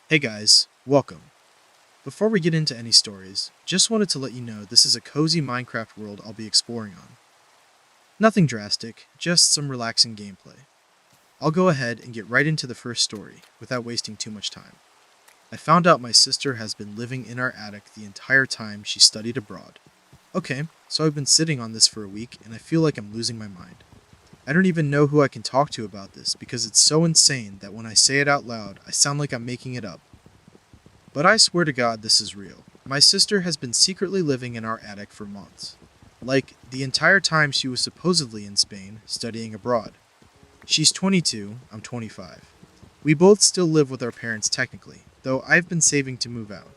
Hey guys, welcome. Before we get into any stories, just wanted to let you know this is a cozy Minecraft world I'll be exploring on. Nothing drastic, just some relaxing gameplay. I'll go ahead and get right into the first story, without wasting too much time. I found out my sister has been living in our attic the entire time she studied abroad. Okay, so I've been sitting on this for a week and I feel like I'm losing my mind. I don't even know who I can talk to about this because it's so insane that when I say it out loud, I sound like I'm making it up. But I swear to God this is real. My sister has been secretly living in our attic for months. Like, the entire time she was supposedly in Spain, studying abroad. She's 22, I'm 25. We both still live with our parents technically, though I've been saving to move out.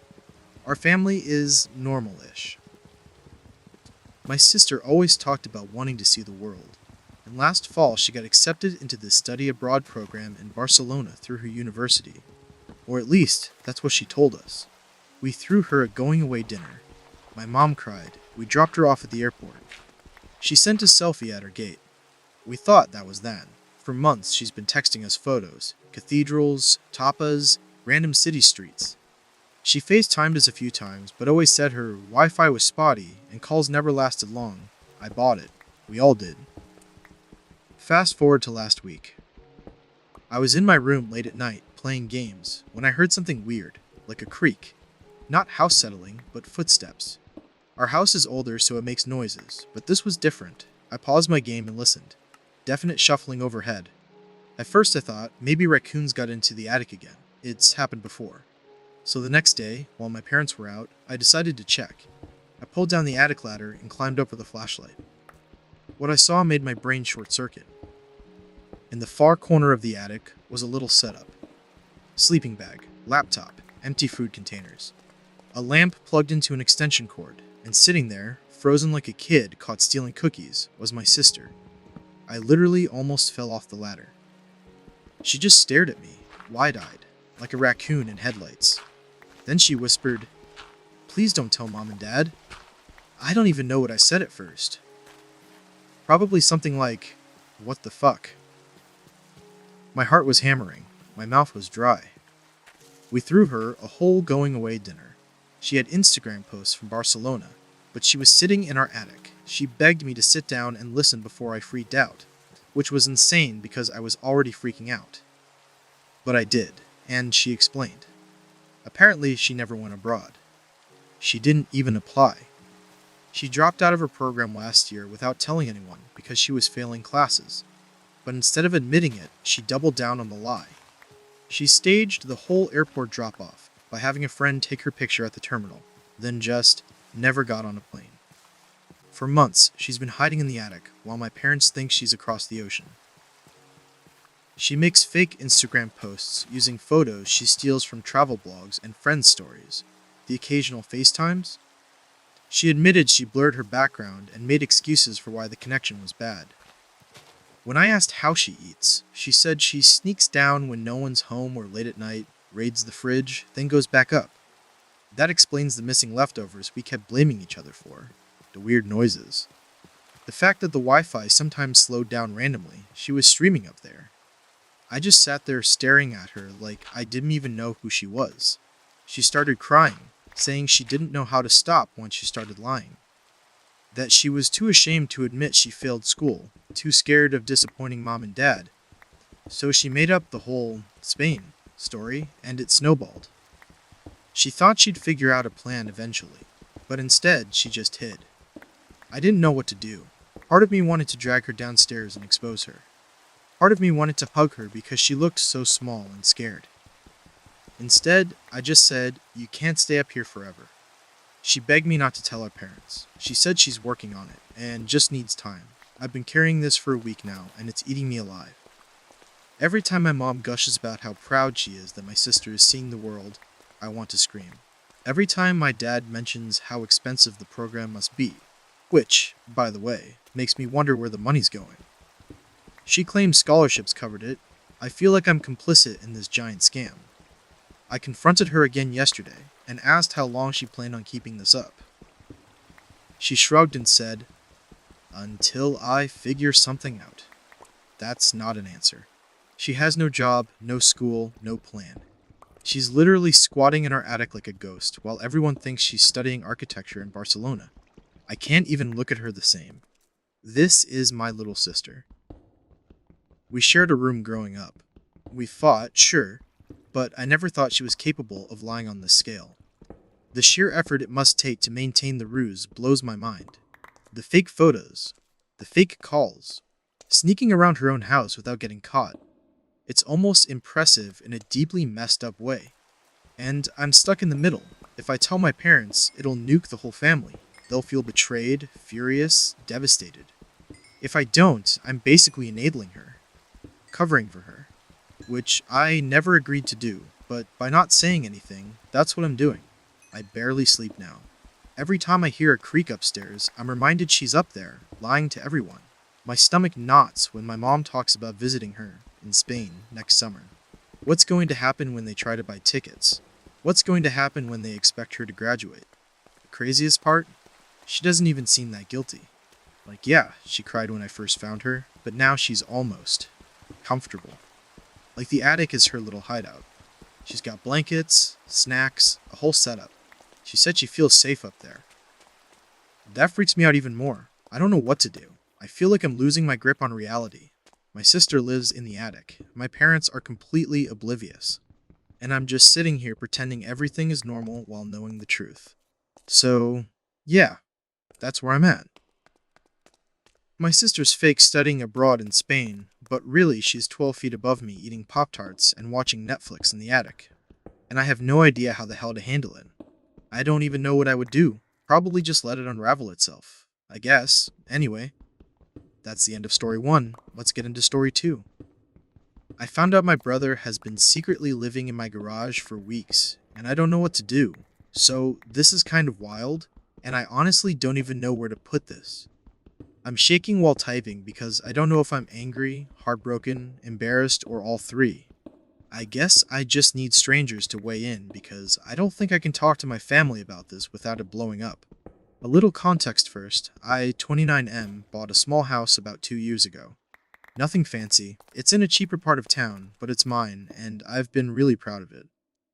Our family is normal-ish. My sister always talked about wanting to see the world, and last fall she got accepted into the study abroad program in Barcelona through her university. Or at least, that's what she told us. We threw her a going away dinner. My mom cried. We dropped her off at the airport. She sent a selfie at her gate. We thought that was that. For months, she's been texting us photos cathedrals, tapas, random city streets. She FaceTimed us a few times, but always said her Wi Fi was spotty and calls never lasted long. I bought it. We all did. Fast forward to last week. I was in my room late at night, playing games, when I heard something weird, like a creak. Not house settling, but footsteps. Our house is older, so it makes noises, but this was different. I paused my game and listened. Definite shuffling overhead. At first I thought, maybe raccoons got into the attic again. It's happened before. So the next day, while my parents were out, I decided to check. I pulled down the attic ladder and climbed up with a flashlight. What I saw made my brain short circuit. In the far corner of the attic was a little setup. Sleeping bag, laptop, empty food containers. A lamp plugged into an extension cord, and sitting there, frozen like a kid caught stealing cookies, was my sister. I literally almost fell off the ladder. She just stared at me, wide-eyed, like a raccoon in headlights. Then she whispered, "Please don't tell Mom and Dad." I don't even know what I said at first. Probably something like, "What the fuck?" My heart was hammering. My mouth was dry. We threw her a whole going away dinner. She had Instagram posts from Barcelona, but she was sitting in our attic. She begged me to sit down and listen before I freaked out, which was insane because I was already freaking out. But I did, and she explained. Apparently, she never went abroad. She didn't even apply. She dropped out of her program last year without telling anyone because she was failing classes. But instead of admitting it, she doubled down on the lie. She staged the whole airport drop-off by having a friend take her picture at the terminal, then just never got on a plane. For months, she's been hiding in the attic while my parents think she's across the ocean. She makes fake Instagram posts using photos she steals from travel blogs and friends' stories, the occasional FaceTimes. She admitted she blurred her background and made excuses for why the connection was bad. When I asked how she eats, she said she sneaks down when no one's home or late at night, raids the fridge, then goes back up. That explains the missing leftovers we kept blaming each other for, the weird noises. The fact that the Wi-Fi sometimes slowed down randomly, she was streaming up there. I just sat there staring at her like I didn't even know who she was. She started crying, saying she didn't know how to stop once she started lying. That she was too ashamed to admit she failed school, too scared of disappointing Mom and Dad. So she made up the whole Spain story, and it snowballed. She thought she'd figure out a plan eventually, but instead she just hid. I didn't know what to do. Part of me wanted to drag her downstairs and expose her. Part of me wanted to hug her because she looked so small and scared. Instead, I just said, "You can't stay up here forever." She begged me not to tell our parents. She said she's working on it, and just needs time. I've been carrying this for a week now, and it's eating me alive. Every time my mom gushes about how proud she is that my sister is seeing the world, I want to scream. Every time my dad mentions how expensive the program must be, which, by the way, makes me wonder where the money's going. She claims scholarships covered it. I feel like I'm complicit in this giant scam. I confronted her again yesterday and asked how long she planned on keeping this up. She shrugged and said, "Until I figure something out." That's not an answer. She has no job, no school, no plan. She's literally squatting in our attic like a ghost, while everyone thinks she's studying architecture in Barcelona. I can't even look at her the same. This is my little sister. We shared a room growing up. We fought, sure, but I never thought she was capable of lying on this scale. The sheer effort it must take to maintain the ruse blows my mind. The fake photos, the fake calls, sneaking around her own house without getting caught. It's almost impressive in a deeply messed up way. And I'm stuck in the middle. If I tell my parents, it'll nuke the whole family. They'll feel betrayed, furious, devastated. If I don't, I'm basically enabling her, covering for her, which I never agreed to do, but by not saying anything, that's what I'm doing. I barely sleep now. Every time I hear a creak upstairs, I'm reminded she's up there, lying to everyone. My stomach knots when my mom talks about visiting her in Spain next summer. What's going to happen when they try to buy tickets? What's going to happen when they expect her to graduate? The craziest part? She doesn't even seem that guilty. Like, yeah, she cried when I first found her, but now she's almost comfortable. Like the attic is her little hideout. She's got blankets, snacks, a whole setup. She said she feels safe up there. That freaks me out even more. I don't know what to do. I feel like I'm losing my grip on reality. My sister lives in the attic. My parents are completely oblivious. And I'm just sitting here pretending everything is normal while knowing the truth. So, yeah, that's where I'm at. My sister's fake studying abroad in Spain, but really she's 12 feet above me eating Pop-Tarts and watching Netflix in the attic. And I have no idea how the hell to handle it. I don't even know what I would do. Probably just let it unravel itself. I guess. Anyway, that's the end of story 1. Let's get into story 2. I found out my brother has been secretly living in my garage for weeks, and I don't know what to do. So, this is kind of wild, and I honestly don't even know where to put this. I'm shaking while typing because I don't know if I'm angry, heartbroken, embarrassed, or all three. I guess I just need strangers to weigh in because I don't think I can talk to my family about this without it blowing up. A little context first, I, 29M, bought a small house about 2 years ago. Nothing fancy, it's in a cheaper part of town, but it's mine, and I've been really proud of it.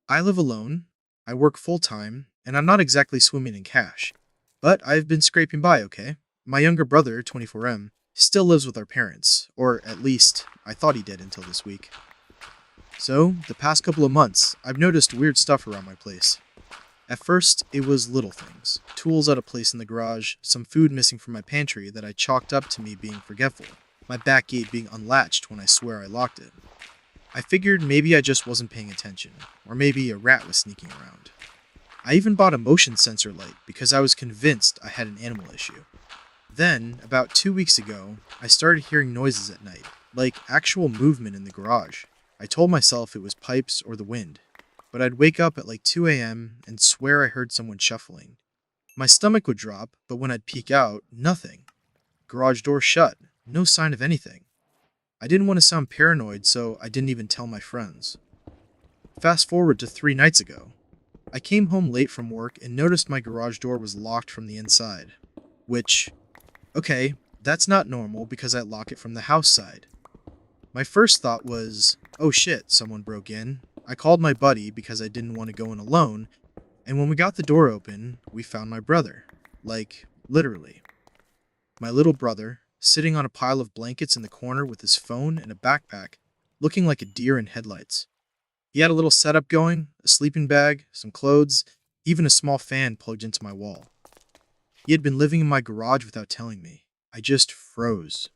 I live alone, I work full-time, and I'm not exactly swimming in cash. But I've been scraping by, okay? My younger brother, 24M, still lives with our parents, or at least, I thought he did until this week. So, the past couple of months, I've noticed weird stuff around my place. At first, it was little things. Tools out of place in the garage, some food missing from my pantry that I chalked up to me being forgetful, my back gate being unlatched when I swear I locked it. I figured maybe I just wasn't paying attention, or maybe a rat was sneaking around. I even bought a motion sensor light because I was convinced I had an animal issue. Then, about 2 weeks ago, I started hearing noises at night, like actual movement in the garage. I told myself it was pipes or the wind, but I'd wake up at like 2 a.m. and swear I heard someone shuffling. My stomach would drop, but when I'd peek out, nothing. Garage door shut, no sign of anything. I didn't want to sound paranoid, so I didn't even tell my friends. Fast forward to 3 nights ago. I came home late from work and noticed my garage door was locked from the inside. Which, okay, that's not normal because I lock it from the house side. My first thought was, oh shit, someone broke in. I called my buddy because I didn't want to go in alone, and when we got the door open, we found my brother. Like, literally. My little brother, sitting on a pile of blankets in the corner with his phone and a backpack, looking like a deer in headlights. He had a little setup going, a sleeping bag, some clothes, even a small fan plugged into my wall. He had been living in my garage without telling me. I just froze.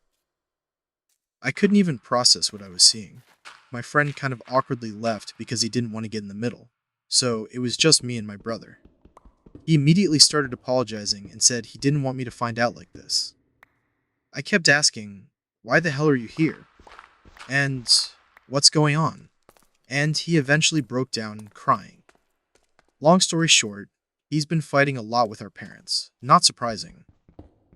I couldn't even process what I was seeing. My friend kind of awkwardly left because he didn't want to get in the middle, so it was just me and my brother. He immediately started apologizing and said he didn't want me to find out like this. I kept asking, why the hell are you here? And what's going on? And he eventually broke down crying. Long story short, he's been fighting a lot with our parents. Not surprising.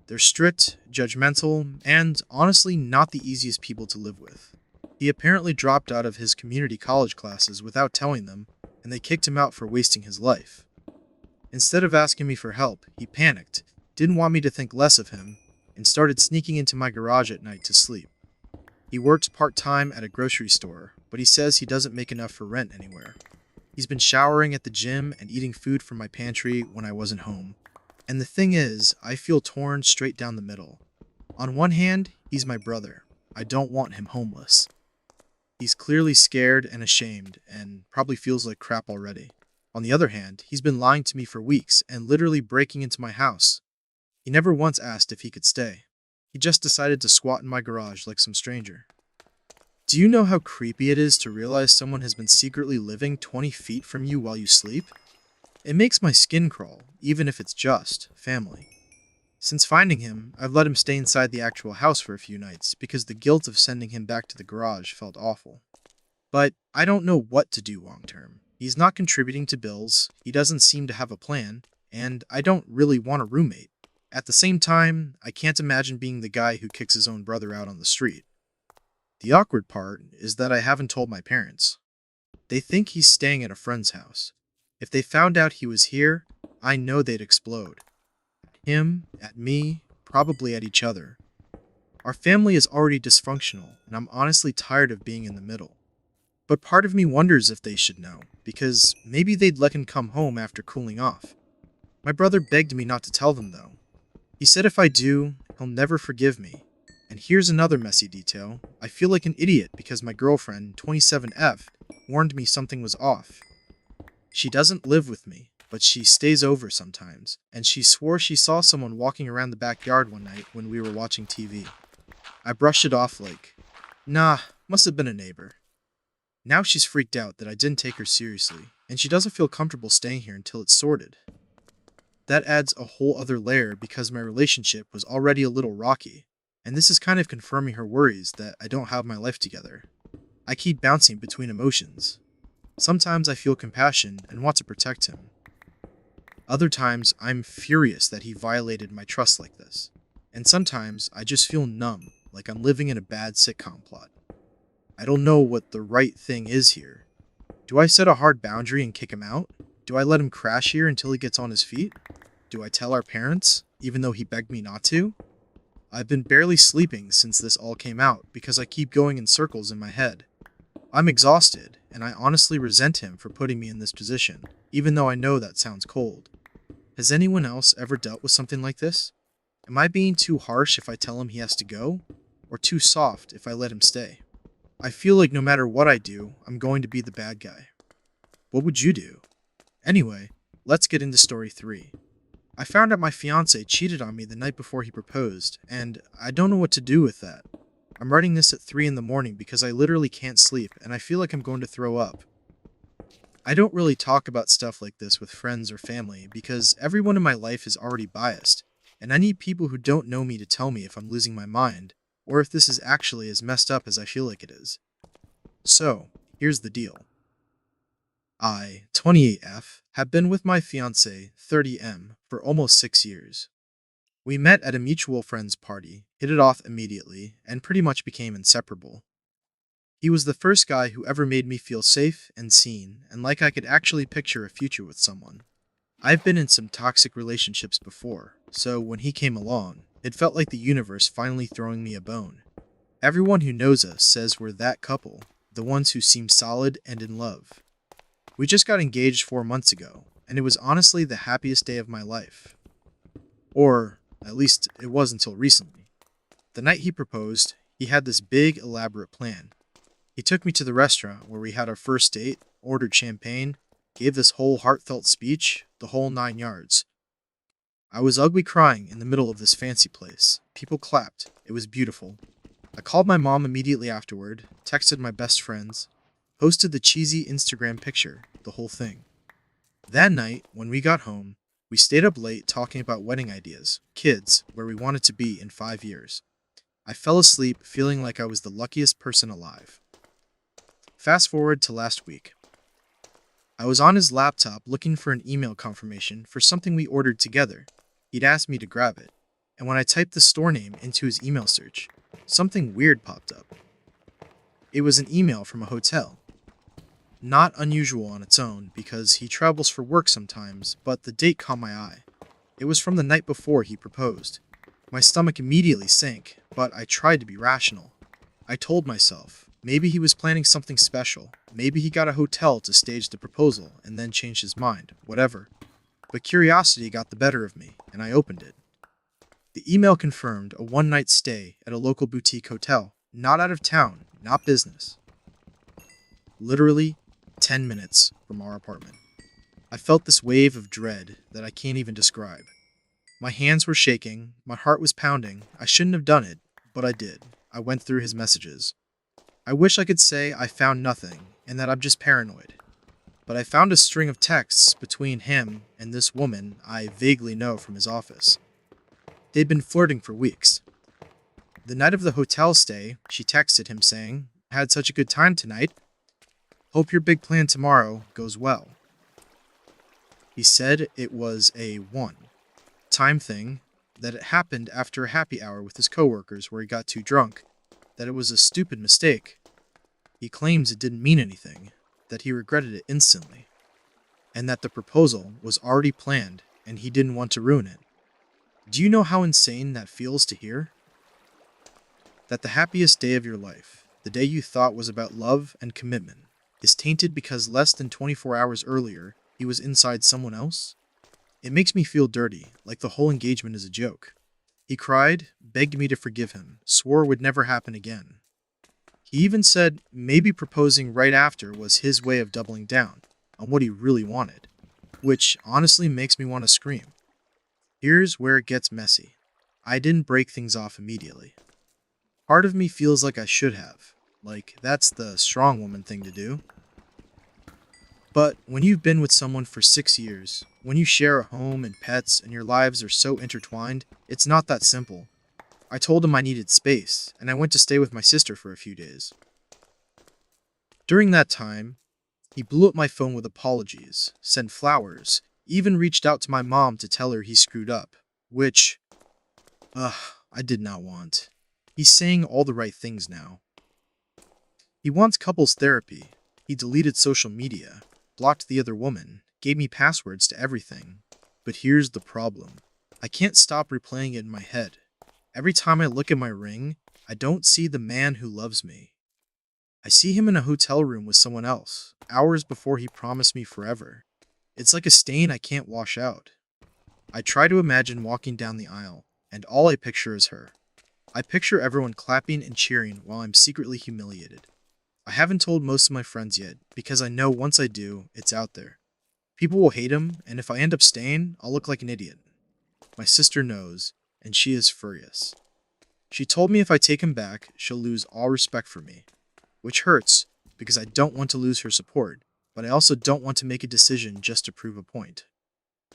They're strict, judgmental, and honestly not the easiest people to live with. He apparently dropped out of his community college classes without telling them, and they kicked him out for wasting his life. Instead of asking me for help, he panicked, didn't want me to think less of him, and started sneaking into my garage at night to sleep. He works part-time at a grocery store, but he says he doesn't make enough for rent anywhere. He's been showering at the gym and eating food from my pantry when I wasn't home. And the thing is, I feel torn straight down the middle. On one hand, he's my brother. I don't want him homeless. He's clearly scared and ashamed, and probably feels like crap already. On the other hand, he's been lying to me for weeks and literally breaking into my house. He never once asked if he could stay. He just decided to squat in my garage like some stranger. Do you know how creepy it is to realize someone has been secretly living 20 feet from you while you sleep? It makes my skin crawl, even if it's just family. Since finding him, I've let him stay inside the actual house for a few nights because the guilt of sending him back to the garage felt awful. But I don't know what to do long term. He's not contributing to bills, he doesn't seem to have a plan, and I don't really want a roommate. At the same time, I can't imagine being the guy who kicks his own brother out on the street. The awkward part is that I haven't told my parents. They think he's staying at a friend's house. If they found out he was here, I know they'd explode. Him, at me, probably at each other. Our family is already dysfunctional, and I'm honestly tired of being in the middle. But part of me wonders if they should know, because maybe they'd let him come home after cooling off. My brother begged me not to tell them though. He said if I do, he'll never forgive me. And here's another messy detail. I feel like an idiot because my girlfriend, 27F, warned me something was off. She doesn't live with me, but she stays over sometimes, and she swore she saw someone walking around the backyard one night when we were watching TV. I brushed it off like, nah, must have been a neighbor. Now she's freaked out that I didn't take her seriously, and she doesn't feel comfortable staying here until it's sorted. That adds a whole other layer because my relationship was already a little rocky, and this is kind of confirming her worries that I don't have my life together. I keep bouncing between emotions. Sometimes I feel compassion and want to protect him. Other times I'm furious that he violated my trust like this. And sometimes I just feel numb, like I'm living in a bad sitcom plot. I don't know what the right thing is here. Do I set a hard boundary and kick him out? Do I let him crash here until he gets on his feet? Do I tell our parents, even though he begged me not to? I've been barely sleeping since this all came out because I keep going in circles in my head. I'm exhausted, and I honestly resent him for putting me in this position, even though I know that sounds cold. Has anyone else ever dealt with something like this? Am I being too harsh if I tell him he has to go? Or too soft if I let him stay? I feel like no matter what I do, I'm going to be the bad guy. What would you do? Anyway, let's get into story 3. I found out my fiancé cheated on me the night before he proposed, and I don't know what to do with that. I'm writing this at 3 in the morning because I literally can't sleep and I feel like I'm going to throw up. I don't really talk about stuff like this with friends or family because everyone in my life is already biased, and I need people who don't know me to tell me if I'm losing my mind, or if this is actually as messed up as I feel like it is. So, here's the deal. I, 28F, have been with my fiancé, 30M, for almost 6 years. We met at a mutual friend's party, hit it off immediately, and pretty much became inseparable. He was the first guy who ever made me feel safe and seen, and like I could actually picture a future with someone. I've been in some toxic relationships before, so when he came along, it felt like the universe finally throwing me a bone. Everyone who knows us says we're that couple, the ones who seem solid and in love. We just got engaged 4 months ago, and it was honestly the happiest day of my life. Or, at least, it was until recently. The night he proposed, he had this big, elaborate plan. He took me to the restaurant where we had our first date, ordered champagne, gave this whole heartfelt speech, the whole 9 yards. I was ugly crying in the middle of this fancy place. People clapped. It was beautiful. I called my mom immediately afterward, texted my best friends, posted the cheesy Instagram picture, the whole thing. That night, when we got home, we stayed up late talking about wedding ideas, kids, where we wanted to be in 5 years. I fell asleep feeling like I was the luckiest person alive. Fast forward to last week. I was on his laptop looking for an email confirmation for something we ordered together. He'd asked me to grab it, and when I typed the store name into his email search, something weird popped up. It was an email from a hotel. Not unusual on its own, because he travels for work sometimes, but the date caught my eye. It was from the night before he proposed. My stomach immediately sank, but I tried to be rational. I told myself, Maybe he was planning something special. Maybe he got a hotel to stage the proposal and then changed his mind. Whatever. But curiosity got the better of me, and I opened it. The email confirmed a one-night stay at a local boutique hotel, not out of town, not business. Literally 10 minutes from our apartment. I felt this wave of dread that I can't even describe. My hands were shaking, my heart was pounding. I shouldn't have done it, but I did. I went through his messages. I wish I could say I found nothing and that I'm just paranoid. But I found a string of texts between him and this woman I vaguely know from his office. They'd been flirting for weeks. The night of the hotel stay, she texted him saying, "Had such a good time tonight. Hope your big plan tomorrow goes well." He said it was a one-time thing, that it happened after a happy hour with his coworkers where he got too drunk, that it was a stupid mistake. He claims it didn't mean anything, that he regretted it instantly, and that the proposal was already planned and he didn't want to ruin it. Do you know how insane that feels to hear? That the happiest day of your life, the day you thought was about love and commitment, is tainted because less than 24 hours earlier, he was inside someone else? It makes me feel dirty, like the whole engagement is a joke. He cried, begged me to forgive him, swore it would never happen again. He even said maybe proposing right after was his way of doubling down on what he really wanted, which honestly makes me want to scream. Here's where it gets messy. I didn't break things off immediately. Part of me feels like I should have, like that's the strong woman thing to do. But when you've been with someone for 6 years, when you share a home and pets and your lives are so intertwined, it's not that simple. I told him I needed space, and I went to stay with my sister for a few days. During that time, he blew up my phone with apologies, sent flowers, even reached out to my mom to tell her he screwed up, which, I did not want. He's saying all the right things now. He wants couples therapy. He deleted social media, blocked the other woman, gave me passwords to everything. But here's the problem. I can't stop replaying it in my head. Every time I look at my ring, I don't see the man who loves me. I see him in a hotel room with someone else, hours before he promised me forever. It's like a stain I can't wash out. I try to imagine walking down the aisle, and all I picture is her. I picture everyone clapping and cheering while I'm secretly humiliated. I haven't told most of my friends yet, because I know once I do, it's out there. People will hate him, and if I end up staying, I'll look like an idiot. My sister knows, and she is furious. She told me if I take him back, she'll lose all respect for me. Which hurts, because I don't want to lose her support, but I also don't want to make a decision just to prove a point.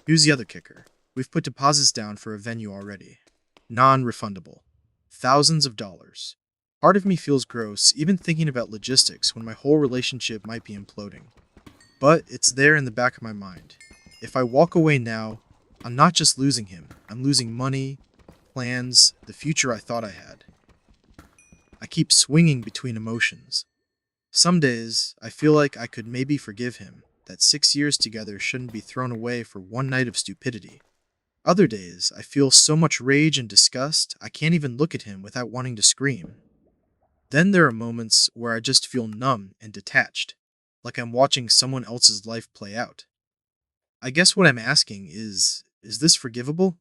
Here's the other kicker. We've put deposits down for a venue already. Non-refundable. Thousands of dollars. Part of me feels gross even thinking about logistics when my whole relationship might be imploding. But it's there in the back of my mind. If I walk away now, I'm not just losing him. I'm losing money, plans, the future I thought I had. I keep swinging between emotions. Some days, I feel like I could maybe forgive him, that 6 years together shouldn't be thrown away for one night of stupidity. Other days, I feel so much rage and disgust, I can't even look at him without wanting to scream. Then there are moments where I just feel numb and detached, like I'm watching someone else's life play out. I guess what I'm asking is this forgivable?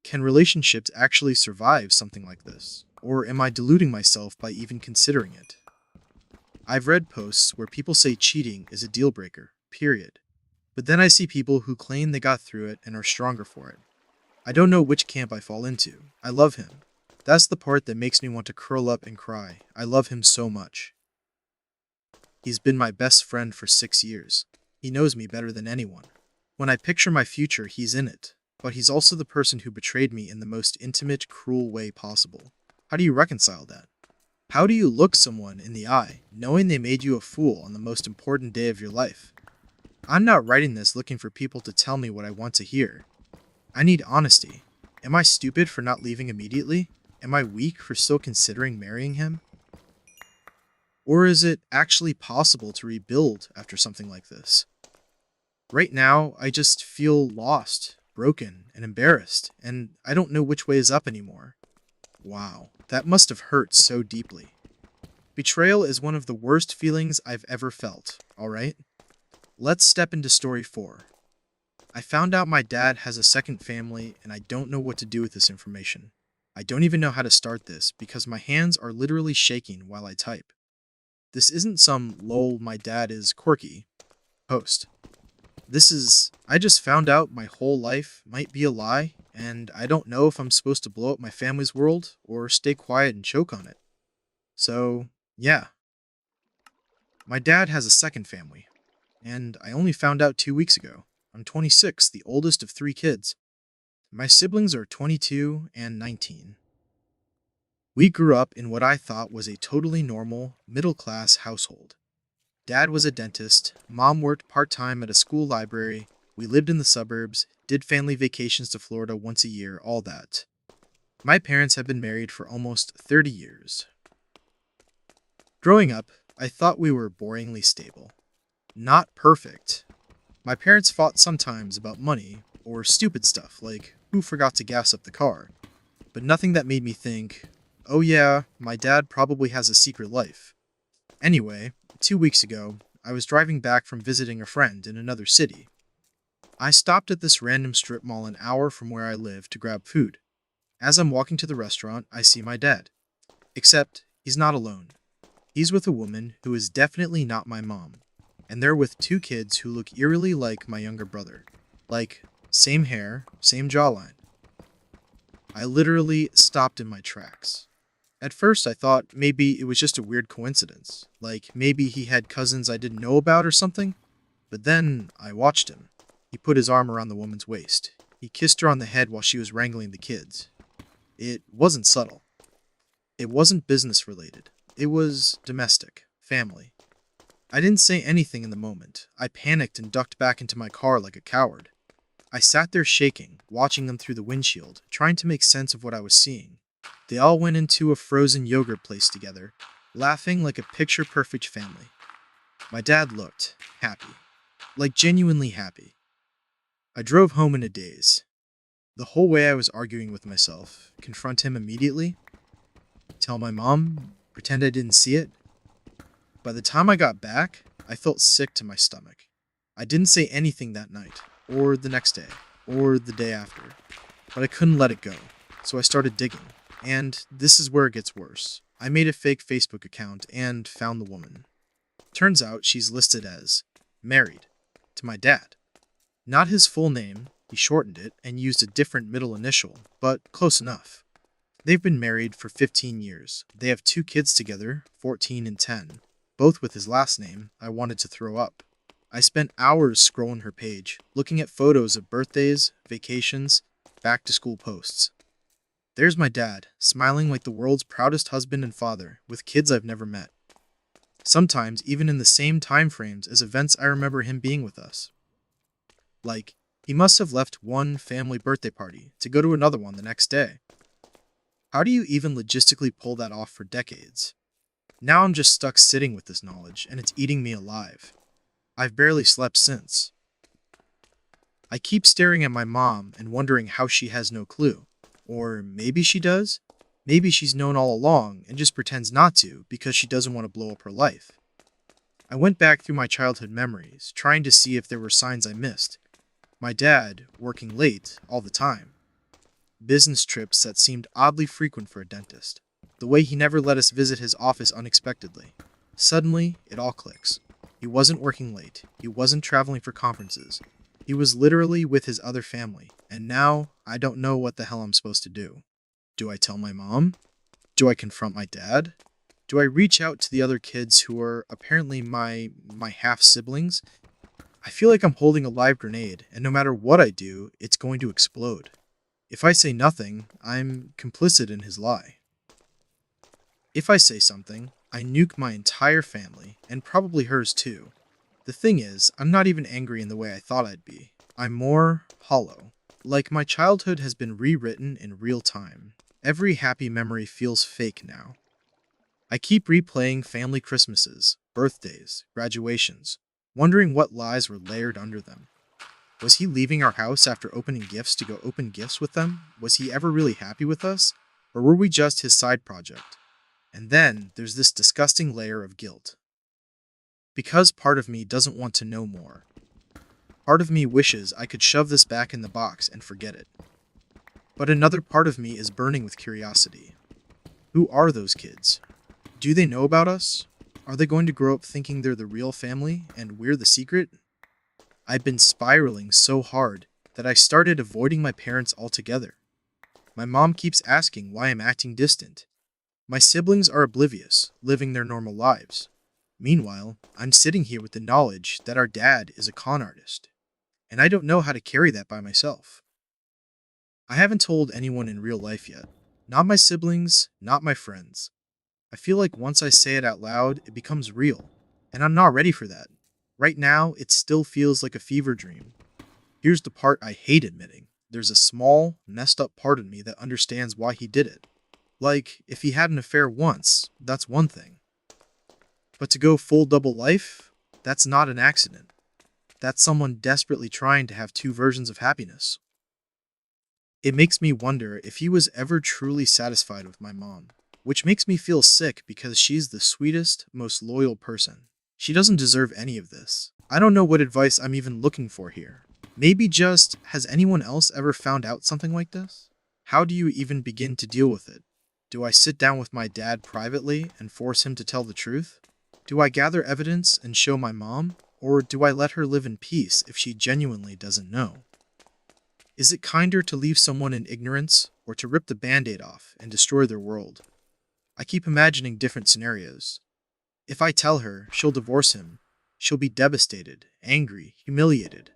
Can relationships actually survive something like this? Or am I deluding myself by even considering it? I've read posts where people say cheating is a deal breaker, period. But then I see people who claim they got through it and are stronger for it. I don't know which camp I fall into. I love him. That's the part that makes me want to curl up and cry. I love him so much. He's been my best friend for 6 years. He knows me better than anyone. When I picture my future, he's in it. But he's also the person who betrayed me in the most intimate, cruel way possible. How do you reconcile that? How do you look someone in the eye, knowing they made you a fool on the most important day of your life? I'm not writing this looking for people to tell me what I want to hear. I need honesty. Am I stupid for not leaving immediately? Am I weak for still considering marrying him? Or is it actually possible to rebuild after something like this? Right now, I just feel lost, broken, and embarrassed, and I don't know which way is up anymore. Wow, that must have hurt so deeply. Betrayal is one of the worst feelings I've ever felt, alright? Let's step into story 4. I found out my dad has a second family and I don't know what to do with this information. I don't even know how to start this because my hands are literally shaking while I type. This isn't some lol my dad is quirky post. I just found out my whole life might be a lie and I don't know if I'm supposed to blow up my family's world or stay quiet and choke on it. So, yeah, my dad has a second family, and I only found out 2 weeks ago. I'm 26, the oldest of 3 kids. My siblings are 22 and 19. We grew up in what I thought was a totally normal, middle class household. Dad was a dentist, mom worked part time at a school library, we lived in the suburbs, did family vacations to Florida once a year, all that. My parents have been married for almost 30 years. Growing up, I thought we were boringly stable. Not perfect. My parents fought sometimes about money, or stupid stuff like who forgot to gas up the car, but nothing that made me think, oh yeah, my dad probably has a secret life. Anyway, 2 weeks ago, I was driving back from visiting a friend in another city. I stopped at this random strip mall an hour from where I live to grab food. As I'm walking to the restaurant, I see my dad. Except, he's not alone. He's with a woman who is definitely not my mom, and they're with 2 kids who look eerily like my younger brother. Like, same hair, same jawline. I literally stopped in my tracks. At first, I thought maybe it was just a weird coincidence, like maybe he had cousins I didn't know about or something. But then I watched him. He put his arm around the woman's waist. He kissed her on the head while she was wrangling the kids. It wasn't subtle. It wasn't business related. It was domestic, family. I didn't say anything in the moment. I panicked and ducked back into my car like a coward. I sat there shaking, watching them through the windshield, trying to make sense of what I was seeing. They all went into a frozen yogurt place together, laughing like a picture-perfect family. My dad looked happy, like genuinely happy. I drove home in a daze. The whole way I was arguing with myself, confront him immediately, tell my mom, pretend I didn't see it. By the time I got back, I felt sick to my stomach. I didn't say anything that night, or the next day, or the day after, but I couldn't let it go, so I started digging. And this is where it gets worse. I made a fake Facebook account and found the woman. Turns out she's listed as married to my dad. Not his full name, he shortened it and used a different middle initial, but close enough. They've been married for 15 years. They have 2 kids together, 14 and 10. Both with his last name. I wanted to throw up. I spent hours scrolling her page, looking at photos of birthdays, vacations, back to school posts. There's my dad, smiling like the world's proudest husband and father, with kids I've never met. Sometimes even in the same time frames as events I remember him being with us. Like, he must have left one family birthday party to go to another one the next day. How do you even logistically pull that off for decades? Now I'm just stuck sitting with this knowledge, and it's eating me alive. I've barely slept since. I keep staring at my mom and wondering how she has no clue. Or maybe she does? Maybe she's known all along and just pretends not to because she doesn't want to blow up her life. I went back through my childhood memories, trying to see if there were signs I missed. My dad, working late, all the time. Business trips that seemed oddly frequent for a dentist. The way he never let us visit his office unexpectedly. Suddenly, it all clicks. He wasn't working late. He wasn't traveling for conferences. He was literally with his other family, and now I don't know what the hell I'm supposed to do. Do I tell my mom? Do I confront my dad? Do I reach out to the other kids who are apparently my half-siblings? I feel like I'm holding a live grenade, and no matter what I do, it's going to explode. If I say nothing, I'm complicit in his lie. If I say something, I nuke my entire family, and probably hers too. The thing is, I'm not even angry in the way I thought I'd be. I'm more hollow. Like my childhood has been rewritten in real time. Every happy memory feels fake now. I keep replaying family Christmases, birthdays, graduations, wondering what lies were layered under them. Was he leaving our house after opening gifts to go open gifts with them? Was he ever really happy with us? Or were we just his side project? And then there's this disgusting layer of guilt. Because part of me doesn't want to know more. Part of me wishes I could shove this back in the box and forget it. But another part of me is burning with curiosity. Who are those kids? Do they know about us? Are they going to grow up thinking they're the real family and we're the secret? I've been spiraling so hard that I started avoiding my parents altogether. My mom keeps asking why I'm acting distant. My siblings are oblivious, living their normal lives. Meanwhile, I'm sitting here with the knowledge that our dad is a con artist, and I don't know how to carry that by myself. I haven't told anyone in real life yet. Not my siblings, not my friends. I feel like once I say it out loud, it becomes real, and I'm not ready for that. Right now, it still feels like a fever dream. Here's the part I hate admitting. There's a small, messed up part of me that understands why he did it. Like, if he had an affair once, that's one thing. But to go full double life, that's not an accident. That's someone desperately trying to have two versions of happiness. It makes me wonder if he was ever truly satisfied with my mom, which makes me feel sick because she's the sweetest, most loyal person. She doesn't deserve any of this. I don't know what advice I'm even looking for here. Maybe just, has anyone else ever found out something like this? How do you even begin to deal with it? Do I sit down with my dad privately and force him to tell the truth? Do I gather evidence and show my mom? Or do I let her live in peace if she genuinely doesn't know? Is it kinder to leave someone in ignorance or to rip the band-aid off and destroy their world? I keep imagining different scenarios. If I tell her, she'll divorce him. She'll be devastated, angry, humiliated.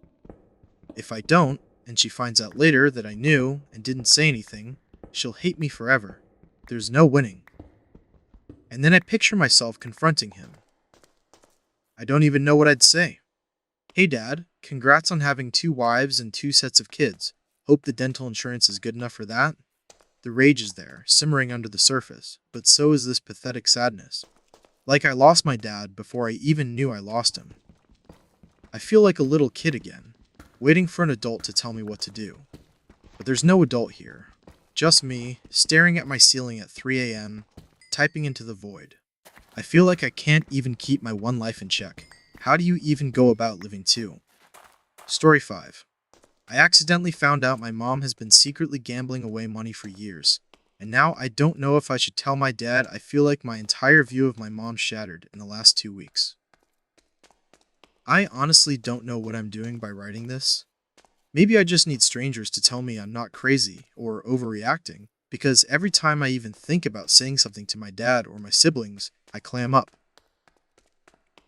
If I don't, and she finds out later that I knew and didn't say anything, she'll hate me forever. There's no winning. And then I picture myself confronting him. I don't even know what I'd say. Hey Dad, congrats on having 2 wives and 2 sets of kids. Hope the dental insurance is good enough for that. The rage is there, simmering under the surface, but so is this pathetic sadness. Like I lost my dad before I even knew I lost him. I feel like a little kid again, waiting for an adult to tell me what to do. But there's no adult here. Just me, staring at my ceiling at 3 a.m., typing into the void. I feel like I can't even keep my one life in check. How do you even go about living two? Story 5. I accidentally found out my mom has been secretly gambling away money for years. And now I don't know if I should tell my dad. I feel like my entire view of my mom shattered in the last 2 weeks. I honestly don't know what I'm doing by writing this. Maybe I just need strangers to tell me I'm not crazy or overreacting, because every time I even think about saying something to my dad or my siblings, I clam up.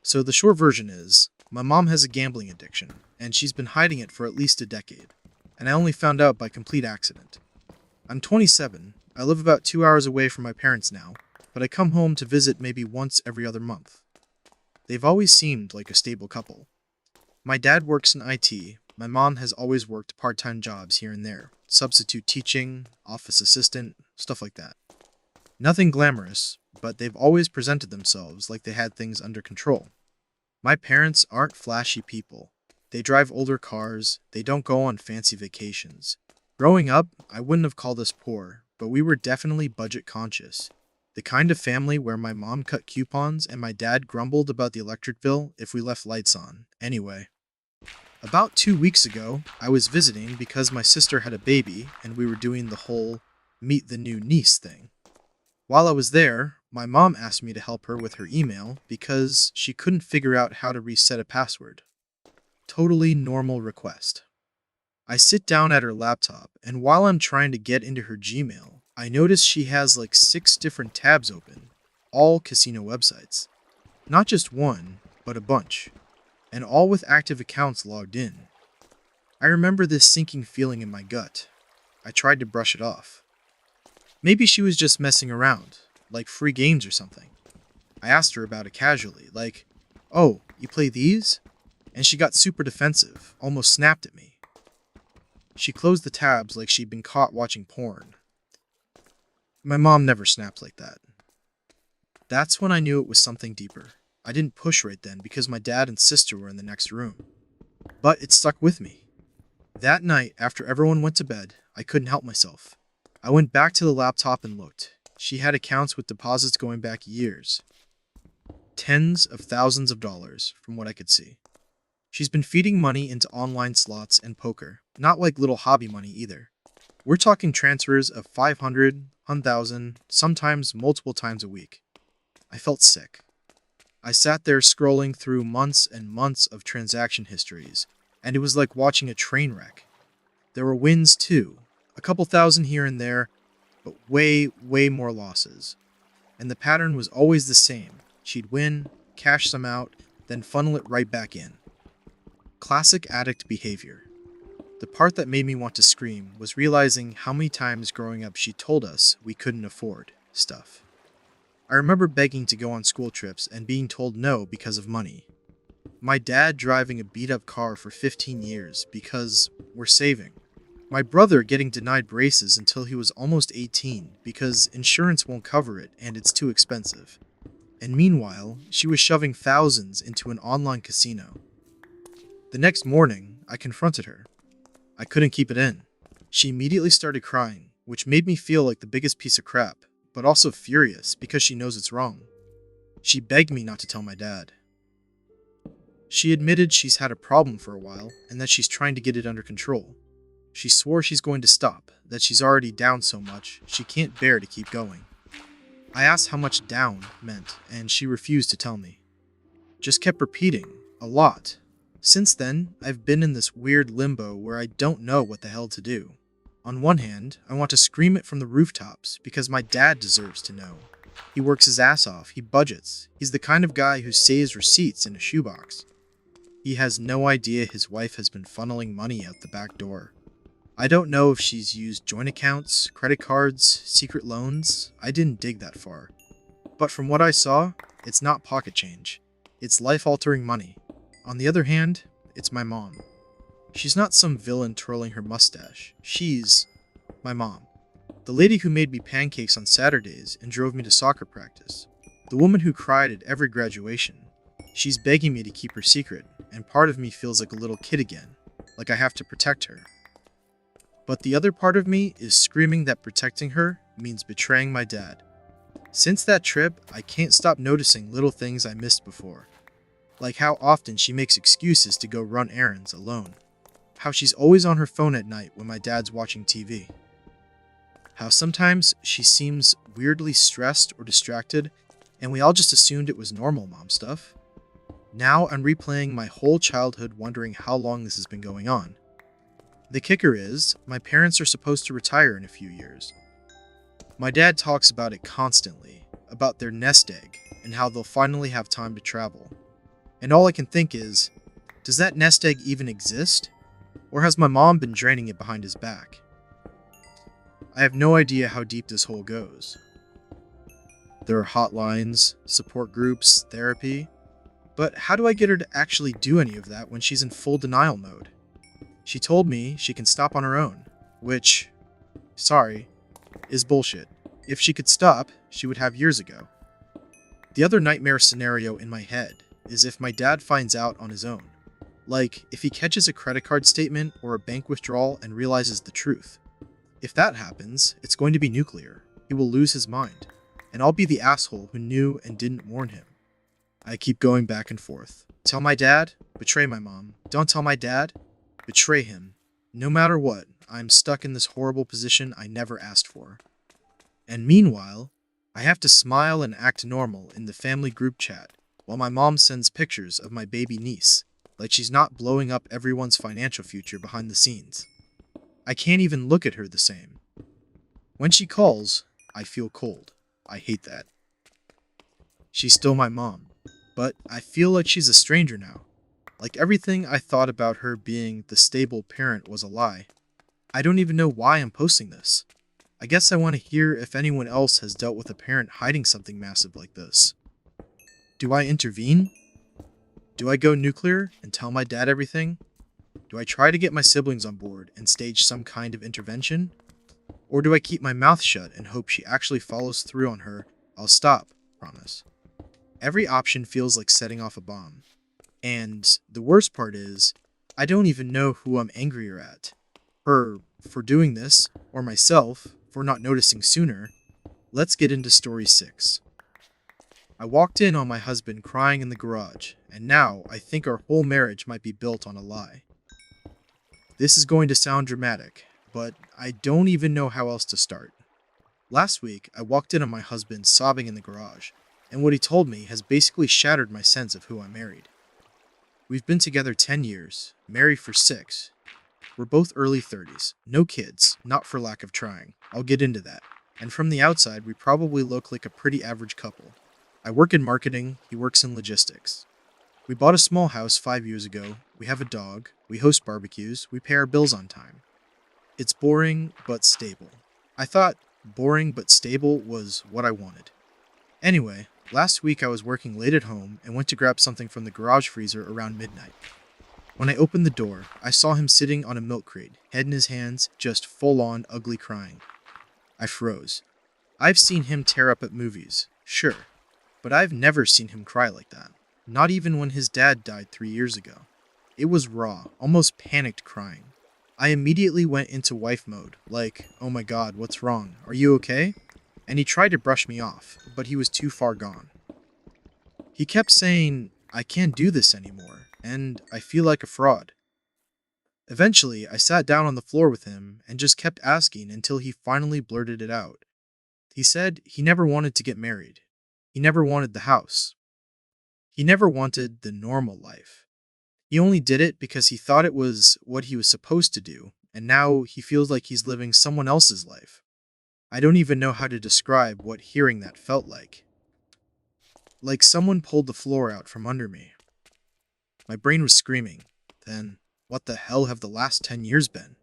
So the short version is, my mom has a gambling addiction, and she's been hiding it for at least a decade, and I only found out by complete accident. I'm 27, I live about 2 hours away from my parents now, but I come home to visit maybe once every other month. They've always seemed like a stable couple. My dad works in IT, my mom has always worked part-time jobs here and there, substitute teaching, office assistant, stuff like that. Nothing glamorous, but they've always presented themselves like they had things under control. My parents aren't flashy people. They drive older cars, they don't go on fancy vacations. Growing up, I wouldn't have called us poor, but we were definitely budget conscious. The kind of family where my mom cut coupons and my dad grumbled about the electric bill if we left lights on. Anyway. About 2 weeks ago, I was visiting because my sister had a baby and we were doing the whole meet the new niece thing. While I was there, my mom asked me to help her with her email because she couldn't figure out how to reset a password. Totally normal request. I sit down at her laptop, and while I'm trying to get into her Gmail, I notice she has like 6 different tabs open, all casino websites. Not just one, but a bunch, and all with active accounts logged in. I remember this sinking feeling in my gut. I tried to brush it off. Maybe she was just messing around, like free games or something. I asked her about it casually, like, "Oh, you play these?" And she got super defensive, almost snapped at me. She closed the tabs like she'd been caught watching porn. My mom never snapped like that. That's when I knew it was something deeper. I didn't push right then because my dad and sister were in the next room. But it stuck with me. That night, after everyone went to bed, I couldn't help myself. I went back to the laptop and looked. She had accounts with deposits going back years. Tens of thousands of dollars, from what I could see. She's been feeding money into online slots and poker, not like little hobby money either. We're talking transfers of 500, 1,000, sometimes multiple times a week. I felt sick. I sat there scrolling through months and months of transaction histories, and it was like watching a train wreck. There were wins too, a couple thousand here and there, but way more losses. And the pattern was always the same. She'd win, cash some out, then funnel it right back in. Classic addict behavior. The part that made me want to scream was realizing how many times growing up she told us we couldn't afford stuff. I remember begging to go on school trips and being told no because of money. My dad driving a beat-up car for 15 years because we're saving. My brother getting denied braces until he was almost 18 because insurance won't cover it and it's too expensive. And meanwhile, she was shoving thousands into an online casino. The next morning, I confronted her. I couldn't keep it in. She immediately started crying, which made me feel like the biggest piece of crap, but also furious because she knows it's wrong. She begged me not to tell my dad. She admitted she's had a problem for a while and that she's trying to get it under control. She swore she's going to stop, that she's already down so much she can't bear to keep going. I asked how much down meant, and she refused to tell me. Just kept repeating, a lot. Since then, I've been in this weird limbo where I don't know what the hell to do. On one hand, I want to scream it from the rooftops because my dad deserves to know. He works his ass off, he budgets, he's the kind of guy who saves receipts in a shoebox. He has no idea his wife has been funneling money out the back door. I don't know if she's used joint accounts, credit cards, secret loans. I didn't dig that far. But from what I saw, it's not pocket change. It's life-altering money. On the other hand, it's my mom. She's not some villain twirling her mustache. She's my mom. The lady who made me pancakes on Saturdays and drove me to soccer practice. The woman who cried at every graduation. She's begging me to keep her secret, and part of me feels like a little kid again, like I have to protect her. But the other part of me is screaming that protecting her means betraying my dad. Since that trip, I can't stop noticing little things I missed before. Like how often she makes excuses to go run errands alone. How she's always on her phone at night when my dad's watching TV. How sometimes she seems weirdly stressed or distracted, and we all just assumed it was normal mom stuff. Now I'm replaying my whole childhood wondering how long this has been going on. The kicker is, my parents are supposed to retire in a few years. My dad talks about it constantly, about their nest egg, and how they'll finally have time to travel. And all I can think is, does that nest egg even exist? Or has my mom been draining it behind his back? I have no idea how deep this hole goes. There are hotlines, support groups, therapy, but how do I get her to actually do any of that when she's in full denial mode? She told me she can stop on her own, which, sorry, is bullshit. If she could stop, she would have years ago. The other nightmare scenario in my head is if my dad finds out on his own. Like, if he catches a credit card statement or a bank withdrawal and realizes the truth. If that happens, it's going to be nuclear. He will lose his mind, and I'll be the asshole who knew and didn't warn him. I keep going back and forth. Tell my dad, betray my mom. Don't tell my dad, betray him. No matter what, I'm stuck in this horrible position I never asked for. And meanwhile, I have to smile and act normal in the family group chat while my mom sends pictures of my baby niece, like she's not blowing up everyone's financial future behind the scenes. I can't even look at her the same. When she calls, I feel cold. I hate that. She's still my mom, but I feel like she's a stranger now. Like everything I thought about her being the stable parent was a lie. I don't even know why I'm posting this. I guess I want to hear if anyone else has dealt with a parent hiding something massive like this. Do I intervene? Do I go nuclear and tell my dad everything? Do I try to get my siblings on board and stage some kind of intervention? Or do I keep my mouth shut and hope she actually follows through on her "I'll stop" promise? Every option feels like setting off a bomb. And the worst part is, I don't even know who I'm angrier at. Her for doing this, or myself for not noticing sooner. Let's get into story 6. I walked in on my husband crying in the garage, and now I think our whole marriage might be built on a lie. This is going to sound dramatic, but I don't even know how else to start. Last week, I walked in on my husband sobbing in the garage, and what he told me has basically shattered my sense of who I married. We've been together 10 years, married for 6. We're both early 30s, no kids, not for lack of trying. I'll get into that. And from the outside, we probably look like a pretty average couple. I work in marketing, he works in logistics. We bought a small house 5 years ago, we have a dog, we host barbecues, we pay our bills on time. It's boring, but stable. I thought boring but stable was what I wanted. Anyway, last week I was working late at home and went to grab something from the garage freezer around midnight. When I opened the door, I saw him sitting on a milk crate, head in his hands, just full-on ugly crying. I froze. I've seen him tear up at movies, sure, but I've never seen him cry like that. Not even when his dad died 3 years ago. It was raw, almost panicked crying. I immediately went into wife mode, like, oh my god, what's wrong? Are you okay? And he tried to brush me off, but he was too far gone. He kept saying, I can't do this anymore, and I feel like a fraud. Eventually, I sat down on the floor with him and just kept asking until he finally blurted it out. He said he never wanted to get married. He never wanted the house. He never wanted the normal life. He only did it because he thought it was what he was supposed to do, and now he feels like he's living someone else's life. I don't even know how to describe what hearing that felt like. Like someone pulled the floor out from under me. My brain was screaming, then, what the hell have the last 10 years been?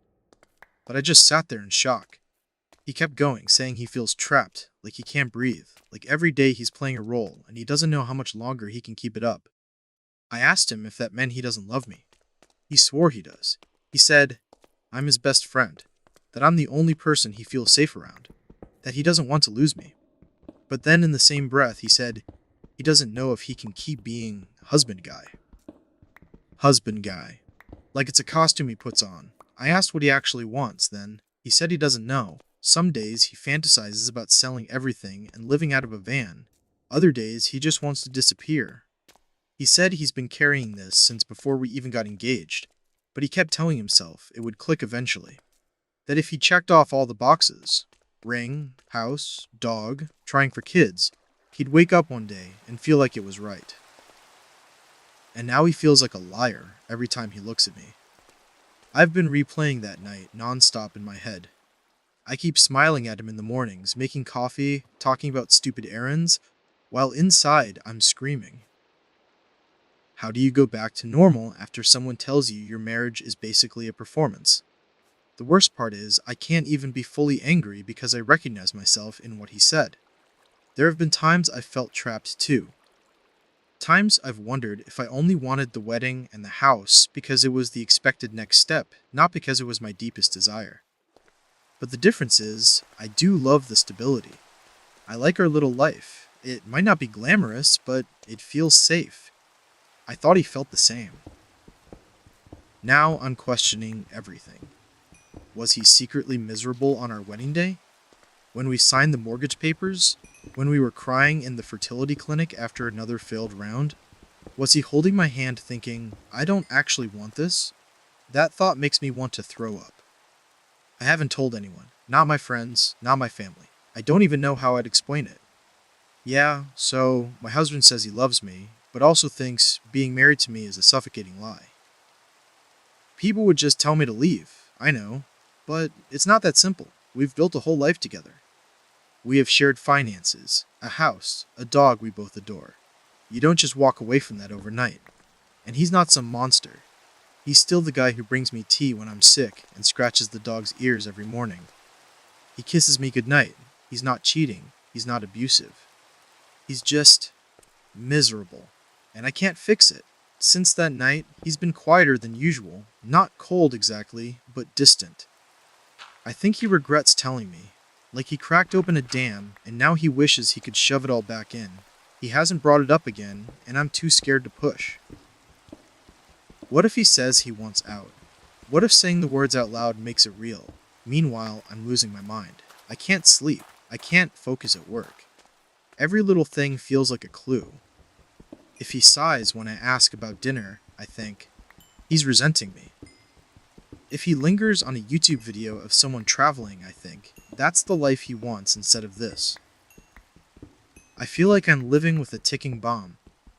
But I just sat there in shock. He kept going, saying he feels trapped, like he can't breathe, like every day he's playing a role, and he doesn't know how much longer he can keep it up. I asked him if that meant he doesn't love me. He swore he does. He said, I'm his best friend, that I'm the only person he feels safe around, that he doesn't want to lose me. But then in the same breath, he said he doesn't know if he can keep being husband guy. Husband guy. Like it's a costume he puts on. I asked what he actually wants then. He said he doesn't know. Some days he fantasizes about selling everything and living out of a van. Other days he just wants to disappear. He said he's been carrying this since before we even got engaged, but he kept telling himself it would click eventually. That if he checked off all the boxes, ring, house, dog, trying for kids, he'd wake up one day and feel like it was right. And now he feels like a liar every time he looks at me. I've been replaying that night non-stop in my head. I keep smiling at him in the mornings, making coffee, talking about stupid errands, while inside I'm screaming. How do you go back to normal after someone tells you your marriage is basically a performance? The worst part is, I can't even be fully angry because I recognize myself in what he said. There have been times I've felt trapped too. Times I've wondered if I only wanted the wedding and the house because it was the expected next step, not because it was my deepest desire. But the difference is, I do love the stability. I like our little life. It might not be glamorous, but it feels safe. I thought he felt the same. Now I'm questioning everything. Was he secretly miserable on our wedding day? When we signed the mortgage papers? When we were crying in the fertility clinic after another failed round? Was he holding my hand thinking, I don't actually want this? That thought makes me want to throw up. I haven't told anyone. Not my friends, not my family. I don't even know how I'd explain it. Yeah, so my husband says he loves me, but also thinks being married to me is a suffocating lie. People would just tell me to leave, I know, but it's not that simple. We've built a whole life together. We have shared finances, a house, a dog we both adore. You don't just walk away from that overnight. And he's not some monster. He's still the guy who brings me tea when I'm sick and scratches the dog's ears every morning. He kisses me goodnight. He's not cheating. He's not abusive. He's just miserable. And I can't fix it. Since that night, he's been quieter than usual. Not cold exactly, but distant. I think he regrets telling me. Like he cracked open a dam, and now he wishes he could shove it all back in. He hasn't brought it up again, and I'm too scared to push. What if he says he wants out? What if saying the words out loud makes it real? Meanwhile, I'm losing my mind. I can't sleep. I can't focus at work. Every little thing feels like a clue. If he sighs when I ask about dinner, I think, he's resenting me. If he lingers on a YouTube video of someone traveling, I think, that's the life he wants instead of this. I feel like I'm living with a ticking bomb.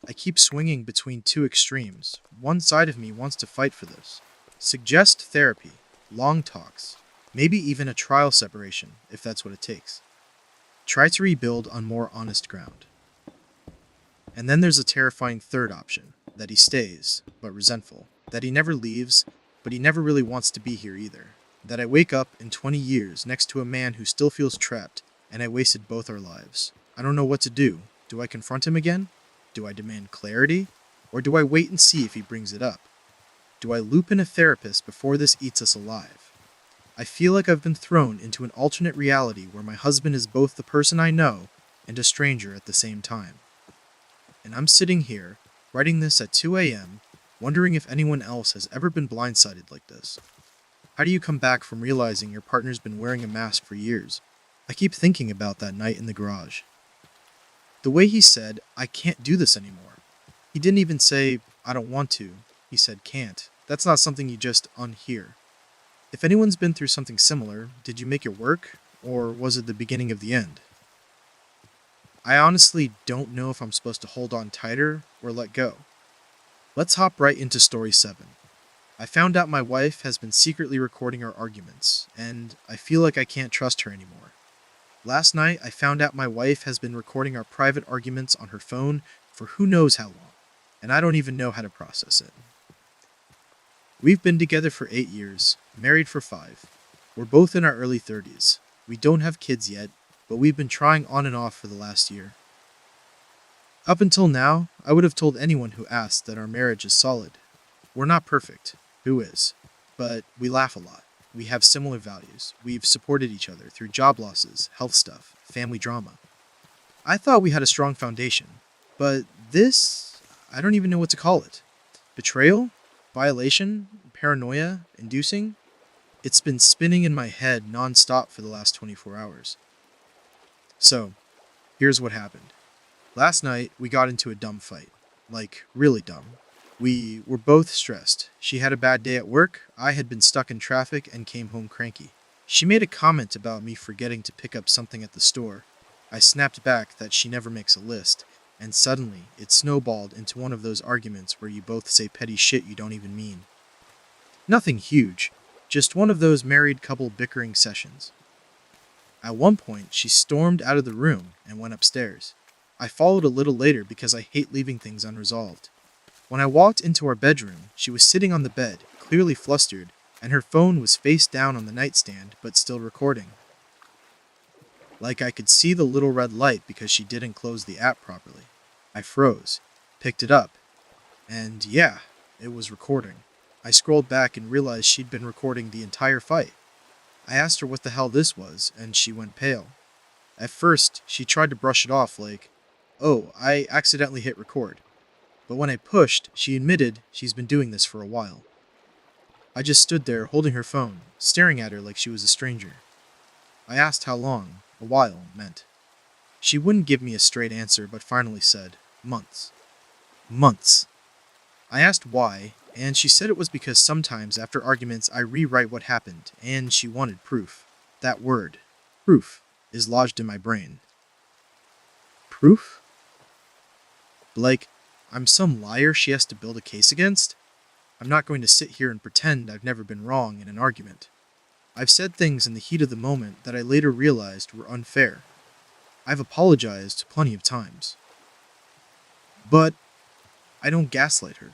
I keep swinging between two extremes. One side of me wants to fight for this. Suggest therapy, long talks, maybe even a trial separation, if that's what it takes. Try to rebuild on more honest ground. And then there's a terrifying third option, that he stays, but resentful. That he never leaves, but he never really wants to be here either. That I wake up in 20 years next to a man who still feels trapped, and I wasted both our lives. I don't know what to do. Do I confront him again? Do I demand clarity? Or do I wait and see if he brings it up? Do I loop in a therapist before this eats us alive? I feel like I've been thrown into an alternate reality where my husband is both the person I know and a stranger at the same time. And I'm sitting here, writing this at 2 a.m., wondering if anyone else has ever been blindsided like this. How do you come back from realizing your partner's been wearing a mask for years? I keep thinking about that night in the garage. The way he said, I can't do this anymore. He didn't even say, I don't want to. He said, can't. That's not something you just unhear. If anyone's been through something similar, did you make it work? Or was it the beginning of the end? I honestly don't know if I'm supposed to hold on tighter or let go. Let's hop right into story 7. I found out my wife has been secretly recording our arguments, and I feel like I can't trust her anymore. Last night, I found out my wife has been recording our private arguments on her phone for who knows how long, and I don't even know how to process it. We've been together for 8 years, married for 5. We're both in our early 30s. We don't have kids yet, but we've been trying on and off for the last year. Up until now, I would have told anyone who asked that our marriage is solid. We're not perfect. Who is? But we laugh a lot. We have similar values. We've supported each other through job losses, health stuff, family drama. I thought we had a strong foundation. But this, I don't even know what to call it. Betrayal? Violation? Paranoia? Inducing? It's been spinning in my head non-stop for the last 24 hours. So, here's what happened. Last night, we got into a dumb fight. Like, really dumb. We were both stressed. She had a bad day at work, I had been stuck in traffic and came home cranky. She made a comment about me forgetting to pick up something at the store. I snapped back that she never makes a list, and suddenly, it snowballed into one of those arguments where you both say petty shit you don't even mean. Nothing huge, just one of those married couple bickering sessions. At one point, she stormed out of the room and went upstairs. I followed a little later because I hate leaving things unresolved. When I walked into our bedroom, she was sitting on the bed, clearly flustered, and her phone was face down on the nightstand, but still recording. Like I could see the little red light because she didn't close the app properly. I froze, picked it up, and yeah, it was recording. I scrolled back and realized she'd been recording the entire fight. I asked her what the hell this was, and she went pale. At first, she tried to brush it off like, oh, I accidentally hit record. But when I pushed, she admitted she's been doing this for a while. I just stood there holding her phone, staring at her like she was a stranger. I asked how long a while meant. She wouldn't give me a straight answer, but finally said, months. Months. I asked why, and she said it was because sometimes after arguments I rewrite what happened, and she wanted proof. That word, proof, is lodged in my brain. Proof? Like, I'm some liar she has to build a case against? I'm not going to sit here and pretend I've never been wrong in an argument. I've said things in the heat of the moment that I later realized were unfair. I've apologized plenty of times. But I don't gaslight her.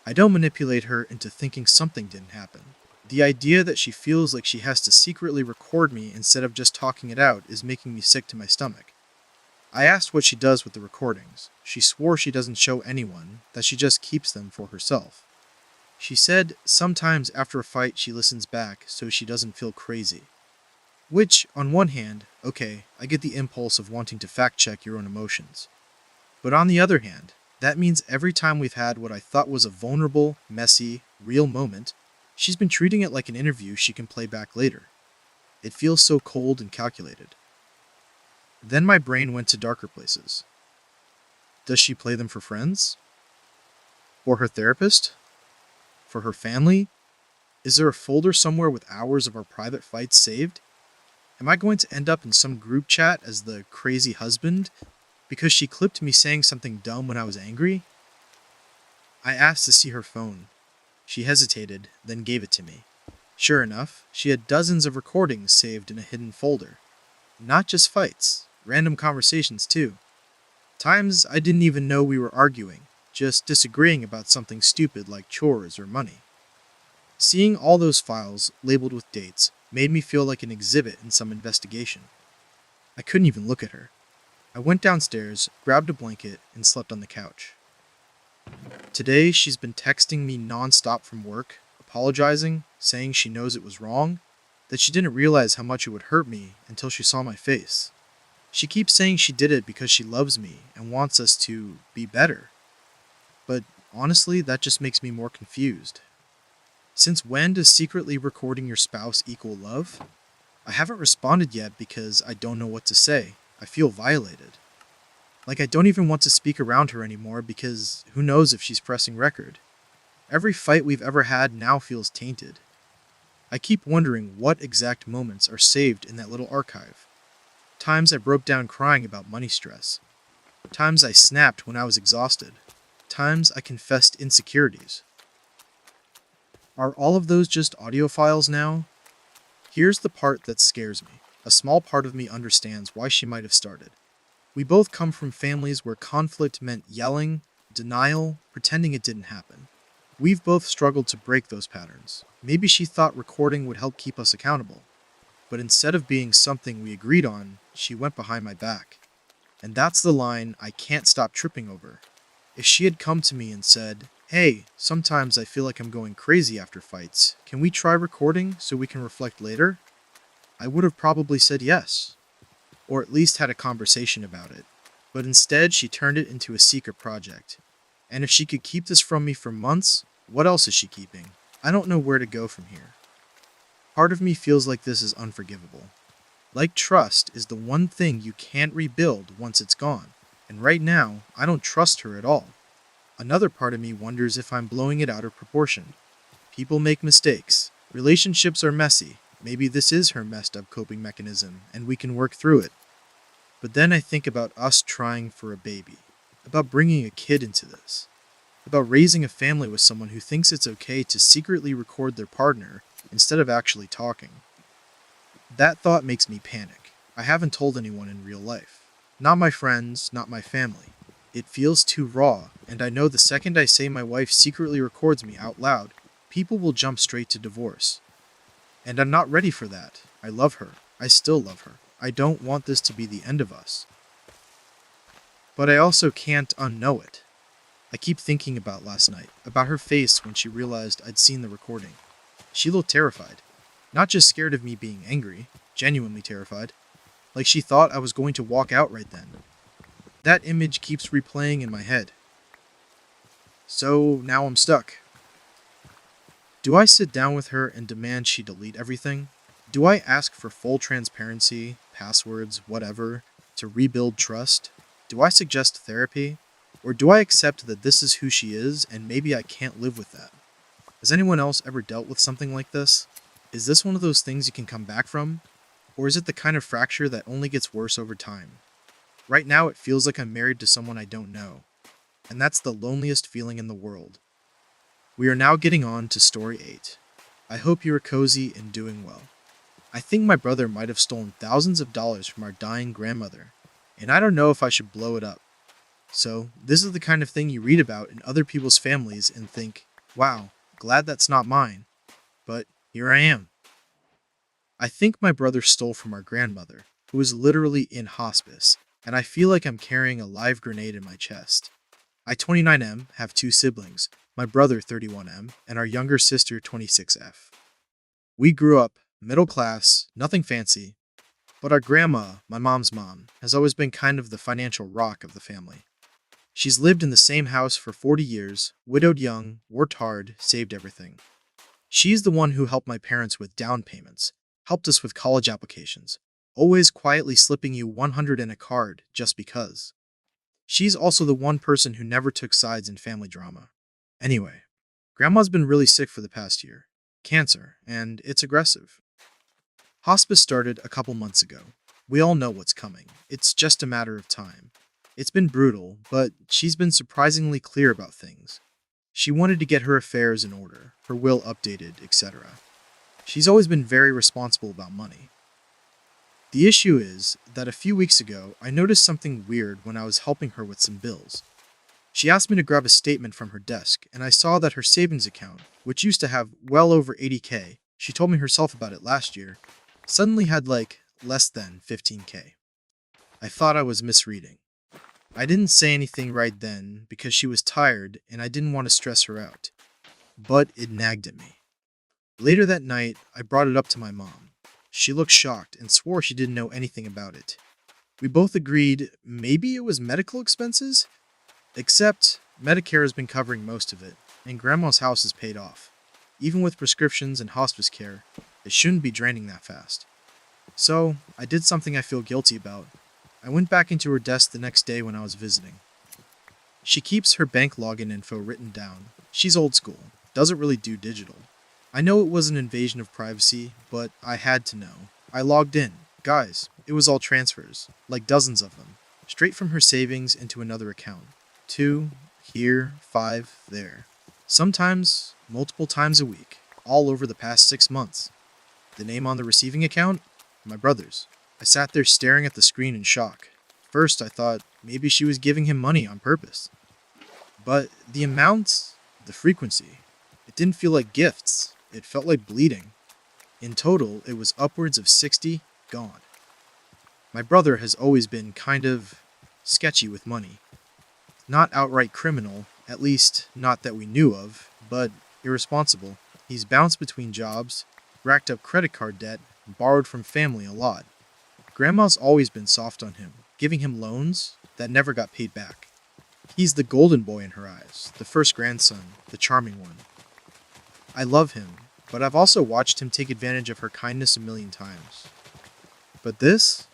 I don't manipulate her into thinking something didn't happen. The idea that she feels like she has to secretly record me instead of just talking it out is making me sick to my stomach. I asked what she does with the recordings. She swore she doesn't show anyone, that she just keeps them for herself. She said sometimes after a fight she listens back so she doesn't feel crazy. Which, on one hand, okay, I get the impulse of wanting to fact-check your own emotions. But on the other hand, that means every time we've had what I thought was a vulnerable, messy, real moment, she's been treating it like an interview she can play back later. It feels so cold and calculated. Then my brain went to darker places. Does she play them for friends? For her therapist? For her family? Is there a folder somewhere with hours of our private fights saved? Am I going to end up in some group chat as the crazy husband because she clipped me saying something dumb when I was angry? I asked to see her phone. She hesitated, then gave it to me. Sure enough, she had dozens of recordings saved in a hidden folder. Not just fights, random conversations too. Times I didn't even know we were arguing, just disagreeing about something stupid like chores or money. Seeing all those files, labeled with dates, made me feel like an exhibit in some investigation. I couldn't even look at her. I went downstairs, grabbed a blanket, and slept on the couch. Today, she's been texting me nonstop from work, apologizing, saying she knows it was wrong, that she didn't realize how much it would hurt me until she saw my face. She keeps saying she did it because she loves me and wants us to be better. But honestly, that just makes me more confused. Since when does secretly recording your spouse equal love? I haven't responded yet because I don't know what to say. I feel violated. Like I don't even want to speak around her anymore because who knows if she's pressing record. Every fight we've ever had now feels tainted. I keep wondering what exact moments are saved in that little archive. Times I broke down crying about money stress. Times I snapped when I was exhausted. Times I confessed insecurities. Are all of those just audio files now? Here's the part that scares me. A small part of me understands why she might have started. We both come from families where conflict meant yelling, denial, pretending it didn't happen. We've both struggled to break those patterns. Maybe she thought recording would help keep us accountable. But instead of being something we agreed on, she went behind my back. And that's the line I can't stop tripping over. If she had come to me and said, "Hey, sometimes I feel like I'm going crazy after fights. Can we try recording so we can reflect later?" I would have probably said yes. Or at least had a conversation about it. But instead, she turned it into a secret project. And if she could keep this from me for months, what else is she keeping? I don't know where to go from here. Part of me feels like this is unforgivable. Like trust is the one thing you can't rebuild once it's gone. And right now, I don't trust her at all. Another part of me wonders if I'm blowing it out of proportion. People make mistakes. Relationships are messy. Maybe this is her messed up coping mechanism, and we can work through it. But then I think about us trying for a baby. About bringing a kid into this. About raising a family with someone who thinks it's okay to secretly record their partner instead of actually talking. That thought makes me panic. I haven't told anyone in real life. Not my friends, not my family. It feels too raw, and I know the second I say my wife secretly records me out loud, people will jump straight to divorce. And I'm not ready for that. I love her. I still love her. I don't want this to be the end of us. But I also can't unknow it. I keep thinking about last night, about her face when she realized I'd seen the recording. She looked terrified. Not just scared of me being angry, genuinely terrified. Like she thought I was going to walk out right then. That image keeps replaying in my head. So now I'm stuck. Do I sit down with her and demand she delete everything? Do I ask for full transparency, passwords, whatever, to rebuild trust? Do I suggest therapy? Or do I accept that this is who she is and maybe I can't live with that? Has anyone else ever dealt with something like this? Is this one of those things you can come back from? Or is it the kind of fracture that only gets worse over time? Right now it feels like I'm married to someone I don't know. And that's the loneliest feeling in the world. We are now getting on to story 8. I hope you are cozy and doing well. I think my brother might have stolen thousands of dollars from our dying grandmother, and I don't know if I should blow it up. So, this is the kind of thing you read about in other people's families and think, wow, glad that's not mine. But here I am. I think my brother stole from our grandmother, who is literally in hospice, and I feel like I'm carrying a live grenade in my chest. I 29M have 2 siblings, my brother 31M, and our younger sister 26F. We grew up, middle class, nothing fancy, but our grandma, my mom's mom, has always been kind of the financial rock of the family. She's lived in the same house for 40 years, widowed young, worked hard, saved everything. She's the one who helped my parents with down payments, helped us with college applications, always quietly slipping you 100 in a card just because. She's also the one person who never took sides in family drama. Anyway, Grandma's been really sick for the past year. Cancer, and it's aggressive. Hospice started a couple months ago. We all know what's coming. It's just a matter of time. It's been brutal, but she's been surprisingly clear about things. She wanted to get her affairs in order, her will updated, etc. She's always been very responsible about money. The issue is that a few weeks ago, I noticed something weird when I was helping her with some bills. She asked me to grab a statement from her desk, and I saw that her savings account, which used to have well over 80K, she told me herself about it last year, suddenly had like less than 15K. I thought I was misreading. I didn't say anything right then because she was tired and I didn't want to stress her out, but it nagged at me. Later that night, I brought it up to my mom. She looked shocked and swore she didn't know anything about it. We both agreed maybe it was medical expenses? Except, Medicare has been covering most of it, and Grandma's house is paid off. Even with prescriptions and hospice care, it shouldn't be draining that fast. So, I did something I feel guilty about. I went back into her desk the next day when I was visiting. She keeps her bank login info written down. She's old school, doesn't really do digital. I know it was an invasion of privacy, but I had to know. I logged in. Guys, it was all transfers, like dozens of them, straight from her savings into another account. 2, here, 5, there. Sometimes, multiple times a week, all over the past 6 months. The name on the receiving account? My brother's. I sat there staring at the screen in shock. First, I thought maybe she was giving him money on purpose. But the amount, the frequency, it didn't feel like gifts. It felt like bleeding. In total, it was upwards of 60 gone. My brother has always been kind of sketchy with money. Not outright criminal, at least not that we knew of, but irresponsible. He's bounced between jobs, racked up credit card debt, and borrowed from family a lot. Grandma's always been soft on him, giving him loans that never got paid back. He's the golden boy in her eyes, the first grandson, the charming one. I love him, but I've also watched him take advantage of her kindness a million times. But this?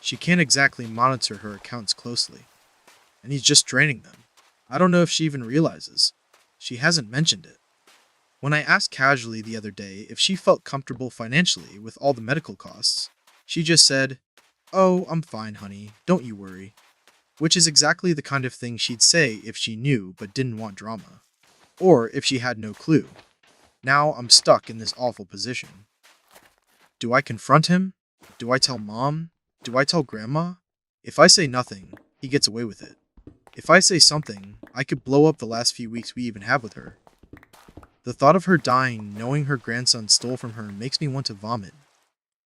She can't exactly monitor her accounts closely, and he's just draining them. I don't know if she even realizes. She hasn't mentioned it. When I asked casually the other day if she felt comfortable financially with all the medical costs, she just said, "Oh, I'm fine, honey, don't you worry." Which is exactly the kind of thing she'd say if she knew but didn't want drama. Or if she had no clue. Now I'm stuck in this awful position. Do I confront him? Do I tell Mom? Do I tell Grandma? If I say nothing, he gets away with it. If I say something, I could blow up the last few weeks we even have with her. The thought of her dying knowing her grandson stole from her makes me want to vomit.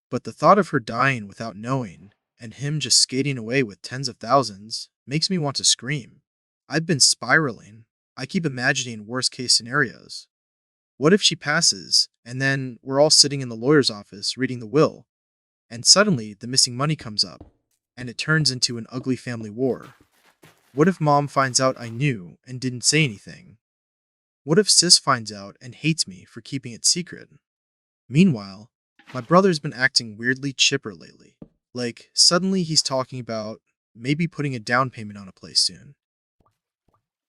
But the thought of her dying without knowing, and him just skating away with tens of thousands, makes me want to scream. I've been spiraling. I keep imagining worst case scenarios. What if she passes, and then we're all sitting in the lawyer's office reading the will, and suddenly the missing money comes up, and it turns into an ugly family war? What if Mom finds out I knew and didn't say anything? What if Sis finds out and hates me for keeping it secret? Meanwhile, my brother's been acting weirdly chipper lately. Like, suddenly he's talking about maybe putting a down payment on a place soon.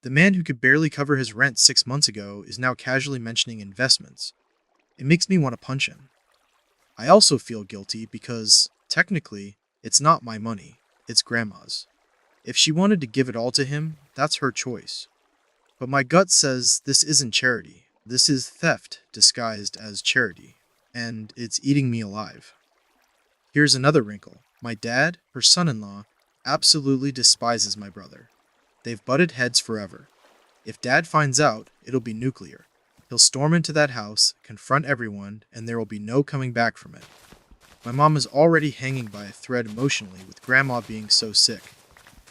The man who could barely cover his rent 6 months ago is now casually mentioning investments. It makes me want to punch him. I also feel guilty because, technically, it's not my money, it's Grandma's. If she wanted to give it all to him, that's her choice. But my gut says this isn't charity. This is theft disguised as charity. And it's eating me alive. Here's another wrinkle. My dad, her son-in-law, absolutely despises my brother. They've butted heads forever. If Dad finds out, it'll be nuclear. He'll storm into that house, confront everyone, and there will be no coming back from it. My mom is already hanging by a thread emotionally with Grandma being so sick.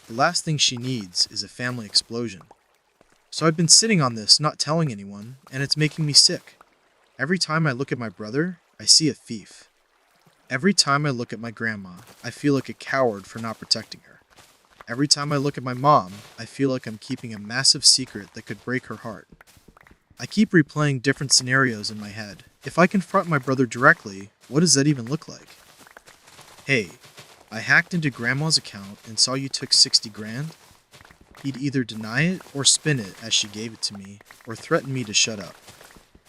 The last thing she needs is a family explosion. So I've been sitting on this, not telling anyone, and it's making me sick. Every time I look at my brother, I see a thief. Every time I look at my grandma, I feel like a coward for not protecting her. Every time I look at my mom, I feel like I'm keeping a massive secret that could break her heart. I keep replaying different scenarios in my head. If I confront my brother directly, what does that even look like? Hey, I hacked into Grandma's account and saw you took 60 grand. He'd either deny it or spin it as she gave it to me, or threaten me to shut up.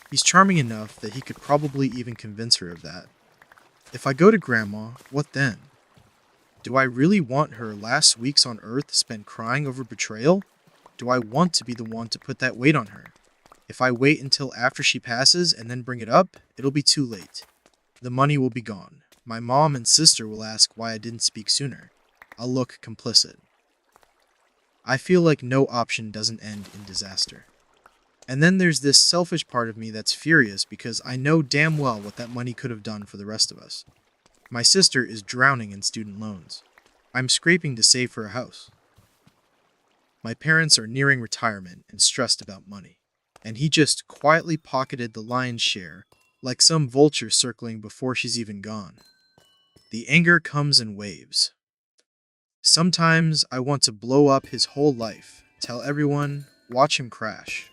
He's charming enough that he could probably even convince her of that. If I go to Grandma, what then? Do I really want her last weeks on Earth spent crying over betrayal? Do I want to be the one to put that weight on her? If I wait until after she passes and then bring it up, it'll be too late. The money will be gone. My mom and sister will ask why I didn't speak sooner. I'll look complicit. I feel like no option doesn't end in disaster. And then there's this selfish part of me that's furious because I know damn well what that money could have done for the rest of us. My sister is drowning in student loans. I'm scraping to save for a house. My parents are nearing retirement and stressed about money. And he just quietly pocketed the lion's share, like some vulture circling before she's even gone. The anger comes in waves. Sometimes I want to blow up his whole life, tell everyone, watch him crash.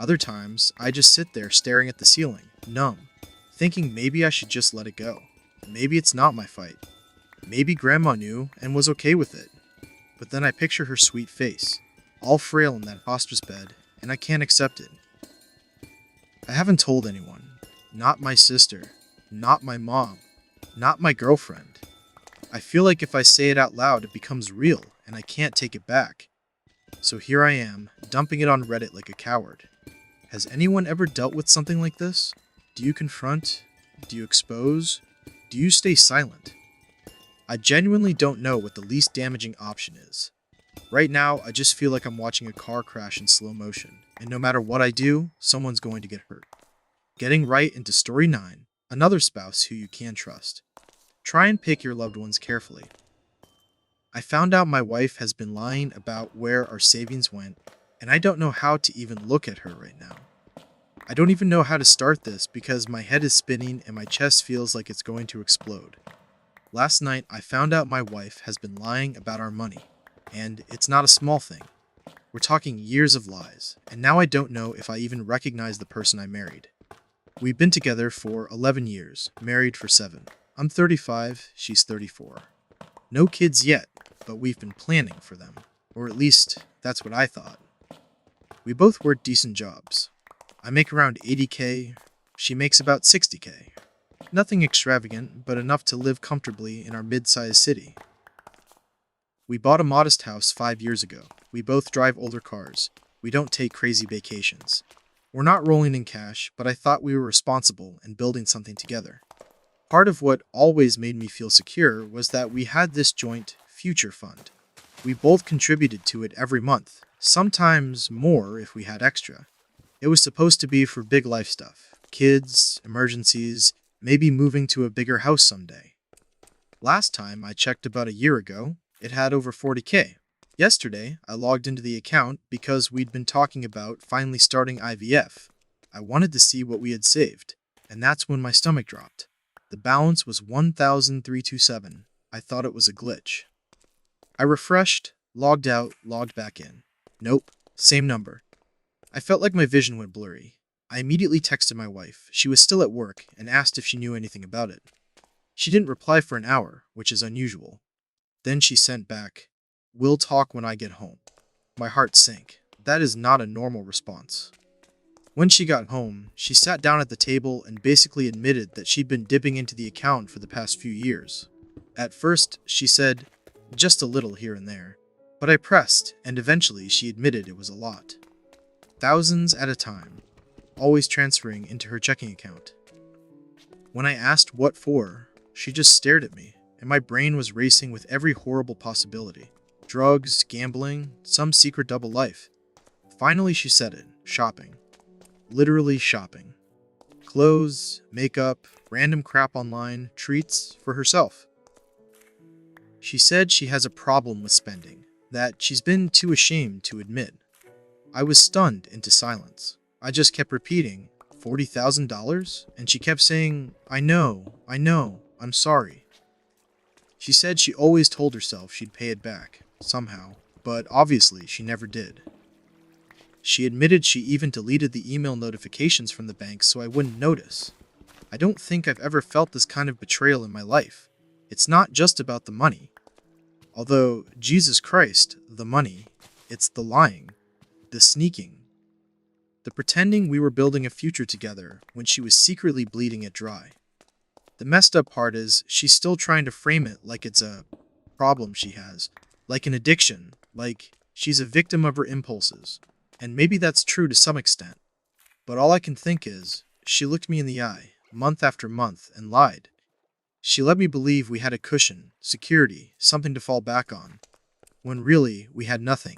Other times, I just sit there staring at the ceiling, numb, thinking maybe I should just let it go. Maybe it's not my fight. Maybe Grandma knew and was okay with it. But then I picture her sweet face, all frail in that hospice bed, and I can't accept it. I haven't told anyone. Not my sister. Not my mom. Not my girlfriend. I feel like if I say it out loud, it becomes real, and I can't take it back. So here I am, dumping it on Reddit like a coward. Has anyone ever dealt with something like this? Do you confront? Do you expose? Do you stay silent? I genuinely don't know what the least damaging option is. Right now, I just feel like I'm watching a car crash in slow motion, and no matter what I do, someone's going to get hurt. Getting right into Story 9, another spouse who you can trust. Try and pick your loved ones carefully. I found out my wife has been lying about where our savings went, and I don't know how to even look at her right now. I don't even know how to start this because my head is spinning and my chest feels like it's going to explode. Last night, I found out my wife has been lying about our money, and it's not a small thing. We're talking years of lies, and now I don't know if I even recognize the person I married. We've been together for 11 years, married for 7. I'm 35, she's 34. No kids yet, but we've been planning for them. Or at least, that's what I thought. We both work decent jobs. I make around 80k, she makes about 60k. Nothing extravagant, but enough to live comfortably in our mid-sized city. We bought a modest house 5 years ago. We both drive older cars. We don't take crazy vacations. We're not rolling in cash, but I thought we were responsible and building something together. Part of what always made me feel secure was that we had this joint future fund. We both contributed to it every month, sometimes more if we had extra. It was supposed to be for big life stuff, kids, emergencies, maybe moving to a bigger house someday. Last time I checked about a year ago, it had over 40k. Yesterday, I logged into the account because we'd been talking about finally starting IVF. I wanted to see what we had saved, and that's when my stomach dropped. The balance was 1,327. I thought it was a glitch. I refreshed, logged out, logged back in. Nope, same number. I felt like my vision went blurry. I immediately texted my wife. She was still at work and asked if she knew anything about it. She didn't reply for an hour, which is unusual. Then she sent back, "We'll talk when I get home." My heart sank. That is not a normal response. When she got home, she sat down at the table and basically admitted that she'd been dipping into the account for the past few years. At first, she said, just a little here and there. But I pressed, and eventually she admitted it was a lot. Thousands at a time, always transferring into her checking account. When I asked what for, she just stared at me, and my brain was racing with every horrible possibility. Drugs, gambling, some secret double life. Finally she said it, shopping. Literally shopping. Clothes, makeup, random crap online, treats for herself. She said she has a problem with spending, that she's been too ashamed to admit. I was stunned into silence. I just kept repeating, $40,000? And she kept saying, I know, I'm sorry. She said she always told herself she'd pay it back, somehow, but obviously she never did. She admitted she even deleted the email notifications from the bank so I wouldn't notice. I don't think I've ever felt this kind of betrayal in my life. It's not just about the money. Although, Jesus Christ, the money. It's the lying, the sneaking, the pretending we were building a future together when she was secretly bleeding it dry. The messed up part is she's still trying to frame it like it's a problem she has, like an addiction, like she's a victim of her impulses. And maybe that's true to some extent. But all I can think is, she looked me in the eye, month after month, and lied. She let me believe we had a cushion, security, something to fall back on, when really we had nothing.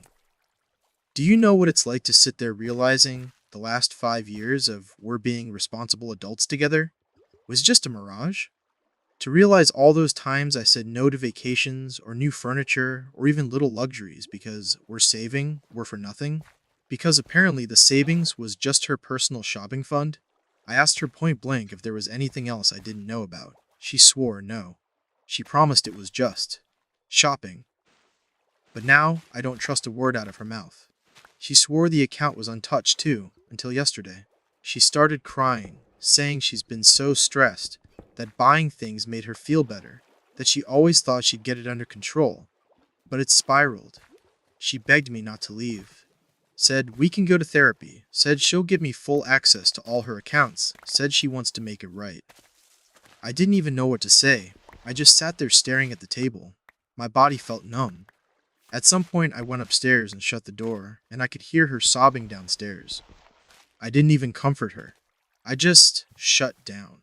Do you know what it's like to sit there realizing the last 5 years of we're being responsible adults together was just a mirage? To realize all those times I said no to vacations or new furniture or even little luxuries because we're saving, were for nothing? Because apparently the savings was just her personal shopping fund? I asked her point blank if there was anything else I didn't know about. She swore no. She promised it was just shopping. But now I don't trust a word out of her mouth. She swore the account was untouched too, until yesterday. She started crying, saying she's been so stressed that buying things made her feel better, that she always thought she'd get it under control. But it spiraled. She begged me not to leave. Said we can go to therapy, said she'll give me full access to all her accounts, said she wants to make it right. I didn't even know what to say. I just sat there staring at the table. My body felt numb. At some point I went upstairs and shut the door, and I could hear her sobbing downstairs. I didn't even comfort her. I just shut down.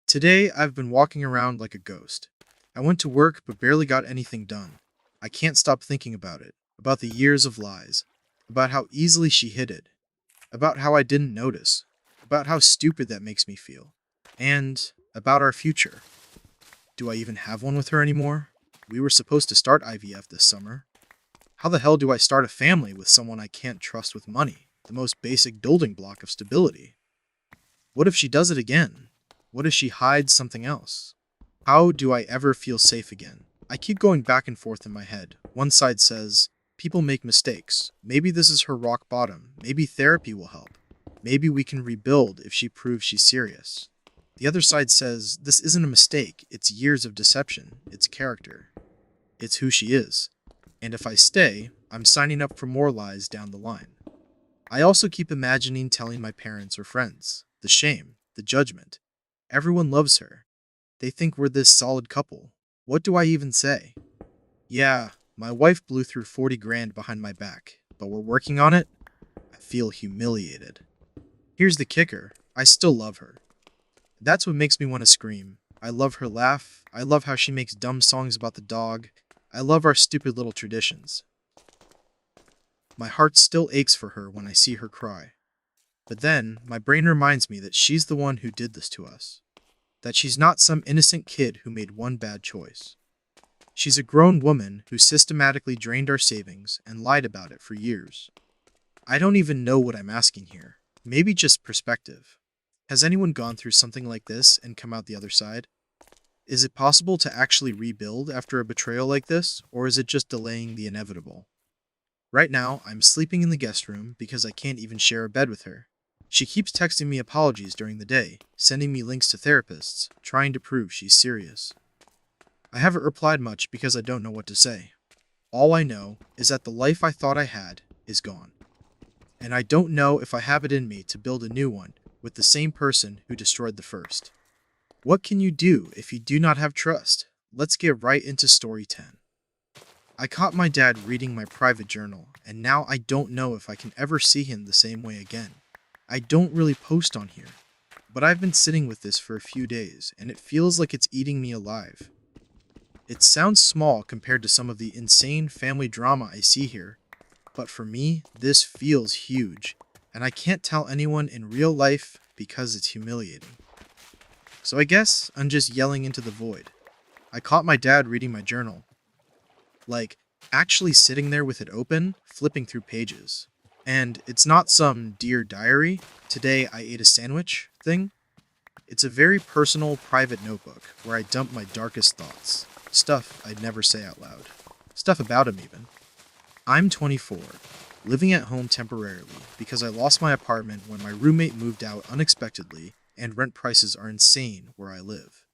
Today I've been walking around like a ghost. I went to work but barely got anything done. I can't stop thinking about it, about the years of lies, about how easily she hid it, about how I didn't notice, about how stupid that makes me feel, and about our future. Do I even have one with her anymore? We were supposed to start IVF this summer. How the hell do I start a family with someone I can't trust with money, the most basic building block of stability? What if she does it again? What if she hides something else? How do I ever feel safe again? I keep going back and forth in my head. One side says, people make mistakes. Maybe this is her rock bottom. Maybe therapy will help. Maybe we can rebuild if she proves she's serious. The other side says, this isn't a mistake. It's years of deception. It's character. It's who she is. And if I stay, I'm signing up for more lies down the line. I also keep imagining telling my parents or friends. The shame. The judgment. Everyone loves her. They think we're this solid couple. What do I even say? Yeah, my wife blew through 40 grand behind my back, but we're working on it. I feel humiliated. Here's the kicker. I still love her. That's what makes me want to scream. I love her laugh. I love how she makes dumb songs about the dog. I love our stupid little traditions. My heart still aches for her when I see her cry. But then, my brain reminds me that she's the one who did this to us. That she's not some innocent kid who made one bad choice. She's a grown woman who systematically drained our savings and lied about it for years. I don't even know what I'm asking here. Maybe just perspective. Has anyone gone through something like this and come out the other side? Is it possible to actually rebuild after a betrayal like this, or is it just delaying the inevitable? Right now, I'm sleeping in the guest room because I can't even share a bed with her. She keeps texting me apologies during the day, sending me links to therapists, trying to prove she's serious. I haven't replied much because I don't know what to say. All I know is that the life I thought I had is gone. And I don't know if I have it in me to build a new one with the same person who destroyed the first. What can you do if you do not have trust? Let's get right into story 10. I caught my dad reading my private journal, and now I don't know if I can ever see him the same way again. I don't really post on here, but I've been sitting with this for a few days, and it feels like it's eating me alive. It sounds small compared to some of the insane family drama I see here, but for me, this feels huge, and I can't tell anyone in real life because it's humiliating. So I guess I'm just yelling into the void. I caught my dad reading my journal. Like, actually sitting there with it open, flipping through pages. And it's not some Dear Diary, today I ate a sandwich thing. It's a very personal, private notebook where I dump my darkest thoughts. Stuff I'd never say out loud. Stuff about him even. I'm 24. living at home temporarily because I lost my apartment when my roommate moved out unexpectedly and rent prices are insane where I live.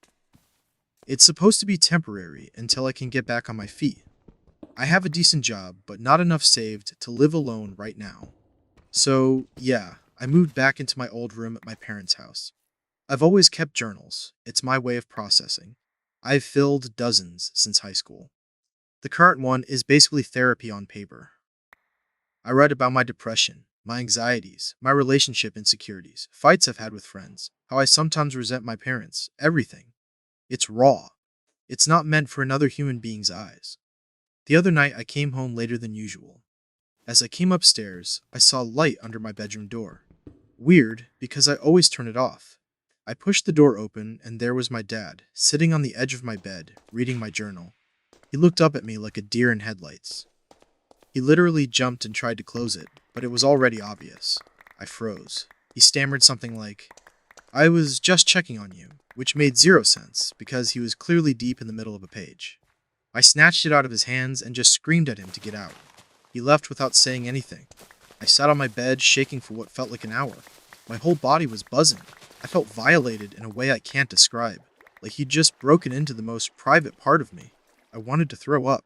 It's supposed to be temporary until I can get back on my feet. I have a decent job, but not enough saved to live alone right now. So, yeah, I moved back into my old room at my parents' house. I've always kept journals, it's my way of processing. I've filled dozens since high school. The current one is basically therapy on paper. I write about my depression, my anxieties, my relationship insecurities, fights I've had with friends, how I sometimes resent my parents, everything. It's raw. It's not meant for another human being's eyes. The other night, I came home later than usual. As I came upstairs, I saw light under my bedroom door. Weird, because I always turn it off. I pushed the door open, and there was my dad, sitting on the edge of my bed, reading my journal. He looked up at me like a deer in headlights. He literally jumped and tried to close it, but it was already obvious. I froze. He stammered something like, "I was just checking on you," which made zero sense, because he was clearly deep in the middle of a page. I snatched it out of his hands and just screamed at him to get out. He left without saying anything. I sat on my bed, shaking for what felt like an hour. My whole body was buzzing. I felt violated in a way I can't describe, like he'd just broken into the most private part of me. I wanted to throw up.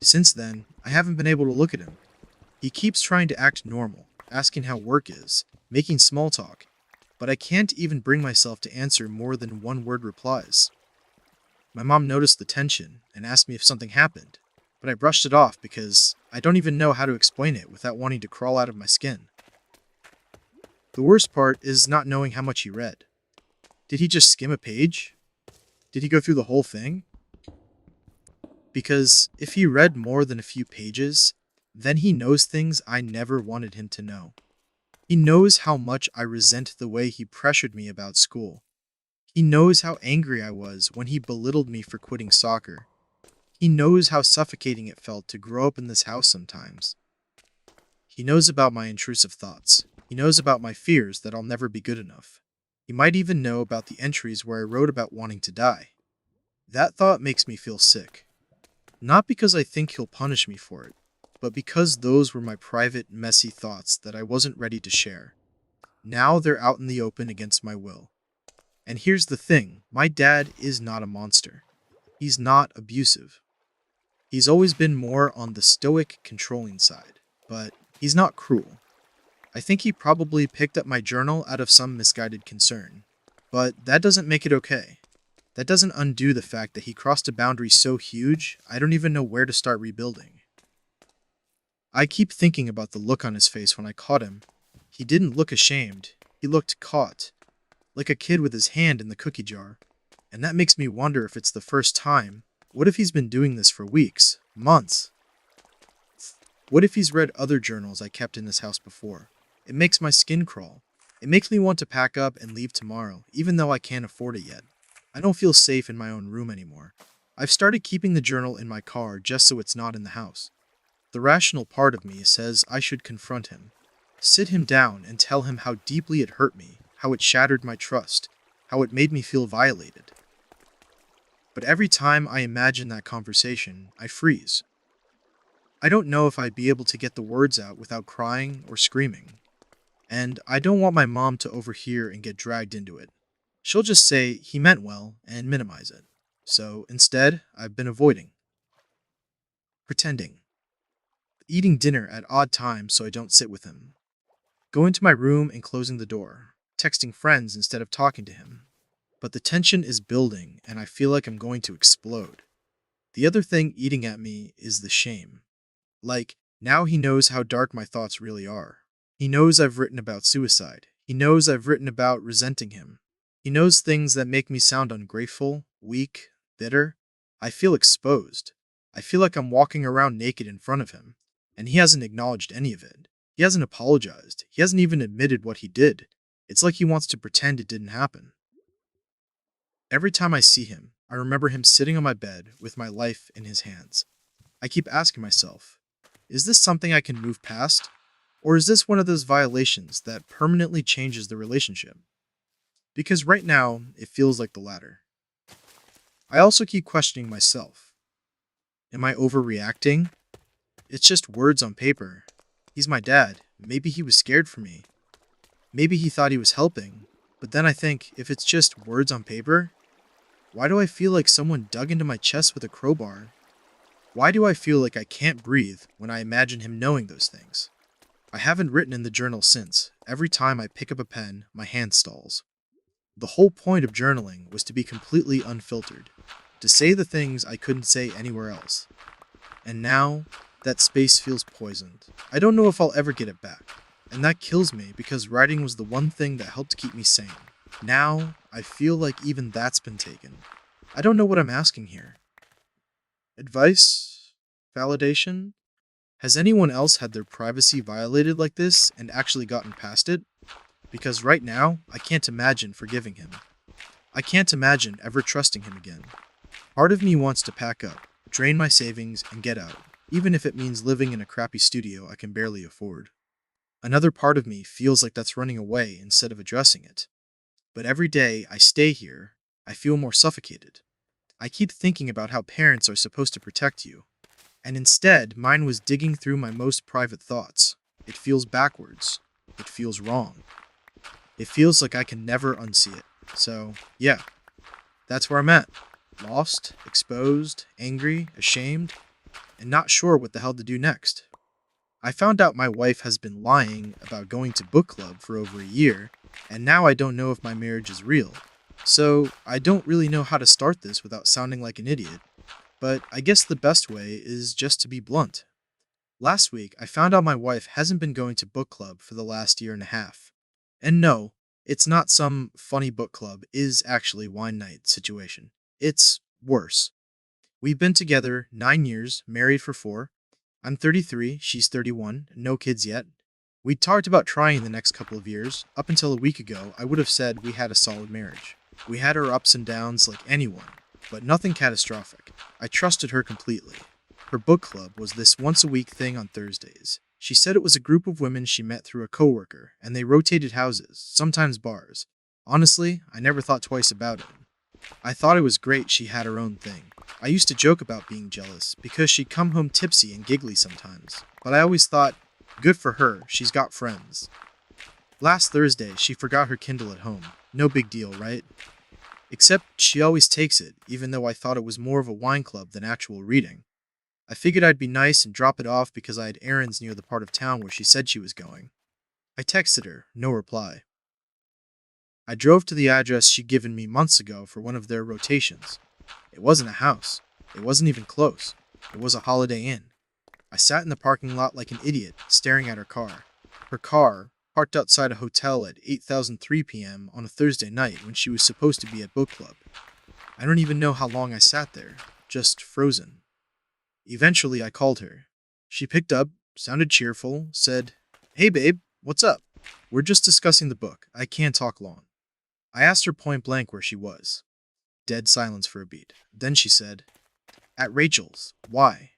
Since then, I haven't been able to look at him. He keeps trying to act normal, asking how work is, making small talk, but I can't even bring myself to answer more than one-word replies. My mom noticed the tension and asked me if something happened, but I brushed it off because I don't even know how to explain it without wanting to crawl out of my skin. The worst part is not knowing how much he read. Did he just skim a page? Did he go through the whole thing? Because if he read more than a few pages, then he knows things I never wanted him to know. He knows how much I resent the way he pressured me about school. He knows how angry I was when he belittled me for quitting soccer. He knows how suffocating it felt to grow up in this house sometimes. He knows about my intrusive thoughts. He knows about my fears that I'll never be good enough. He might even know about the entries where I wrote about wanting to die. That thought makes me feel sick. Not because I think he'll punish me for it, but because those were my private, messy thoughts that I wasn't ready to share. Now they're out in the open against my will. And here's the thing, my dad is not a monster. He's not abusive. He's always been more on the stoic, controlling side, but he's not cruel. I think he probably picked up my journal out of some misguided concern. But that doesn't make it okay. That doesn't undo the fact that he crossed a boundary so huge, I don't even know where to start rebuilding. I keep thinking about the look on his face when I caught him. He didn't look ashamed. He looked caught, like a kid with his hand in the cookie jar. And that makes me wonder if it's the first time. What if he's been doing this for weeks, months? What if he's read other journals I kept in this house before? It makes my skin crawl. It makes me want to pack up and leave tomorrow, even though I can't afford it yet. I don't feel safe in my own room anymore. I've started keeping the journal in my car just so it's not in the house. The rational part of me says I should confront him. Sit him down and tell him how deeply it hurt me, how it shattered my trust, how it made me feel violated. But every time I imagine that conversation, I freeze. I don't know if I'd be able to get the words out without crying or screaming. And I don't want my mom to overhear and get dragged into it. She'll just say he meant well and minimize it. So instead, I've been avoiding. Pretending. Eating dinner at odd times so I don't sit with him. Going to my room and closing the door. Texting friends instead of talking to him. But the tension is building and I feel like I'm going to explode. The other thing eating at me is the shame. Like, now he knows how dark my thoughts really are. He knows I've written about suicide. He knows I've written about resenting him. He knows things that make me sound ungrateful, weak, bitter. I feel exposed. I feel like I'm walking around naked in front of him, and he hasn't acknowledged any of it. He hasn't apologized. He hasn't even admitted what he did. It's like he wants to pretend it didn't happen. Every time I see him, I remember him sitting on my bed with my life in his hands. I keep asking myself, is this something I can move past? Or is this one of those violations that permanently changes the relationship? Because right now, it feels like the latter. I also keep questioning myself. Am I overreacting? It's just words on paper. He's my dad. Maybe he was scared for me. Maybe he thought he was helping. But then I think, if it's just words on paper, why do I feel like someone dug into my chest with a crowbar? Why do I feel like I can't breathe when I imagine him knowing those things? I haven't written in the journal since. Every time I pick up a pen, my hand stalls. The whole point of journaling was to be completely unfiltered, to say the things I couldn't say anywhere else. And now, that space feels poisoned. I don't know if I'll ever get it back. And that kills me because writing was the one thing that helped keep me sane. Now, I feel like even that's been taken. I don't know what I'm asking here. Advice? Validation? Has anyone else had their privacy violated like this and actually gotten past it? Because right now, I can't imagine forgiving him. I can't imagine ever trusting him again. Part of me wants to pack up, drain my savings, and get out, even if it means living in a crappy studio I can barely afford. Another part of me feels like that's running away instead of addressing it. But every day I stay here, I feel more suffocated. I keep thinking about how parents are supposed to protect you. And instead, mine was digging through my most private thoughts. It feels backwards. It feels wrong. It feels like I can never unsee it. So, yeah, that's where I'm at. Lost, exposed, angry, ashamed, and not sure what the hell to do next. I found out my wife has been lying about going to book club for over a year, and now I don't know if my marriage is real. So, I don't really know how to start this without sounding like an idiot. But I guess the best way is just to be blunt. Last week, I found out my wife hasn't been going to book club for the last year and a half. And no, it's not some funny book club is actually wine night situation. It's worse. We've been together 9 years, married for 4. I'm 33, she's 31, no kids yet. We talked about trying the next couple of years. Up until a week ago, I would have said we had a solid marriage. We had our ups and downs like anyone, but nothing catastrophic. I trusted her completely. Her book club was this once-a-week thing on Thursdays. She said it was a group of women she met through a coworker, and they rotated houses, sometimes bars. Honestly, I never thought twice about it. I thought it was great she had her own thing. I used to joke about being jealous, because she'd come home tipsy and giggly sometimes. But I always thought, good for her, she's got friends. Last Thursday, she forgot her Kindle at home. No big deal, right? Except she always takes it, even though I thought it was more of a wine club than actual reading. I figured I'd be nice and drop it off because I had errands near the part of town where she said she was going. I texted her, no reply. I drove to the address she'd given me months ago for one of their rotations. It wasn't a house. It wasn't even close. It was a Holiday Inn. I sat in the parking lot like an idiot, staring at her car. Her car, parked outside a hotel at 8:03 p.m. on a Thursday night when she was supposed to be at book club. I don't even know how long I sat there, just frozen. Eventually, I called her. She picked up, sounded cheerful, said, "Hey babe, what's up? We're just discussing the book. I can't talk long." I asked her point blank where she was. Dead silence for a beat. Then she said, "At Rachel's. Why?"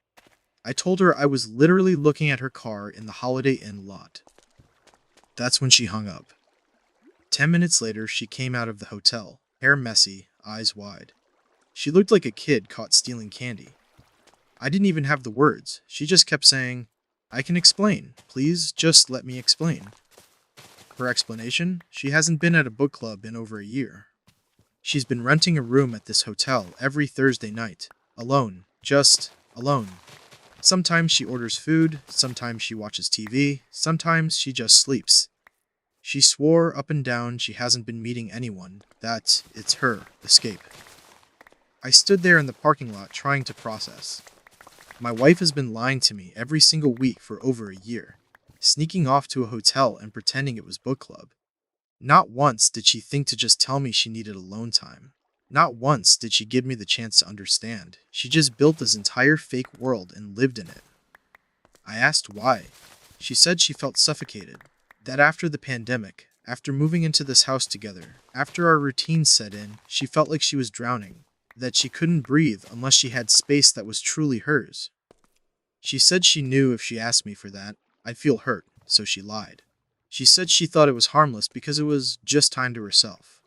I told her I was literally looking at her car in the Holiday Inn lot. That's when she hung up. 10 minutes later, she came out of the hotel, hair messy, eyes wide. She looked like a kid caught stealing candy. I didn't even have the words. She just kept saying, "I can explain. Please just let me explain." Her explanation? She hasn't been at a book club in over a year. She's been renting a room at this hotel every Thursday night. Alone. Just alone. Sometimes she orders food, sometimes she watches TV, sometimes she just sleeps. She swore up and down she hasn't been meeting anyone, that it's her escape. I stood there in the parking lot trying to process. My wife has been lying to me every single week for over a year, sneaking off to a hotel and pretending it was book club. Not once did she think to just tell me she needed alone time. Not once did she give me the chance to understand. She just built this entire fake world and lived in it. I asked why. She said she felt suffocated. That after the pandemic, after moving into this house together, after our routine set in, she felt like she was drowning. That she couldn't breathe unless she had space that was truly hers. She said she knew if she asked me for that, I'd feel hurt, so she lied. She said she thought it was harmless because it was just time to herself.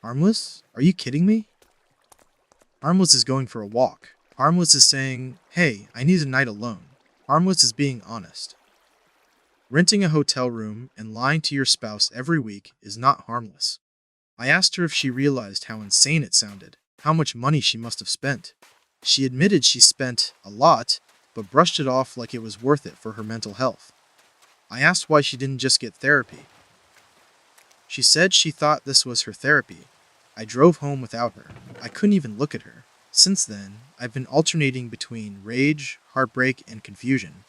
Harmless? Are you kidding me? Harmless is going for a walk. Harmless is saying, "Hey, I need a night alone." Harmless is being honest. Renting a hotel room and lying to your spouse every week is not harmless. I asked her if she realized how insane it sounded, how much money she must have spent. She admitted she spent a lot, but brushed it off like it was worth it for her mental health. I asked why she didn't just get therapy. She said she thought this was her therapy. I drove home without her. I couldn't even look at her. Since then, I've been alternating between rage, heartbreak, and confusion.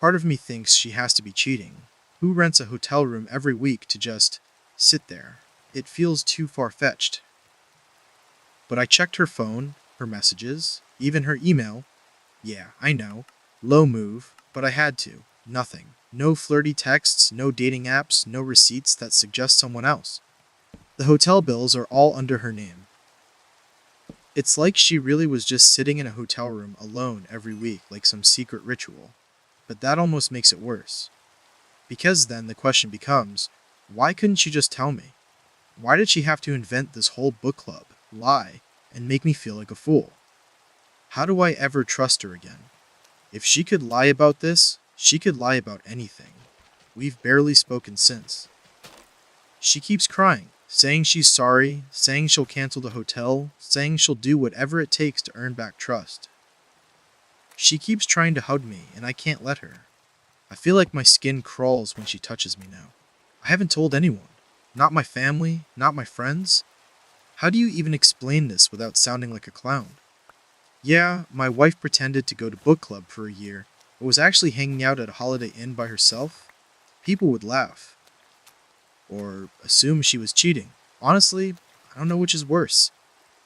Part of me thinks she has to be cheating. Who rents a hotel room every week to just sit there? It feels too far-fetched. But I checked her phone, her messages, even her email. Yeah, I know. Low move, but I had to. Nothing. No flirty texts, no dating apps, no receipts that suggest someone else. The hotel bills are all under her name. It's like she really was just sitting in a hotel room alone every week like some secret ritual. But that almost makes it worse. Because then the question becomes, why couldn't she just tell me? Why did she have to invent this whole book club, lie, and make me feel like a fool? How do I ever trust her again? If she could lie about this, she could lie about anything. We've barely spoken since. She keeps crying, saying she's sorry, saying she'll cancel the hotel, saying she'll do whatever it takes to earn back trust. She keeps trying to hug me, and I can't let her. I feel like my skin crawls when she touches me now. I haven't told anyone. Not my family, not my friends. How do you even explain this without sounding like a clown? Yeah, my wife pretended to go to book club for a year, but was actually hanging out at a Holiday Inn by herself. People would laugh. Or assume she was cheating. Honestly, I don't know which is worse.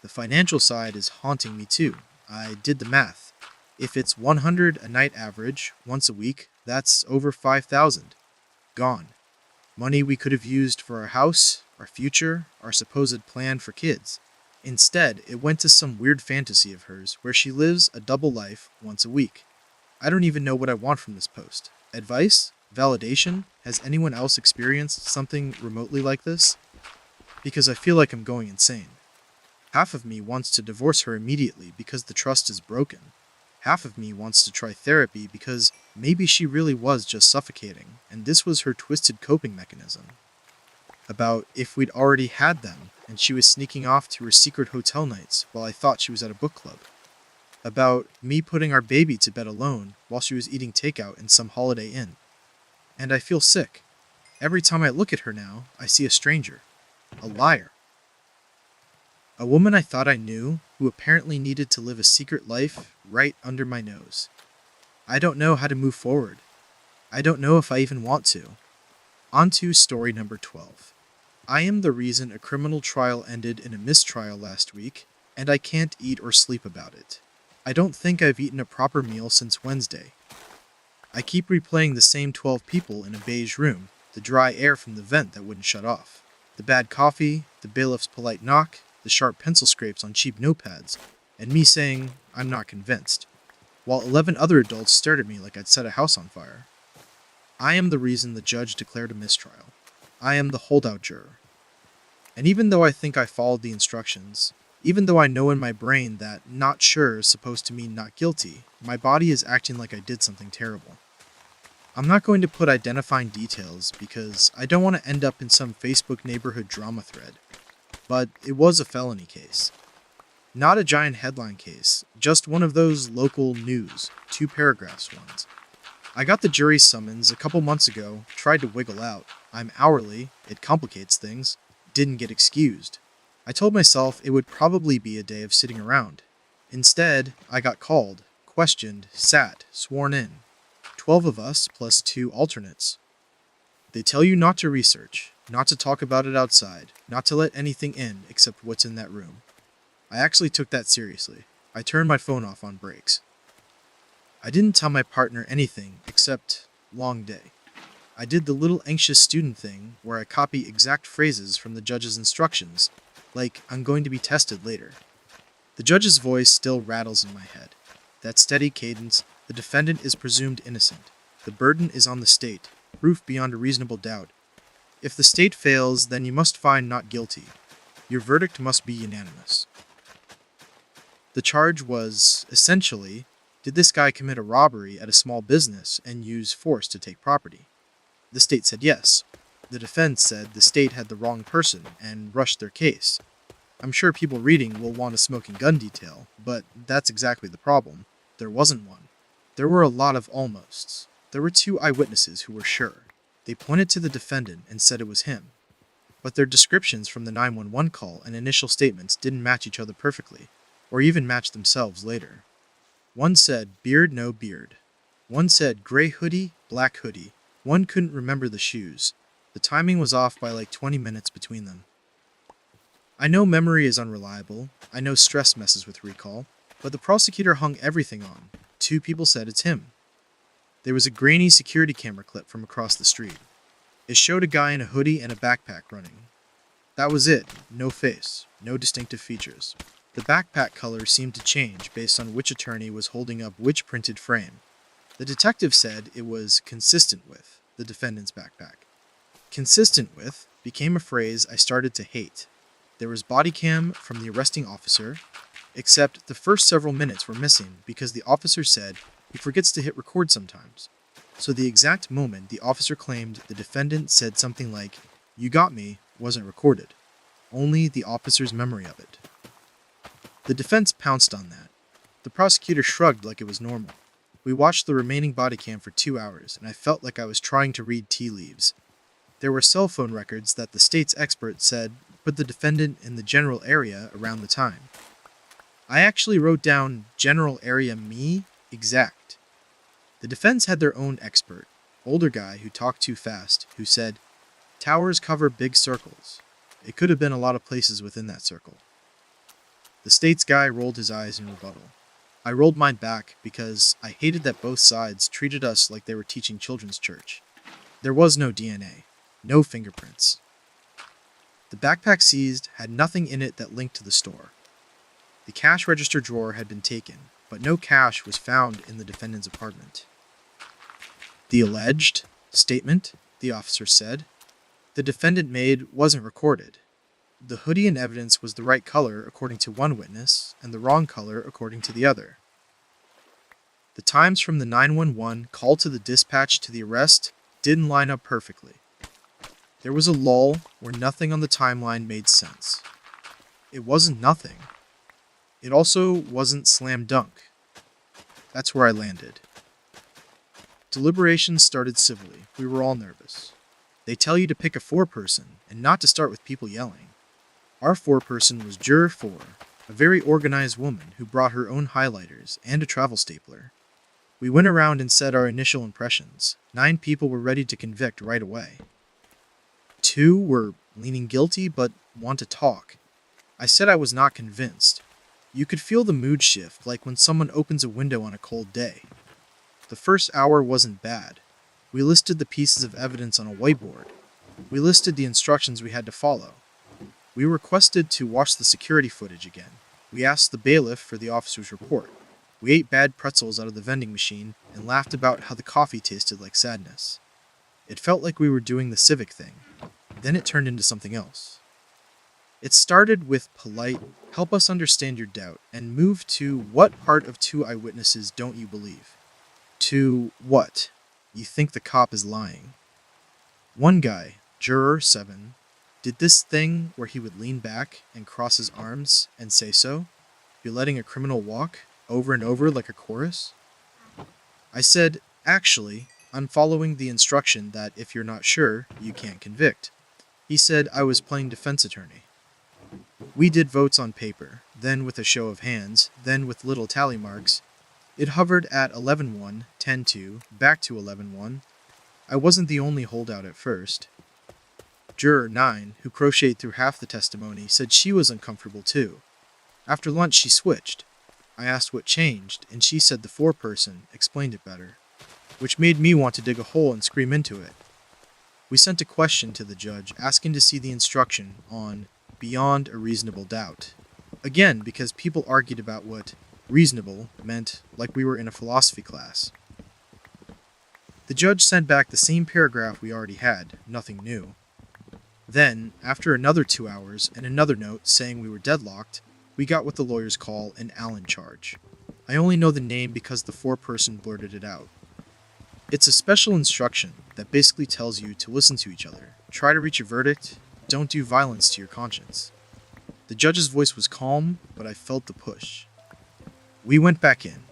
The financial side is haunting me too. I did the math. If it's 100 a night average, once a week, that's over 5,000. Gone. Money we could have used for our house, our future, our supposed plan for kids. Instead, it went to some weird fantasy of hers where she lives a double life once a week. I don't even know what I want from this post. Advice? Validation? Has anyone else experienced something remotely like this? Because I feel like I'm going insane. Half of me wants to divorce her immediately because the trust is broken. Half of me wants to try therapy because maybe she really was just suffocating, and this was her twisted coping mechanism. About if we'd already had them, and she was sneaking off to her secret hotel nights while I thought she was at a book club. About me putting our baby to bed alone while she was eating takeout in some Holiday Inn. And I feel sick. Every time I look at her now, I see a stranger. A liar. A woman I thought I knew, who apparently needed to live a secret life right under my nose. I don't know how to move forward. I don't know if I even want to. On to story number 12. I am the reason a criminal trial ended in a mistrial last week, and I can't eat or sleep about it. I don't think I've eaten a proper meal since Wednesday. I keep replaying the same 12 people in a beige room, the dry air from the vent that wouldn't shut off, the bad coffee, the bailiff's polite knock, the sharp pencil scrapes on cheap notepads, and me saying, I'm not convinced, while 11 other adults stared at me like I'd set a house on fire. I am the reason the judge declared a mistrial. I am the holdout juror. And even though I think I followed the instructions, even though I know in my brain that not sure is supposed to mean not guilty, my body is acting like I did something terrible. I'm not going to put identifying details because I don't want to end up in some Facebook neighborhood drama thread. But it was a felony case. Not a giant headline case, just one of those local news, 2 paragraphs ones. I got the jury summons a couple months ago, tried to wiggle out. I'm hourly, it complicates things, didn't get excused. I told myself it would probably be a day of sitting around. Instead, I got called, questioned, sat, sworn in. 12 of us plus 2 alternates. They tell you not to research, not to talk about it outside, not to let anything in except what's in that room. I actually took that seriously. I turned my phone off on breaks. I didn't tell my partner anything except long day. I did the little anxious student thing where I copy exact phrases from the judge's instructions, like I'm going to be tested later. The judge's voice still rattles in my head. That steady cadence, the defendant is presumed innocent. The burden is on the state, proof beyond a reasonable doubt. If the state fails, then you must find not guilty. Your verdict must be unanimous. The charge was, essentially, did this guy commit a robbery at a small business and use force to take property? The state said yes. The defense said the state had the wrong person and rushed their case. I'm sure people reading will want a smoking gun detail, but that's exactly the problem. There wasn't one. There were a lot of almosts. There were two eyewitnesses who were sure. They pointed to the defendant and said it was him. But their descriptions from the 911 call and initial statements didn't match each other perfectly, or even match themselves later. One said beard, no beard. One said gray hoodie, black hoodie. One couldn't remember the shoes. The timing was off by like 20 minutes between them. I know memory is unreliable, I know stress messes with recall, but the prosecutor hung everything on. Two people said it's him. There was a grainy security camera clip from across the street. It showed a guy in a hoodie and a backpack running. That was it, no face, no distinctive features. The backpack color seemed to change based on which attorney was holding up which printed frame. The detective said it was consistent with the defendant's backpack. Consistent with became a phrase I started to hate. There was body cam from the arresting officer, except the first several minutes were missing because the officer said he forgets to hit record sometimes. So the exact moment the officer claimed the defendant said something like, "You got me," wasn't recorded. Only the officer's memory of it. The defense pounced on that. The prosecutor shrugged like it was normal. We watched the remaining body cam for 2 hours, and I felt like I was trying to read tea leaves. There were cell phone records that the state's expert said put the defendant in the general area around the time. I actually wrote down general area me exact. The defense had their own expert, older guy who talked too fast, who said, "Towers cover big circles." It could have been a lot of places within that circle. The state's guy rolled his eyes in rebuttal. I rolled mine back because I hated that both sides treated us like they were teaching children's church. There was no DNA, no fingerprints. The backpack seized had nothing in it that linked to the store. The cash register drawer had been taken, but no cash was found in the defendant's apartment. The alleged statement, the officer said, the defendant made wasn't recorded. The hoodie in evidence was the right color according to one witness, and the wrong color according to the other. The times from the 911 call to the dispatch to the arrest didn't line up perfectly. There was a lull where nothing on the timeline made sense. It wasn't nothing. It also wasn't slam dunk. That's where I landed. Deliberations started civilly. We were all nervous. They tell you to pick a four-person and not to start with people yelling. Our four-person was Juror 4, a very organized woman who brought her own highlighters and a travel stapler. We went around and said our initial impressions. 9 people were ready to convict right away. 2 were leaning guilty but want to talk. I said I was not convinced. You could feel the mood shift like when someone opens a window on a cold day. The first hour wasn't bad. We listed the pieces of evidence on a whiteboard. We listed the instructions we had to follow. We requested to watch the security footage again. We asked the bailiff for the officer's report. We ate bad pretzels out of the vending machine and laughed about how the coffee tasted like sadness. It felt like we were doing the civic thing. Then it turned into something else. It started with polite, help us understand your doubt, and moved to what part of 2 eyewitnesses don't you believe? To what? You think the cop is lying. One guy, Juror 7, did this thing where he would lean back and cross his arms and say so? You're letting a criminal walk over and over like a chorus? I said, actually, I'm following the instruction that if you're not sure, you can't convict. He said I was playing defense attorney. We did votes on paper, then with a show of hands, then with little tally marks. It hovered at 11-1, 10-2, back to 11-1. I wasn't the only holdout at first. Juror 9, who crocheted through half the testimony, said she was uncomfortable too. After lunch she switched. I asked what changed, and she said the four-person explained it better, which made me want to dig a hole and scream into it. We sent a question to the judge asking to see the instruction on beyond a reasonable doubt. Again, because people argued about what reasonable meant like we were in a philosophy class. The judge sent back the same paragraph we already had, nothing new. Then, after another 2 hours and another note saying we were deadlocked, we got what the lawyers call an Allen charge. I only know the name because the four-person blurted it out. It's a special instruction that basically tells you to listen to each other, try to reach a verdict, don't do violence to your conscience. The judge's voice was calm, but I felt the push. We went back in.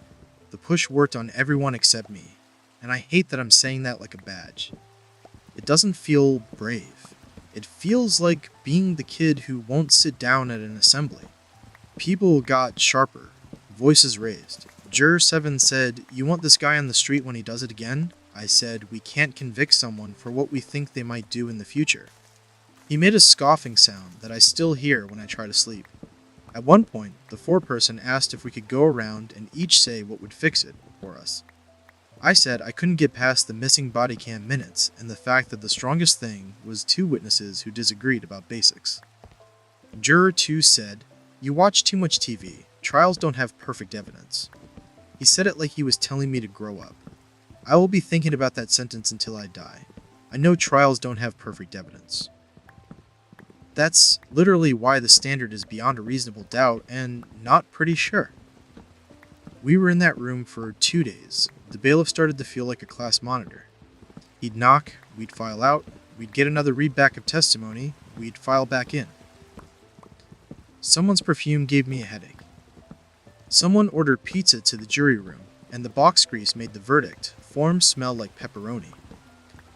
The push worked on everyone except me, and I hate that I'm saying that like a badge. It doesn't feel brave. It feels like being the kid who won't sit down at an assembly. People got sharper, voices raised. Juror 7 said, "You want this guy on the street when he does it again?" I said, "We can't convict someone for what we think they might do in the future." He made a scoffing sound that I still hear when I try to sleep. At one point, the foreperson asked if we could go around and each say what would fix it for us. I said I couldn't get past the missing body cam minutes and the fact that the strongest thing was two witnesses who disagreed about basics. Juror 2 said, "You watch too much TV. Trials don't have perfect evidence." He said it like he was telling me to grow up. I will be thinking about that sentence until I die. I know trials don't have perfect evidence. That's literally why the standard is beyond a reasonable doubt and not pretty sure. We were in that room for 2 days. The bailiff started to feel like a class monitor. He'd knock, we'd file out, we'd get another readback of testimony, we'd file back in. Someone's perfume gave me a headache. Someone ordered pizza to the jury room, and the box grease made the verdict form smell like pepperoni.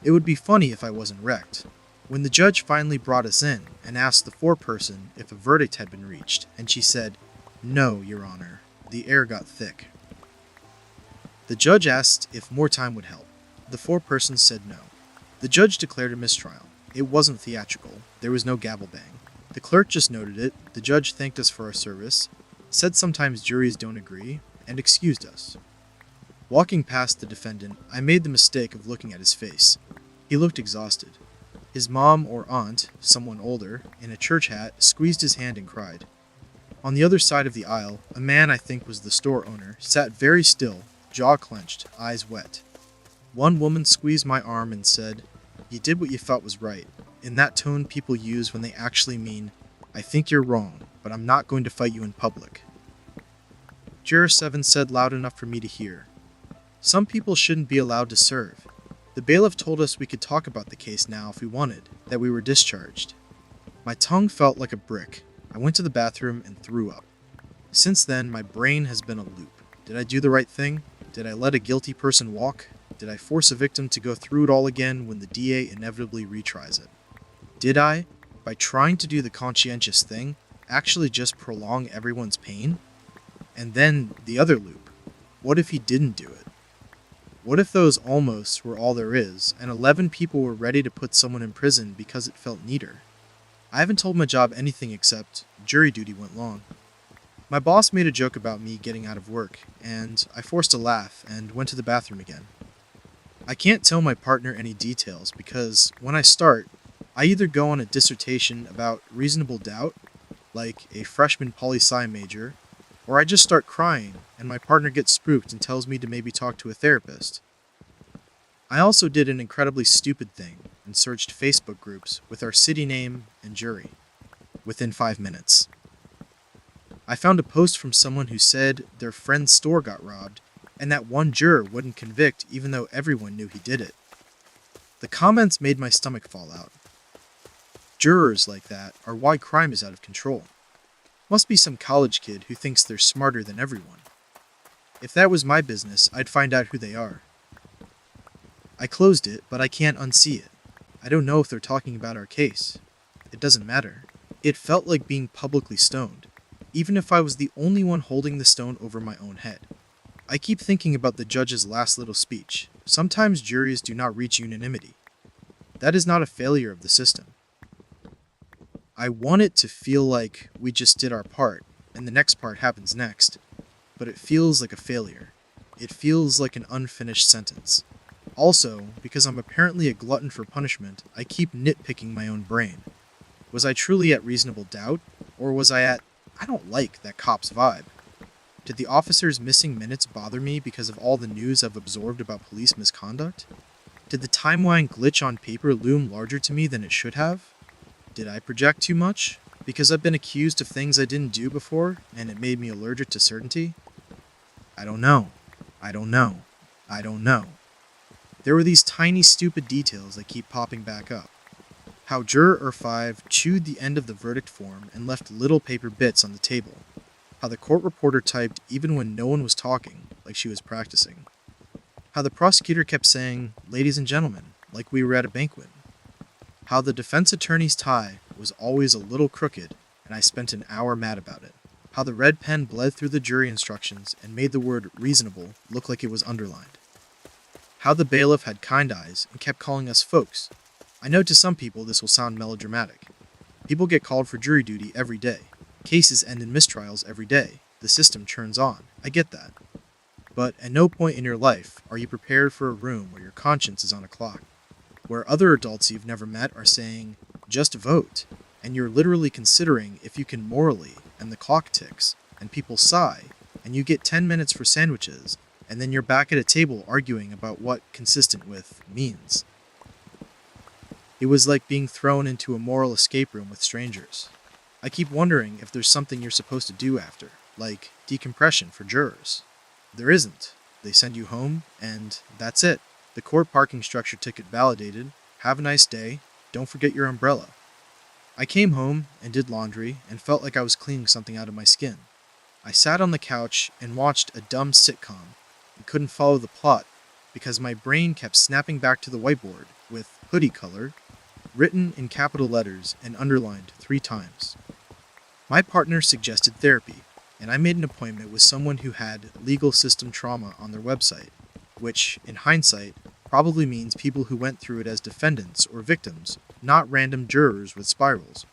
It would be funny if I wasn't wrecked. When the judge finally brought us in and asked the foreperson if a verdict had been reached, and she said, "No, Your Honor," the air got thick. The judge asked if more time would help. The foreperson said no. The judge declared a mistrial. It wasn't theatrical. There was no gavel bang. The clerk just noted it, the judge thanked us for our service, said sometimes juries don't agree, and excused us. Walking past the defendant, I made the mistake of looking at his face. He looked exhausted. His mom or aunt, someone older, in a church hat, squeezed his hand and cried. On the other side of the aisle, a man I think was the store owner, sat very still, jaw clenched, eyes wet. One woman squeezed my arm and said, "You did what you thought was right," in that tone people use when they actually mean, "I think you're wrong, but I'm not going to fight you in public." Juror 7 said loud enough for me to hear, "Some people shouldn't be allowed to serve. The bailiff told us we could talk about the case now if we wanted, that we were discharged." My tongue felt like a brick. I went to the bathroom and threw up. Since then, my brain has been a loop. Did I do the right thing? Did I let a guilty person walk? Did I force a victim to go through it all again when the DA inevitably retries it? Did I, by trying to do the conscientious thing, actually just prolong everyone's pain? And then the other loop. What if he didn't do it? What if those almosts were all there is, and 11 people were ready to put someone in prison because it felt neater? I haven't told my job anything except jury duty went long. My boss made a joke about me getting out of work, and I forced a laugh and went to the bathroom again. I can't tell my partner any details because, when I start, I either go on a dissertation about reasonable doubt, like a freshman poli-sci major, or I just start crying and my partner gets spooked and tells me to maybe talk to a therapist. I also did an incredibly stupid thing and searched Facebook groups with our city name and jury. Within 5 minutes. I found a post from someone who said their friend's store got robbed and that one juror wouldn't convict even though everyone knew he did it. The comments made my stomach fall out. Jurors like that are why crime is out of control. Must be some college kid who thinks they're smarter than everyone. If that was my business, I'd find out who they are. I closed it, but I can't unsee it. I don't know if they're talking about our case. It doesn't matter. It felt like being publicly stoned, even if I was the only one holding the stone over my own head. I keep thinking about the judge's last little speech. Sometimes juries do not reach unanimity. That is not a failure of the system. I want it to feel like we just did our part, and the next part happens next, but it feels like a failure. It feels like an unfinished sentence. Also, because I'm apparently a glutton for punishment, I keep nitpicking my own brain. Was I truly at reasonable doubt, or was I at, I don't like that cop's vibe? Did the officer's missing minutes bother me because of all the news I've absorbed about police misconduct? Did the timeline glitch on paper loom larger to me than it should have? Did I project too much? Because I've been accused of things I didn't do before, and it made me allergic to certainty? I don't know. I don't know. I don't know. There were these tiny stupid details that keep popping back up. How Juror 5 chewed the end of the verdict form and left little paper bits on the table. How the court reporter typed even when no one was talking, like she was practicing. How the prosecutor kept saying, "Ladies and gentlemen," like we were at a banquet. How the defense attorney's tie was always a little crooked, and I spent an hour mad about it. How the red pen bled through the jury instructions and made the word reasonable look like it was underlined. How the bailiff had kind eyes and kept calling us folks. I know to some people this will sound melodramatic. People get called for jury duty every day. Cases end in mistrials every day. The system churns on. I get that. But at no point in your life are you prepared for a room where your conscience is on a clock, where other adults you've never met are saying, "Just vote," and you're literally considering if you can morally, and the clock ticks, and people sigh, and you get 10 minutes for sandwiches, and then you're back at a table arguing about what consistent with means. It was like being thrown into a moral escape room with strangers. I keep wondering if there's something you're supposed to do after, like decompression for jurors. There isn't. They send you home, and that's it. The court parking structure ticket validated. Have a nice day. Don't forget your umbrella. I came home and did laundry and felt like I was cleaning something out of my skin. I sat on the couch and watched a dumb sitcom and couldn't follow the plot because my brain kept snapping back to the whiteboard with hoodie color written in capital letters and underlined 3 times. My partner suggested therapy, and I made an appointment with someone who had legal system trauma on their website, which, in hindsight, probably means people who went through it as defendants or victims, not random jurors with spirals.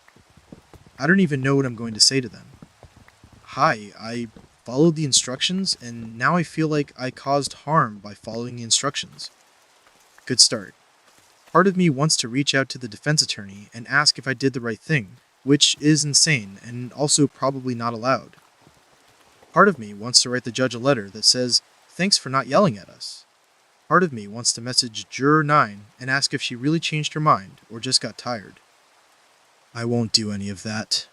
I don't even know what I'm going to say to them. "Hi, I followed the instructions, and now I feel like I caused harm by following the instructions." Good start. Part of me wants to reach out to the defense attorney and ask if I did the right thing, which is insane and also probably not allowed. Part of me wants to write the judge a letter that says, "Thanks for not yelling at us." Part of me wants to message Juror 9 and ask if she really changed her mind or just got tired. I won't do any of that.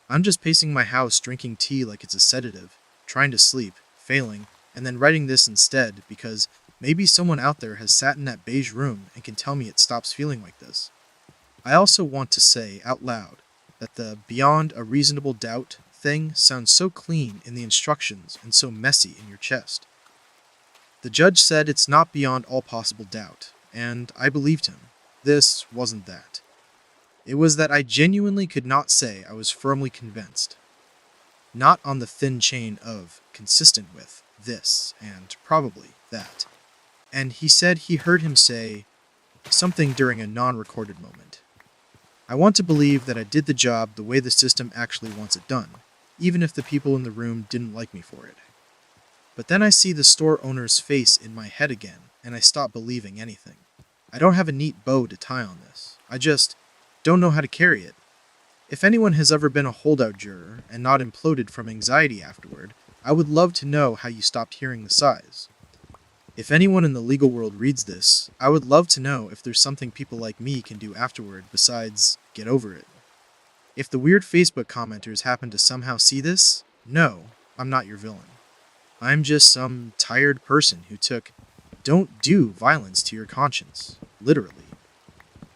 I'm just pacing my house drinking tea like it's a sedative, trying to sleep, failing, and then writing this instead because maybe someone out there has sat in that beige room and can tell me it stops feeling like this. I also want to say out loud that the "beyond a reasonable doubt" thing sounds so clean in the instructions and so messy in your chest. The judge said it's not beyond all possible doubt, and I believed him. This wasn't that. It was that I genuinely could not say I was firmly convinced. Not on the thin chain of consistent with this and probably that. And he said he heard him say something during a non-recorded moment. I want to believe that I did the job the way the system actually wants it done, even if the people in the room didn't like me for it. But then I see the store owner's face in my head again, and I stop believing anything. I don't have a neat bow to tie on this. I just don't know how to carry it. If anyone has ever been a holdout juror and not imploded from anxiety afterward, I would love to know how you stopped hearing the sighs. If anyone in the legal world reads this, I would love to know if there's something people like me can do afterward besides get over it. If the weird Facebook commenters happen to somehow see this, no, I'm not your villain. I'm just some tired person who took "don't do violence to your conscience" literally.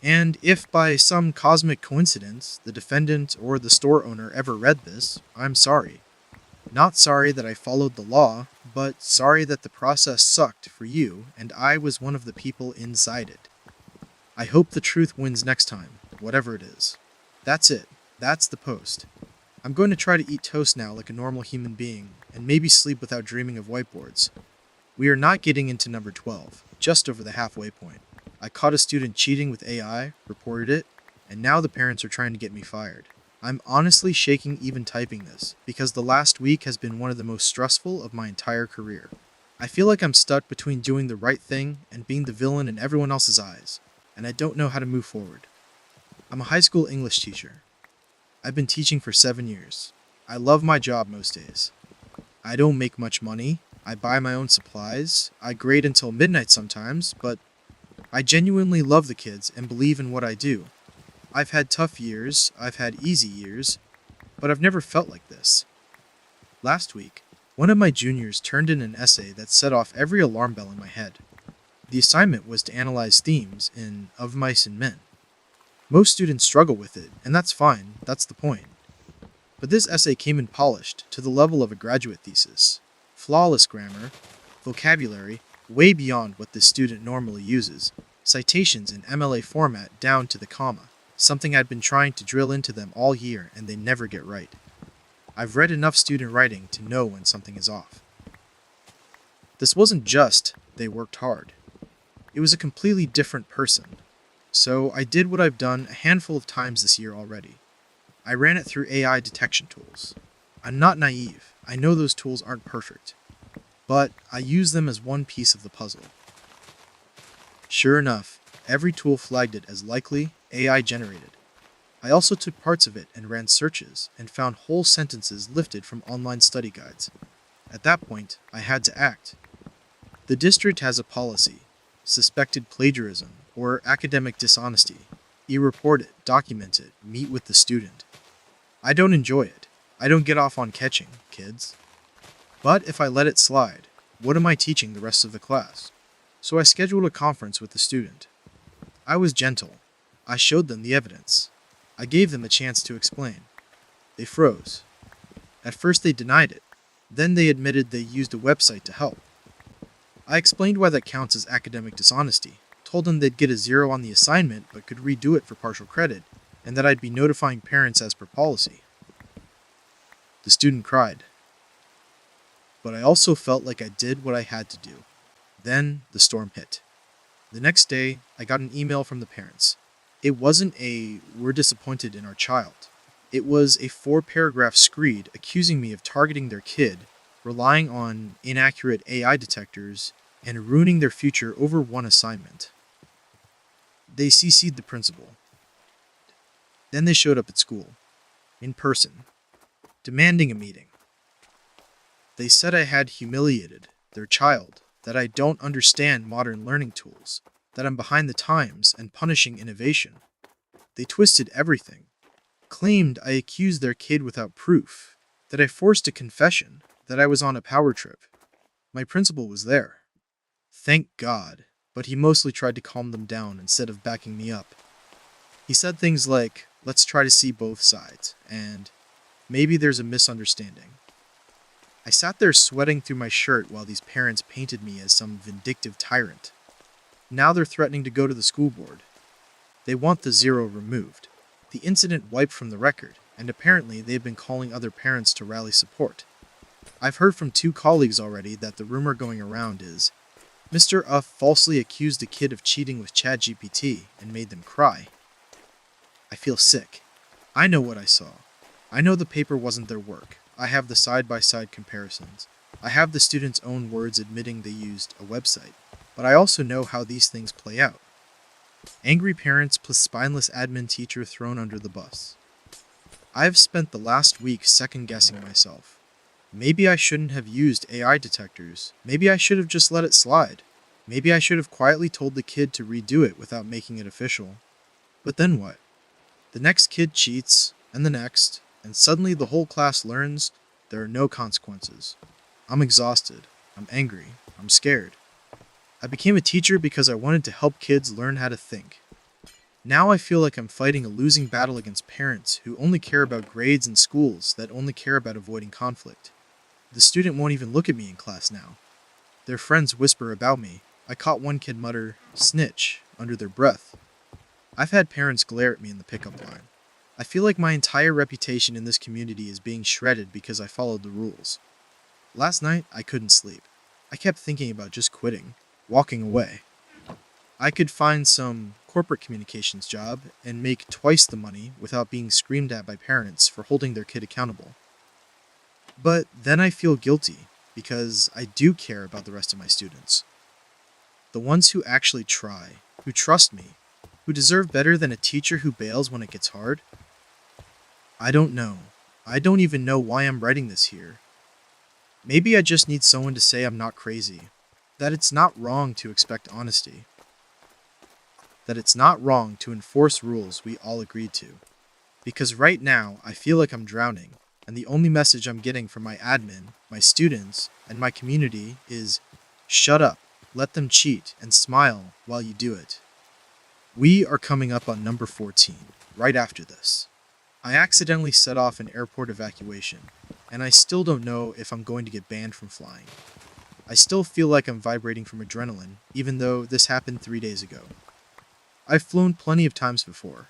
And if by some cosmic coincidence the defendant or the store owner ever read this, I'm sorry. Not sorry that I followed the law, but sorry that the process sucked for you and I was one of the people inside it. I hope the truth wins next time, whatever it is. That's it. That's the post. I'm going to try to eat toast now like a normal human being, and maybe sleep without dreaming of whiteboards. We are not getting into number 12, just over the halfway point. I caught a student cheating with AI, reported it, and now the parents are trying to get me fired. I'm honestly shaking even typing this, because the last week has been one of the most stressful of my entire career. I feel like I'm stuck between doing the right thing and being the villain in everyone else's eyes, and I don't know how to move forward. I'm a high school English teacher. I've been teaching for 7 years. I love my job most days. I don't make much money. I buy my own supplies. I grade until midnight sometimes, but I genuinely love the kids and believe in what I do. I've had tough years, I've had easy years, but I've never felt like this. Last week, one of my juniors turned in an essay that set off every alarm bell in my head. The assignment was to analyze themes in Of Mice and Men. Most students struggle with it, and that's fine, that's the point. But this essay came in polished to the level of a graduate thesis. Flawless grammar, vocabulary way beyond what this student normally uses, citations in MLA format down to the comma, something I'd been trying to drill into them all year and they never get right. I've read enough student writing to know when something is off. This wasn't just they worked hard. It was a completely different person. So I did what I've done a handful of times this year already. I ran it through AI detection tools. I'm not naive. I know those tools aren't perfect. But I use them as one piece of the puzzle. Sure enough, every tool flagged it as likely AI generated. I also took parts of it and ran searches and found whole sentences lifted from online study guides. At that point, I had to act. The district has a policy: suspected plagiarism or academic dishonesty. You report it, document it, meet with the student. I don't enjoy it. I don't get off on catching, kids. But if I let it slide, what am I teaching the rest of the class? So I scheduled a conference with the student. I was gentle. I showed them the evidence. I gave them a chance to explain. They froze. At first they denied it. Then they admitted they used a website to help. I explained why that counts as academic dishonesty, told them they'd get a 0 on the assignment but could redo it for partial credit, and that I'd be notifying parents as per policy. The student cried. But I also felt like I did what I had to do. Then the storm hit. The next day, I got an email from the parents. It wasn't a "we're disappointed in our child." It was a 4-paragraph screed accusing me of targeting their kid, relying on inaccurate AI detectors, and ruining their future over one assignment. They CC'd the principal. Then they showed up at school, in person, demanding a meeting. They said I had humiliated their child, that I don't understand modern learning tools, that I'm behind the times and punishing innovation. They twisted everything, claimed I accused their kid without proof, that I forced a confession, that I was on a power trip. My principal was there. Thank God, but he mostly tried to calm them down instead of backing me up. He said things like, "Let's try to see both sides," and "maybe there's a misunderstanding." I sat there sweating through my shirt while these parents painted me as some vindictive tyrant. Now they're threatening to go to the school board. They want the 0 removed, the incident wiped from the record, and apparently they've been calling other parents to rally support. I've heard from 2 colleagues already that the rumor going around is Mr. Uff falsely accused a kid of cheating with ChatGPT and made them cry. I feel sick. I know what I saw. I know the paper wasn't their work. I have the side-by-side comparisons. I have the students' own words admitting they used a website. But I also know how these things play out. Angry parents plus spineless admin teacher thrown under the bus. I've spent the last week second-guessing myself. Maybe I shouldn't have used AI detectors. Maybe I should have just let it slide. Maybe I should have quietly told the kid to redo it without making it official. But then what? The next kid cheats, and the next, and suddenly the whole class learns there are no consequences. I'm exhausted. I'm angry. I'm scared. I became a teacher because I wanted to help kids learn how to think. Now I feel like I'm fighting a losing battle against parents who only care about grades and schools that only care about avoiding conflict. The student won't even look at me in class now. Their friends whisper about me. I caught one kid mutter, "snitch," under their breath. I've had parents glare at me in the pickup line. I feel like my entire reputation in this community is being shredded because I followed the rules. Last night, I couldn't sleep. I kept thinking about just quitting, walking away. I could find some corporate communications job and make twice the money without being screamed at by parents for holding their kid accountable. But then I feel guilty because I do care about the rest of my students. The ones who actually try, who trust me, who deserve better than a teacher who bails when it gets hard. I don't know. I don't even know why I'm writing this here. Maybe I just need someone to say I'm not crazy, that it's not wrong to expect honesty, that it's not wrong to enforce rules we all agreed to. Because right now, I feel like I'm drowning, and the only message I'm getting from my admin, my students, and my community is, "Shut up. Let them cheat and smile while you do it. We are coming up on number 14, right after this. I accidentally set off an airport evacuation, and I still don't know if I'm going to get banned from flying. I still feel like I'm vibrating from adrenaline, even though this happened 3 days ago. I've flown plenty of times before.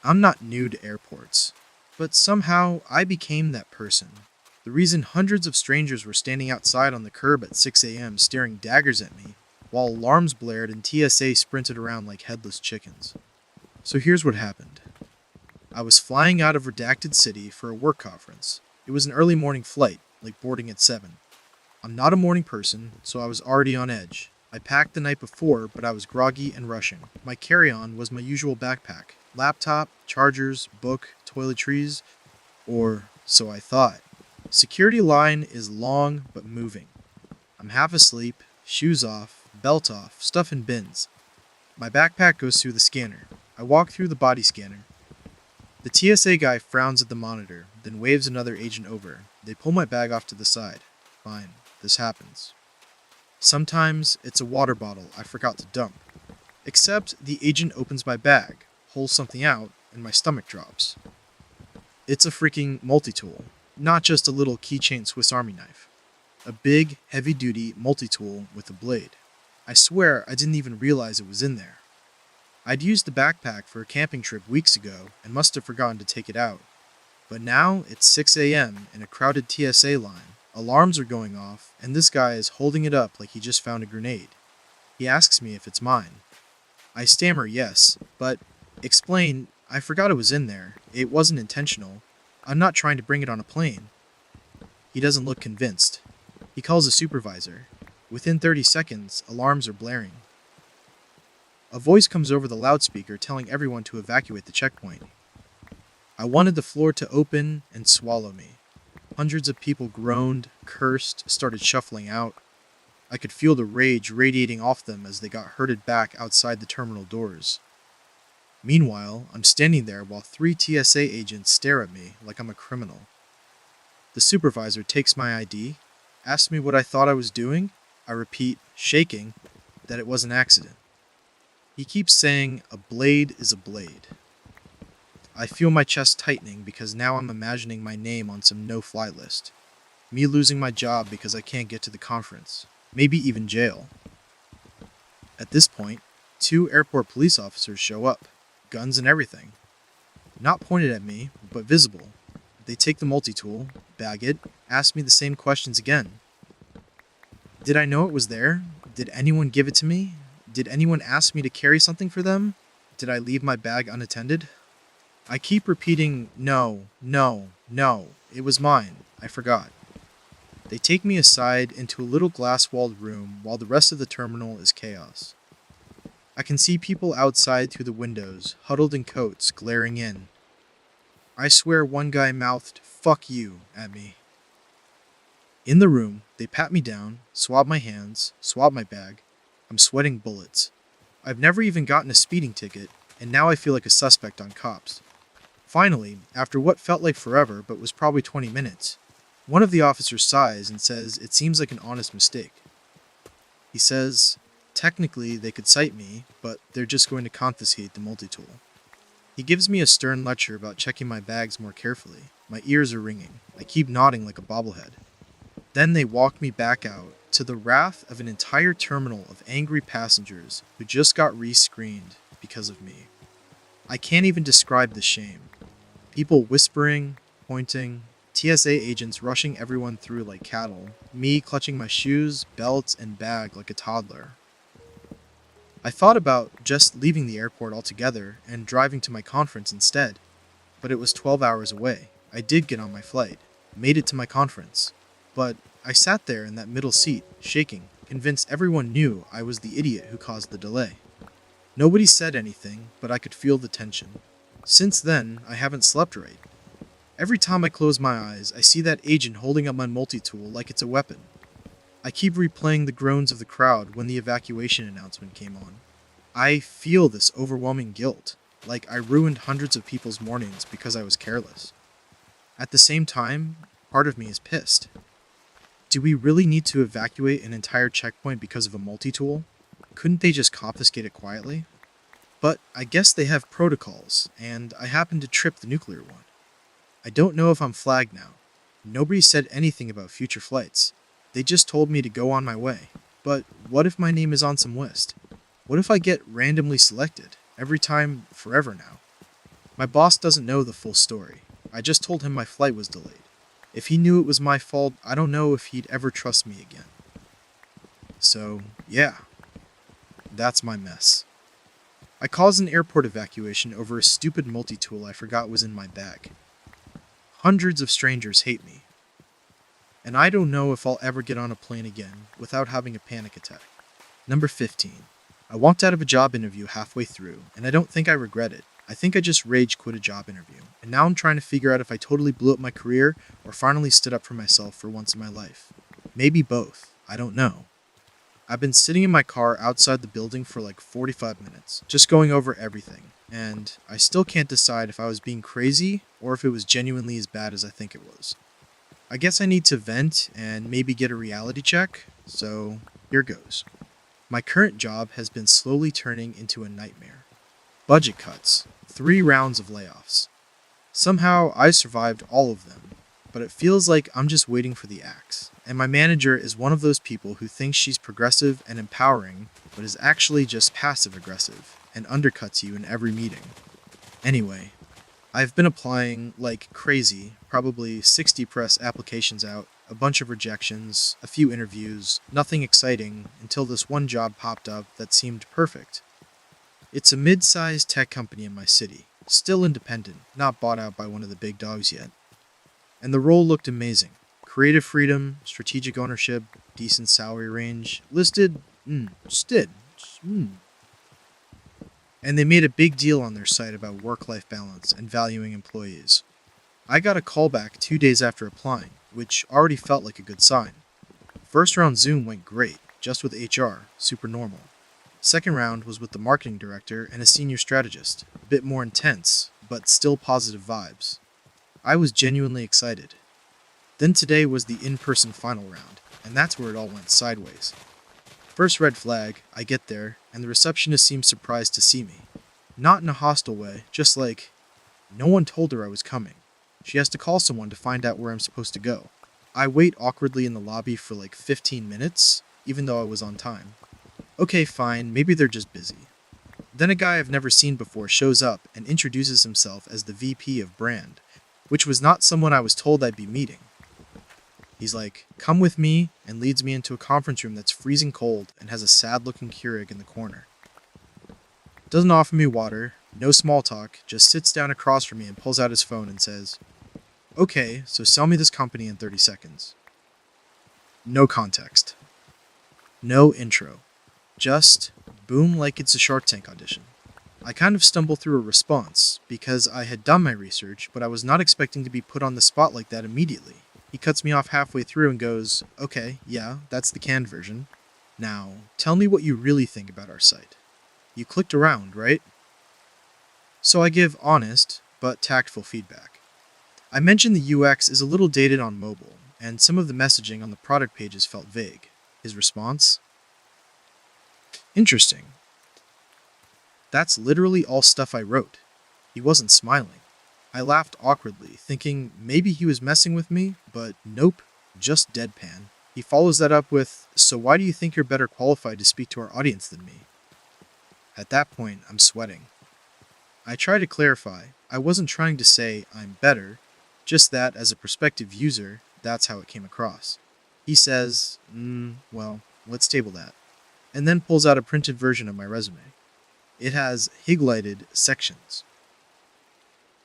I'm not new to airports, but somehow I became that person. The reason hundreds of strangers were standing outside on the curb at 6 a.m. staring daggers at me, while alarms blared and TSA sprinted around like headless chickens. So here's what happened. I was flying out of Redacted City for a work conference. It was an early morning flight, like boarding at 7. I'm not a morning person, so I was already on edge. I packed the night before, but I was groggy and rushing. My carry-on was my usual backpack. Laptop, chargers, book, toiletries, or so I thought. Security line is long but moving. I'm half asleep, shoes off, belt off, stuff in bins. My backpack goes through the scanner. I walk through the body scanner. The TSA guy frowns at the monitor, then waves another agent over. They pull my bag off to the side. Fine, this happens. Sometimes it's a water bottle I forgot to dump. Except the agent opens my bag, pulls something out, and my stomach drops. It's a freaking multi-tool, not just a little keychain Swiss Army knife. A big, heavy-duty multi-tool with a blade. I swear I didn't even realize it was in there. I'd used the backpack for a camping trip weeks ago and must have forgotten to take it out. But now it's 6 a.m. in a crowded TSA line. Alarms are going off, and this guy is holding it up like he just found a grenade. He asks me if it's mine. I stammer yes, but explain, I forgot it was in there. It wasn't intentional. I'm not trying to bring it on a plane. He doesn't look convinced. He calls a supervisor. Within 30 seconds, alarms are blaring. A voice comes over the loudspeaker telling everyone to evacuate the checkpoint. I wanted the floor to open and swallow me. Hundreds of people groaned, cursed, started shuffling out. I could feel the rage radiating off them as they got herded back outside the terminal doors. Meanwhile, I'm standing there while 3 TSA agents stare at me like I'm a criminal. The supervisor takes my ID, asks me what I thought I was doing. I repeat, shaking, that it was an accident. He keeps saying, a blade is a blade. I feel my chest tightening because now I'm imagining my name on some no-fly list. Me losing my job because I can't get to the conference. Maybe even jail. At this point, 2 airport police officers show up, guns and everything. Not pointed at me, but visible. They take the multi-tool, bag it, ask me the same questions again. Did I know it was there? Did anyone give it to me? Did anyone ask me to carry something for them? Did I leave my bag unattended? I keep repeating, no, no, no, it was mine, I forgot. They take me aside into a little glass-walled room while the rest of the terminal is chaos. I can see people outside through the windows, huddled in coats, glaring in. I swear one guy mouthed, "Fuck you," at me. In the room, they pat me down, swab my hands, swab my bag. I'm sweating bullets. I've never even gotten a speeding ticket, and now I feel like a suspect on cops. Finally, after what felt like forever but was probably 20 minutes, one of the officers sighs and says it seems like an honest mistake. He says, technically they could cite me, but they're just going to confiscate the multi-tool. He gives me a stern lecture about checking my bags more carefully. My ears are ringing. I keep nodding like a bobblehead. Then they walk me back out, to the wrath of an entire terminal of angry passengers who just got re-screened because of me. I can't even describe the shame. People whispering, pointing, TSA agents rushing everyone through like cattle, me clutching my shoes, belt, and bag like a toddler. I thought about just leaving the airport altogether and driving to my conference instead, but it was 12 hours away. I did get on my flight, made it to my conference, but I sat there in that middle seat, shaking, convinced everyone knew I was the idiot who caused the delay. Nobody said anything, but I could feel the tension. Since then, I haven't slept right. Every time I close my eyes, I see that agent holding up my multi-tool like it's a weapon. I keep replaying the groans of the crowd when the evacuation announcement came on. I feel this overwhelming guilt, like I ruined hundreds of people's mornings because I was careless. At the same time, part of me is pissed. Do we really need to evacuate an entire checkpoint because of a multi-tool? Couldn't they just confiscate it quietly? But I guess they have protocols, and I happened to trip the nuclear one. I don't know if I'm flagged now. Nobody said anything about future flights. They just told me to go on my way. But what if my name is on some list? What if I get randomly selected every time forever now? My boss doesn't know the full story. I just told him my flight was delayed. If he knew it was my fault, I don't know if he'd ever trust me again. So, yeah, that's my mess. I caused an airport evacuation over a stupid multi-tool I forgot was in my bag. Hundreds of strangers hate me. And I don't know if I'll ever get on a plane again without having a panic attack. Number 15. I walked out of a job interview halfway through, and I don't think I regret it. I think I just rage quit a job interview, and now I'm trying to figure out if I totally blew up my career or finally stood up for myself for once in my life. Maybe both. I don't know. I've been sitting in my car outside the building for like 45 minutes, just going over everything, and I still can't decide if I was being crazy or if it was genuinely as bad as I think it was. I guess I need to vent and maybe get a reality check, so here goes. My current job has been slowly turning into a nightmare. Budget cuts, 3 rounds of layoffs. Somehow I survived all of them, but it feels like I'm just waiting for the axe. And my manager is one of those people who thinks she's progressive and empowering, but is actually just passive-aggressive and undercuts you in every meeting. Anyway, I've been applying like crazy, probably 60 press applications out, a bunch of rejections, a few interviews, nothing exciting until this one job popped up that seemed perfect. It's a mid-sized tech company in my city, still independent, not bought out by one of the big dogs yet. And the role looked amazing. Creative freedom, strategic ownership, decent salary range, listed, just did. And they made a big deal on their site about work-life balance and valuing employees. I got a call back 2 days after applying, which already felt like a good sign. First round Zoom went great, just with HR, super normal. Second round was with the marketing director and a senior strategist, a bit more intense, but still positive vibes. I was genuinely excited. Then today was the in-person final round, and that's where it all went sideways. First red flag, I get there, and the receptionist seems surprised to see me. Not in a hostile way, just like, no one told her I was coming. She has to call someone to find out where I'm supposed to go. I wait awkwardly in the lobby for like 15 minutes, even though I was on time. Okay, fine, maybe they're just busy. Then a guy I've never seen before shows up and introduces himself as the VP of brand, which was not someone I was told I'd be meeting. He's like, come with me, and leads me into a conference room that's freezing cold and has a sad-looking Keurig in the corner. Doesn't offer me water, no small talk, just sits down across from me and pulls out his phone and says, okay, so sell me this company in 30 seconds. No context. No intro. Just boom like it's a Shark Tank audition. I kind of stumble through a response, because I had done my research, but I was not expecting to be put on the spot like that immediately. He cuts me off halfway through and goes, okay, yeah, that's the canned version. Now, tell me what you really think about our site. You clicked around, right? So I give honest, but tactful feedback. I mentioned the UX is a little dated on mobile, and some of the messaging on the product pages felt vague. His response? Interesting. That's literally all stuff I wrote. He wasn't smiling. I laughed awkwardly, thinking maybe he was messing with me, but nope, just deadpan. He follows that up with, so why do you think you're better qualified to speak to our audience than me? At that point, I'm sweating. I try to clarify, I wasn't trying to say I'm better, just that as a prospective user, that's how it came across. He says, well, let's table that, and then pulls out a printed version of my resume. It has highlighted sections.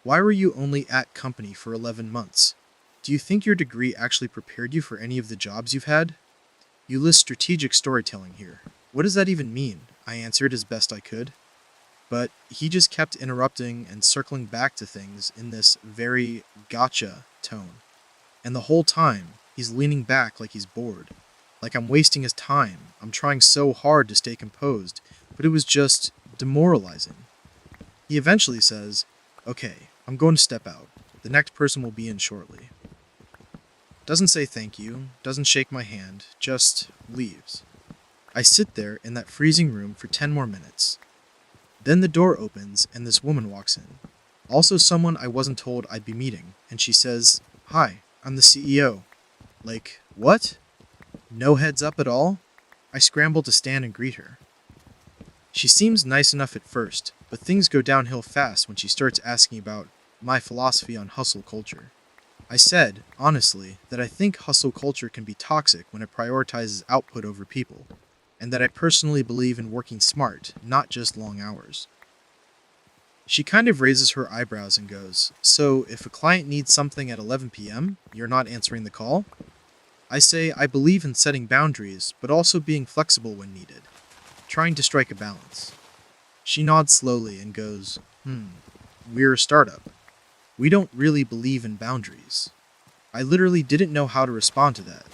Why were you only at company for 11 months? Do you think your degree actually prepared you for any of the jobs you've had? You list strategic storytelling here. What does that even mean? I answered as best I could. But he just kept interrupting and circling back to things in this very gotcha tone. And the whole time, he's leaning back like he's bored. Like I'm wasting his time. I'm trying so hard to stay composed, but it was just demoralizing. He eventually says, okay, I'm going to step out. The next person will be in shortly. Doesn't say thank you, doesn't shake my hand, just leaves. I sit there in that freezing room for 10 more minutes. Then the door opens and this woman walks in. Also someone I wasn't told I'd be meeting, and she says, "Hi, I'm the CEO." Like, what? No heads up at all? I scramble to stand and greet her. She seems nice enough at first, but things go downhill fast when she starts asking about my philosophy on hustle culture. I said, honestly, that I think hustle culture can be toxic when it prioritizes output over people, and that I personally believe in working smart, not just long hours. She kind of raises her eyebrows and goes, "So, if a client needs something at 11 p.m., you're not answering the call?" I say I believe in setting boundaries, but also being flexible when needed, trying to strike a balance. She nods slowly and goes, we're a startup. We don't really believe in boundaries." I literally didn't know how to respond to that.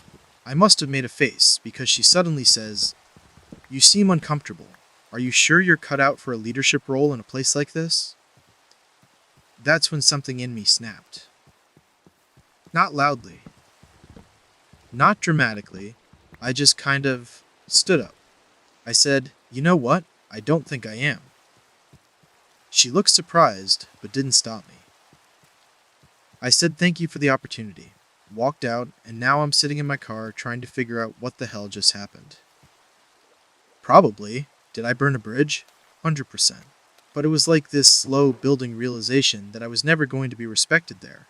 I must have made a face, because she suddenly says, "You seem uncomfortable. Are you sure you're cut out for a leadership role in a place like this?" That's when something in me snapped. Not loudly, not dramatically, I just kind of stood up. I said, "You know what? I don't think I am." She looked surprised, but didn't stop me. I said thank you for the opportunity, walked out, and now I'm sitting in my car trying to figure out what the hell just happened. Probably. Did I burn a bridge? 100%. But it was like this slow building realization that I was never going to be respected there.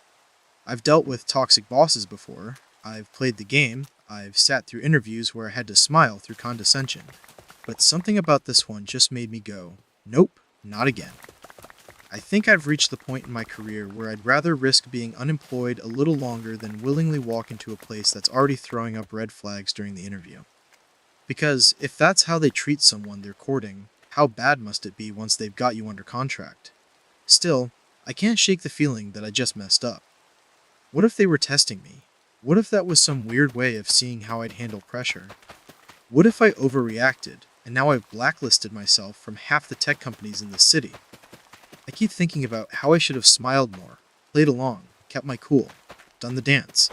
I've dealt with toxic bosses before, I've played the game, I've sat through interviews where I had to smile through condescension. But something about this one just made me go, nope, not again. I think I've reached the point in my career where I'd rather risk being unemployed a little longer than willingly walk into a place that's already throwing up red flags during the interview. Because if that's how they treat someone they're courting, how bad must it be once they've got you under contract? Still, I can't shake the feeling that I just messed up. What if they were testing me? What if that was some weird way of seeing how I'd handle pressure? What if I overreacted, and now I've blacklisted myself from half the tech companies in the city? I keep thinking about how I should have smiled more, played along, kept my cool, done the dance.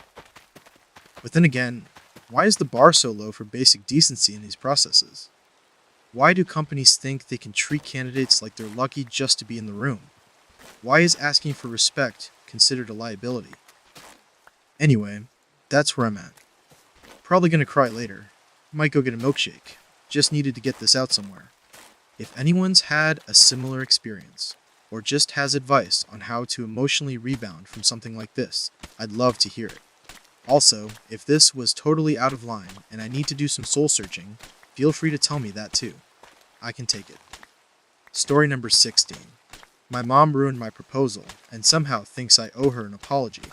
But then again, why is the bar so low for basic decency in these processes? Why do companies think they can treat candidates like they're lucky just to be in the room? Why is asking for respect considered a liability? Anyway, that's where I'm at. Probably gonna cry later. Might go get a milkshake. Just needed to get this out somewhere. If anyone's had a similar experience, or just has advice on how to emotionally rebound from something like this, I'd love to hear it. Also, if this was totally out of line and I need to do some soul searching, feel free to tell me that too. I can take it. Story number 16. My mom ruined my proposal and somehow thinks I owe her an apology.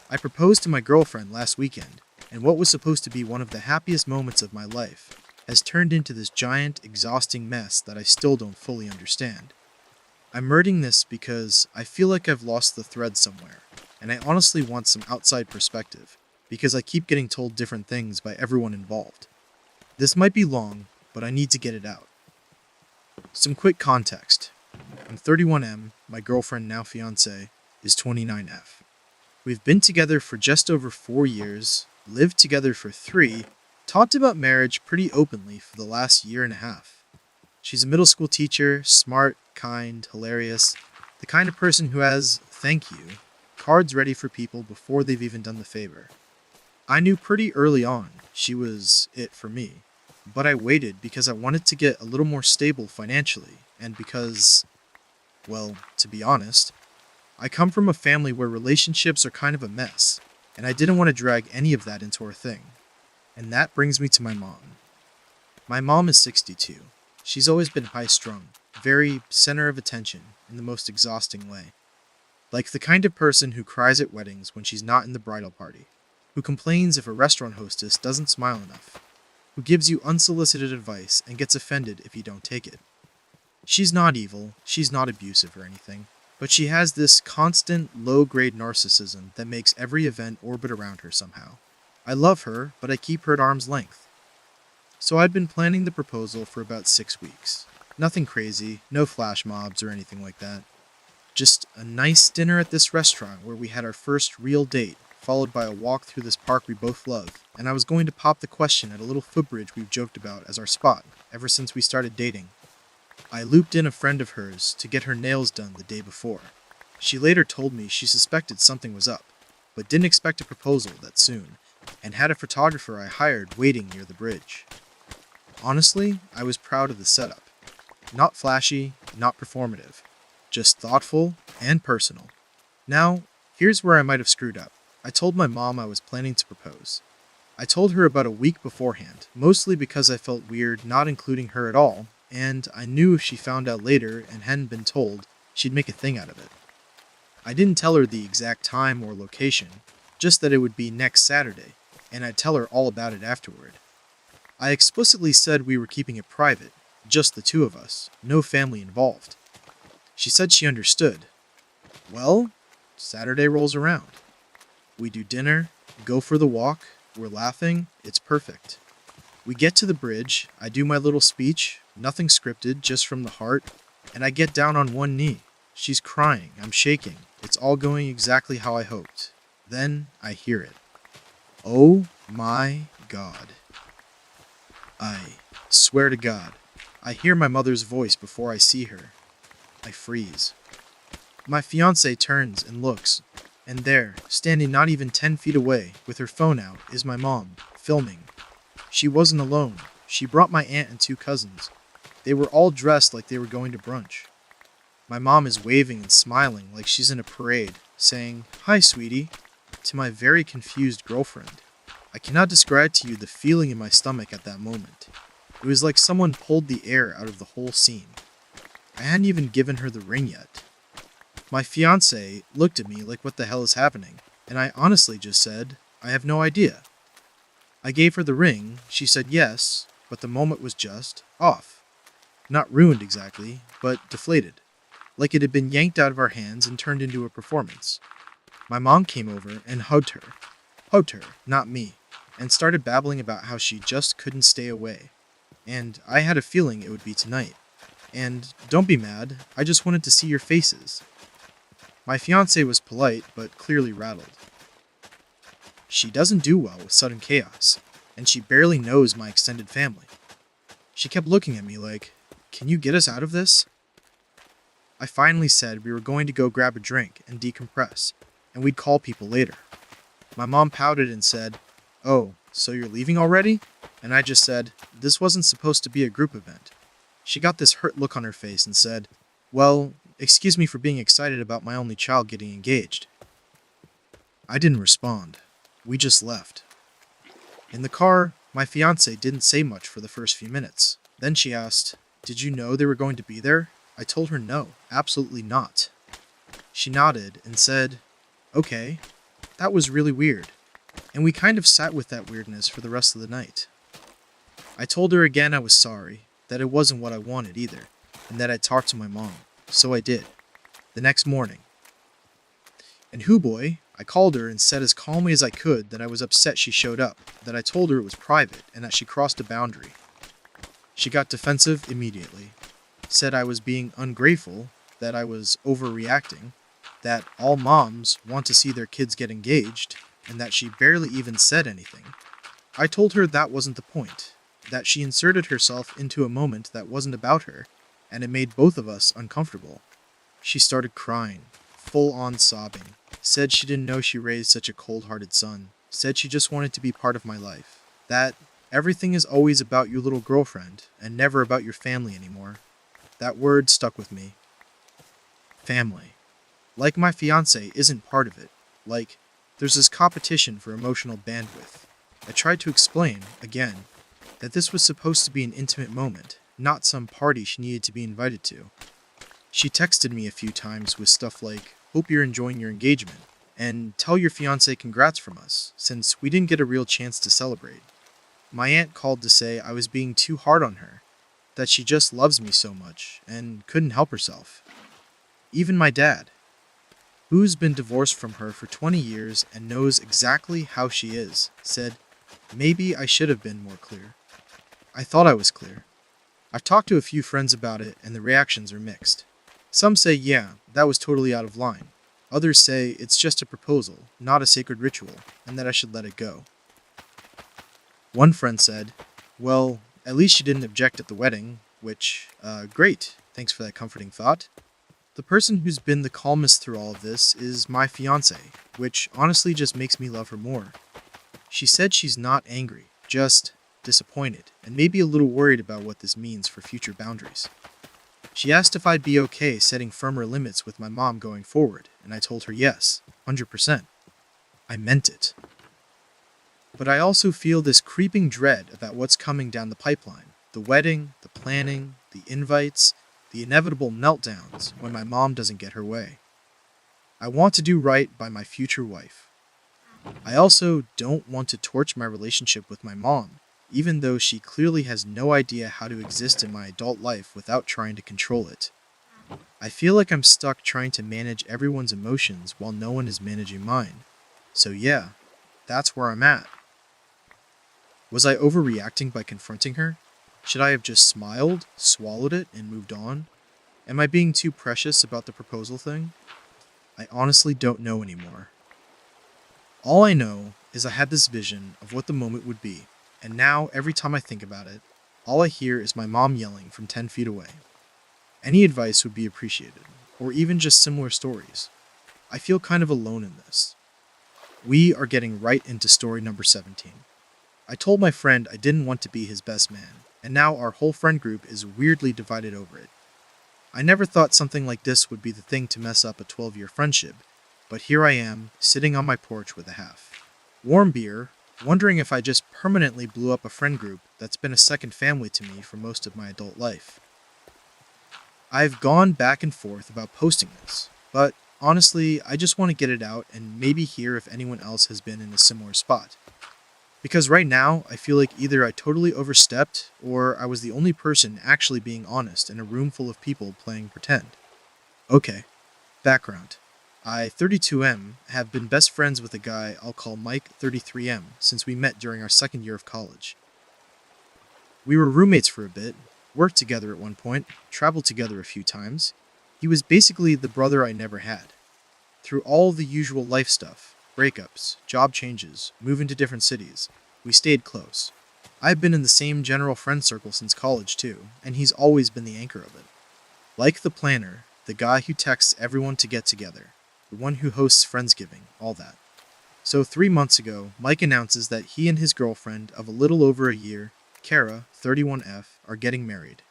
I proposed to my girlfriend last weekend, and what was supposed to be one of the happiest moments of my life has turned into this giant, exhausting mess that I still don't fully understand. I'm writing this because I feel like I've lost the thread somewhere, and I honestly want some outside perspective, because I keep getting told different things by everyone involved. This might be long, but I need to get it out. Some quick context. I'm 31M, my girlfriend, now fiancé, is 29F. We've been together for just over 4 years, lived together for 3, talked about marriage pretty openly for the last year and a half. She's a middle school teacher, smart, kind, hilarious, the kind of person who has, thank you, cards ready for people before they've even done the favor. I knew pretty early on she was it for me, but I waited because I wanted to get a little more stable financially, and because, well, to be honest, I come from a family where relationships are kind of a mess, and I didn't want to drag any of that into our thing. And that brings me to my mom. My mom is 62. She's always been high-strung, very center of attention in the most exhausting way. Like the kind of person who cries at weddings when she's not in the bridal party, who complains if a restaurant hostess doesn't smile enough, who gives you unsolicited advice and gets offended if you don't take it. She's not evil, she's not abusive or anything, but she has this constant, low-grade narcissism that makes every event orbit around her somehow. I love her, but I keep her at arm's length. So I'd been planning the proposal for about 6 weeks. Nothing crazy, no flash mobs or anything like that. Just a nice dinner at this restaurant where we had our first real date followed by a walk through this park we both love, and I was going to pop the question at a little footbridge we've joked about as our spot ever since we started dating. I looped in a friend of hers to get her nails done the day before. She later told me she suspected something was up, but didn't expect a proposal that soon, and had a photographer I hired waiting near the bridge. Honestly, I was proud of the setup. Not flashy, not performative, just thoughtful and personal. Now, here's where I might have screwed up. I told my mom I was planning to propose. I told her about a week beforehand, mostly because I felt weird not including her at all, and I knew if she found out later and hadn't been told, she'd make a thing out of it. I didn't tell her the exact time or location, just that it would be next Saturday, and I'd tell her all about it afterward. I explicitly said we were keeping it private, just the two of us, no family involved. She said she understood. Well, Saturday rolls around. We do dinner, go for the walk, we're laughing, it's perfect. We get to the bridge, I do my little speech, nothing scripted, just from the heart, and I get down on one knee. She's crying, I'm shaking, it's all going exactly how I hoped. Then I hear it. Oh my God. I swear to God, I hear my mother's voice before I see her. I freeze. My fiancée turns and looks, and there, standing not even 10 feet away, with her phone out, is my mom, filming. She wasn't alone. She brought my aunt and two cousins. They were all dressed like they were going to brunch. My mom is waving and smiling like she's in a parade, saying, "Hi, sweetie," to my very confused girlfriend. I cannot describe to you the feeling in my stomach at that moment. It was like someone pulled the air out of the whole scene. I hadn't even given her the ring yet. My fiancé looked at me like what the hell is happening, and I honestly just said, I have no idea. I gave her the ring, she said yes, but the moment was just off. Not ruined exactly, but deflated, like it had been yanked out of our hands and turned into a performance. My mom came over and hugged her, not me, and started babbling about how she just couldn't stay away. And I had a feeling it would be tonight. And don't be mad, I just wanted to see your faces. My fiancé was polite, but clearly rattled. She doesn't do well with sudden chaos, and she barely knows my extended family. She kept looking at me like, "Can you get us out of this?" I finally said we were going to go grab a drink and decompress, and we'd call people later. My mom pouted and said, "Oh, so you're leaving already?" And I just said, "This wasn't supposed to be a group event." She got this hurt look on her face and said, "Well, excuse me for being excited about my only child getting engaged." I didn't respond. We just left. In the car, my fiancée didn't say much for the first few minutes. Then she asked, "Did you know they were going to be there?" I told her no, absolutely not. She nodded and said, "Okay, that was really weird." And we kind of sat with that weirdness for the rest of the night. I told her again I was sorry, that it wasn't what I wanted either, and that I'd talk to my mom. So I did. The next morning. And hoo boy, I called her and said as calmly as I could that I was upset she showed up, that I told her it was private and that she crossed a boundary. She got defensive immediately, said I was being ungrateful, that I was overreacting, that all moms want to see their kids get engaged, and that she barely even said anything. I told her that wasn't the point, that she inserted herself into a moment that wasn't about her, and it made both of us uncomfortable. She started crying, full-on sobbing, said she didn't know she raised such a cold-hearted son, said she just wanted to be part of my life, that everything is always about your little girlfriend, and never about your family anymore. That word stuck with me. Family. Like my fiancé isn't part of it. Like, there's this competition for emotional bandwidth. I tried to explain, again, that this was supposed to be an intimate moment, not some party she needed to be invited to. She texted me a few times with stuff like, "Hope you're enjoying your engagement," and "Tell your fiancé congrats from us, since we didn't get a real chance to celebrate." My aunt called to say I was being too hard on her, that she just loves me so much, and couldn't help herself. Even my dad, who's been divorced from her for 20 years and knows exactly how she is, said, maybe I should have been more clear. I thought I was clear. I've talked to a few friends about it and the reactions are mixed. Some say, yeah, that was totally out of line. Others say it's just a proposal, not a sacred ritual, and that I should let it go. One friend said, "Well, at least you didn't object at the wedding," which, great, thanks for that comforting thought. The person who's been the calmest through all of this is my fiance, which honestly just makes me love her more. She said she's not angry, just disappointed, and maybe a little worried about what this means for future boundaries. She asked if I'd be okay setting firmer limits with my mom going forward, and I told her yes, 100%. I meant it. But I also feel this creeping dread about what's coming down the pipeline: the wedding, the planning, the invites, the inevitable meltdowns when my mom doesn't get her way. I want to do right by my future wife. I also don't want to torch my relationship with my mom, even though she clearly has no idea how to exist in my adult life without trying to control it. I feel like I'm stuck trying to manage everyone's emotions while no one is managing mine. So yeah, that's where I'm at. Was I overreacting by confronting her? Should I have just smiled, swallowed it, and moved on? Am I being too precious about the proposal thing? I honestly don't know anymore. All I know is I had this vision of what the moment would be, and now every time I think about it, all I hear is my mom yelling from 10 feet away. Any advice would be appreciated, or even just similar stories. I feel kind of alone in this. We are getting right into story number 17. I told my friend I didn't want to be his best man, and now our whole friend group is weirdly divided over it. I never thought something like this would be the thing to mess up a 12-year friendship, but here I am, sitting on my porch with a half warm beer, wondering if I just permanently blew up a friend group that's been a second family to me for most of my adult life. I've gone back and forth about posting this, but honestly, I just want to get it out and maybe hear if anyone else has been in a similar spot. Because right now, I feel like either I totally overstepped, or I was the only person actually being honest in a room full of people playing pretend. Okay, background. I, 32M, have been best friends with a guy I'll call Mike, 33M, since we met during our second year of college. We were roommates for a bit, worked together at one point, traveled together a few times. He was basically the brother I never had. Through all the usual life stuff, breakups, job changes, moving to different cities, we stayed close. I've been in the same general friend circle since college too, and he's always been the anchor of it. Like the planner, the guy who texts everyone to get together, the one who hosts Friendsgiving, all that. So 3 months ago, Mike announces that he and his girlfriend of a little over a year, Kara, 31F, are getting married.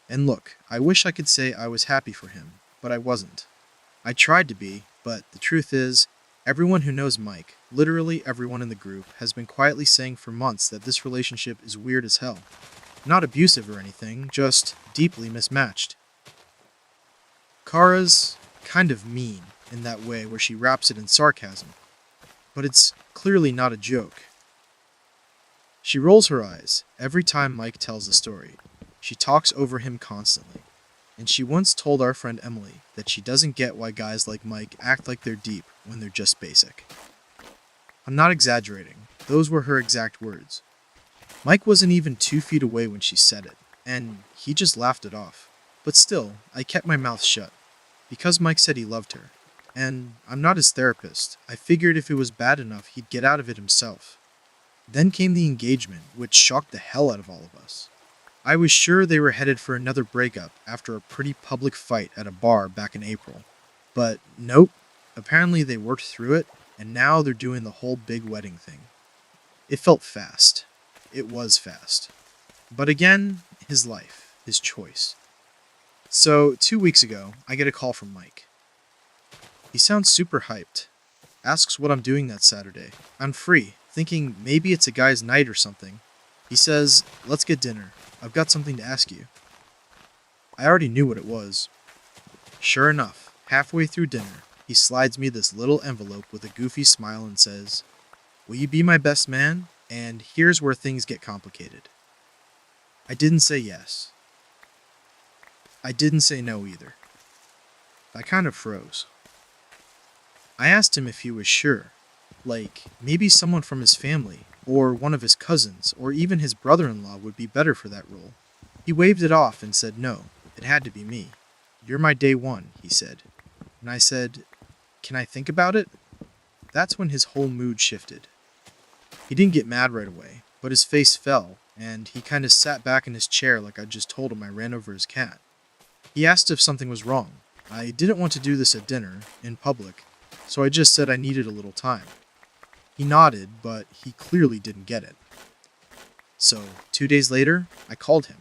And look, I wish I could say I was happy for him, but I wasn't. I tried to be, but the truth is, everyone who knows Mike, literally everyone in the group, has been quietly saying for months that this relationship is weird as hell. Not abusive or anything, just deeply mismatched. Kara's kind of mean in that way where she wraps it in sarcasm, but it's clearly not a joke. She rolls her eyes every time Mike tells a story. She talks over him constantly, and she once told our friend Emily that she doesn't get why guys like Mike act like they're deep when they're just basic. I'm not exaggerating, those were her exact words. Mike wasn't even 2 feet away when she said it, and he just laughed it off. But still, I kept my mouth shut, because Mike said he loved her. And I'm not his therapist. I figured if it was bad enough, he'd get out of it himself. Then came the engagement, which shocked the hell out of all of us. I was sure they were headed for another breakup after a pretty public fight at a bar back in April. But nope, apparently they worked through it, and now they're doing the whole big wedding thing. It felt fast. It was fast. But again, his life, his choice. So 2 weeks ago, I get a call from Mike. He sounds super hyped. Asks what I'm doing that Saturday. I'm free, thinking maybe it's a guy's night or something. He says, "Let's get dinner. I've got something to ask you." I already knew what it was. Sure enough, halfway through dinner, he slides me this little envelope with a goofy smile and says, "Will you be my best man? And here's where things get complicated." I didn't say yes. I didn't say no either. I kind of froze. I asked him if he was sure, like maybe someone from his family, or one of his cousins, or even his brother-in-law would be better for that role. He waved it off and said no, it had to be me. "You're my day one," he said. And I said, Can I think about it? That's when his whole mood shifted. He didn't get mad right away, but his face fell, and he kind of sat back in his chair like I'd just told him I ran over his cat. He asked if something was wrong. I didn't want to do this at dinner, in public, so I just said I needed a little time. He nodded, but he clearly didn't get it. So, 2 days later, I called him.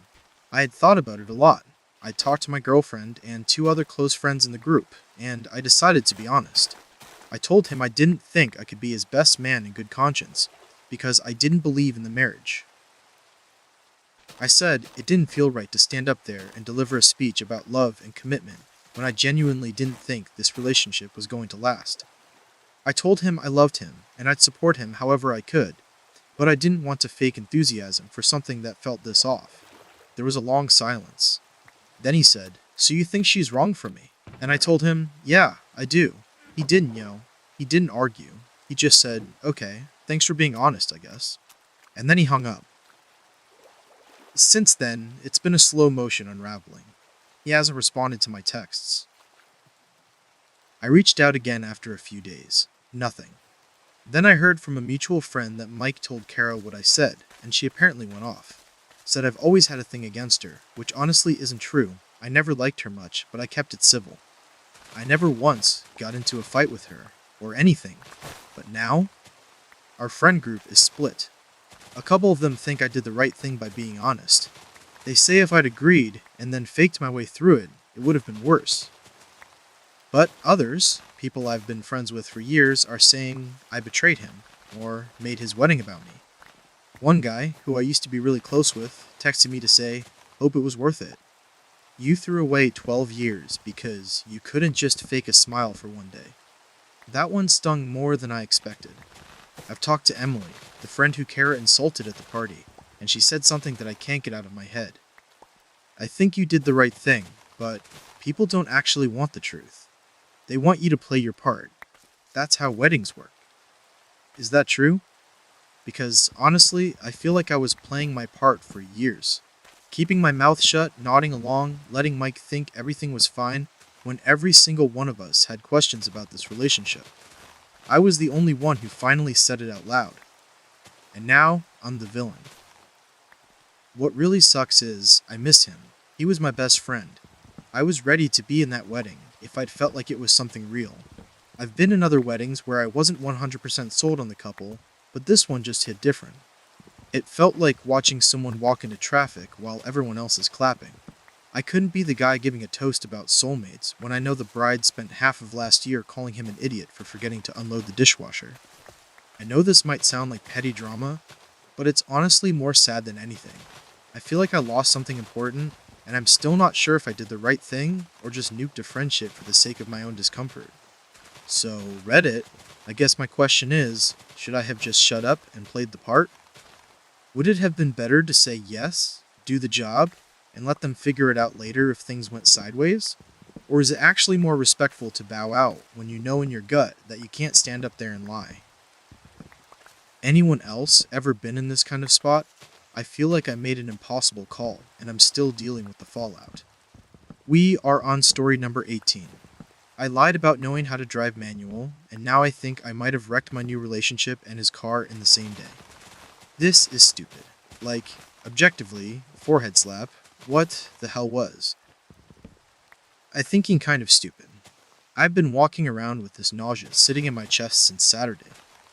I had thought about it a lot. I talked to my girlfriend and 2 other close friends in the group, and I decided to be honest. I told him I didn't think I could be his best man in good conscience, because I didn't believe in the marriage. I said it didn't feel right to stand up there and deliver a speech about love and commitment when I genuinely didn't think this relationship was going to last. I told him I loved him and I'd support him however I could, but I didn't want to fake enthusiasm for something that felt this off. There was a long silence. Then he said, "So you think she's wrong for me?" And I told him, "Yeah, I do." He didn't yell. He didn't argue. He just said, "Okay, thanks for being honest, I guess." And then he hung up. Since then, it's been a slow motion unraveling. He hasn't responded to my texts. I reached out again after a few days. Nothing. Then I heard from a mutual friend that Mike told Kara what I said, and she apparently went off. Said I've always had a thing against her, which honestly isn't true. I never liked her much, but I kept it civil. I never once got into a fight with her, or anything. But now? Our friend group is split. A couple of them think I did the right thing by being honest. They say if I'd agreed and then faked my way through it, it would have been worse. But others, people I've been friends with for years, are saying I betrayed him, or made his wedding about me. One guy, who I used to be really close with, texted me to say, "Hope it was worth it." You threw away 12 years because you couldn't just fake a smile for one day. That one stung more than I expected. I've talked to Emily, the friend who Kara insulted at the party, and she said something that I can't get out of my head. I think you did the right thing, but people don't actually want the truth. They want you to play your part. That's how weddings work. Is that true? Because honestly, I feel like I was playing my part for years. Keeping my mouth shut, nodding along, letting Mike think everything was fine, when every single one of us had questions about this relationship. I was the only one who finally said it out loud. And now, I'm the villain. What really sucks is, I miss him. He was my best friend. I was ready to be in that wedding, if I'd felt like it was something real. I've been in other weddings where I wasn't 100% sold on the couple, but this one just hit different. It felt like watching someone walk into traffic while everyone else is clapping. I couldn't be the guy giving a toast about soulmates when I know the bride spent half of last year calling him an idiot for forgetting to unload the dishwasher. I know this might sound like petty drama, but it's honestly more sad than anything. I feel like I lost something important, and I'm still not sure if I did the right thing or just nuked a friendship for the sake of my own discomfort. So, Reddit, I guess my question is, should I have just shut up and played the part? Would it have been better to say yes, do the job, and let them figure it out later if things went sideways? Or is it actually more respectful to bow out when you know in your gut that you can't stand up there and lie? Anyone else ever been in this kind of spot? I feel like I made an impossible call, and I'm still dealing with the fallout. We are on story number 18. I lied about knowing how to drive manual, and now I think I might have wrecked my new relationship and his car in the same day. This is stupid. Like, objectively, forehead slap, what the hell was? I'm thinking kind of stupid. I've been walking around with this nausea sitting in my chest since Saturday,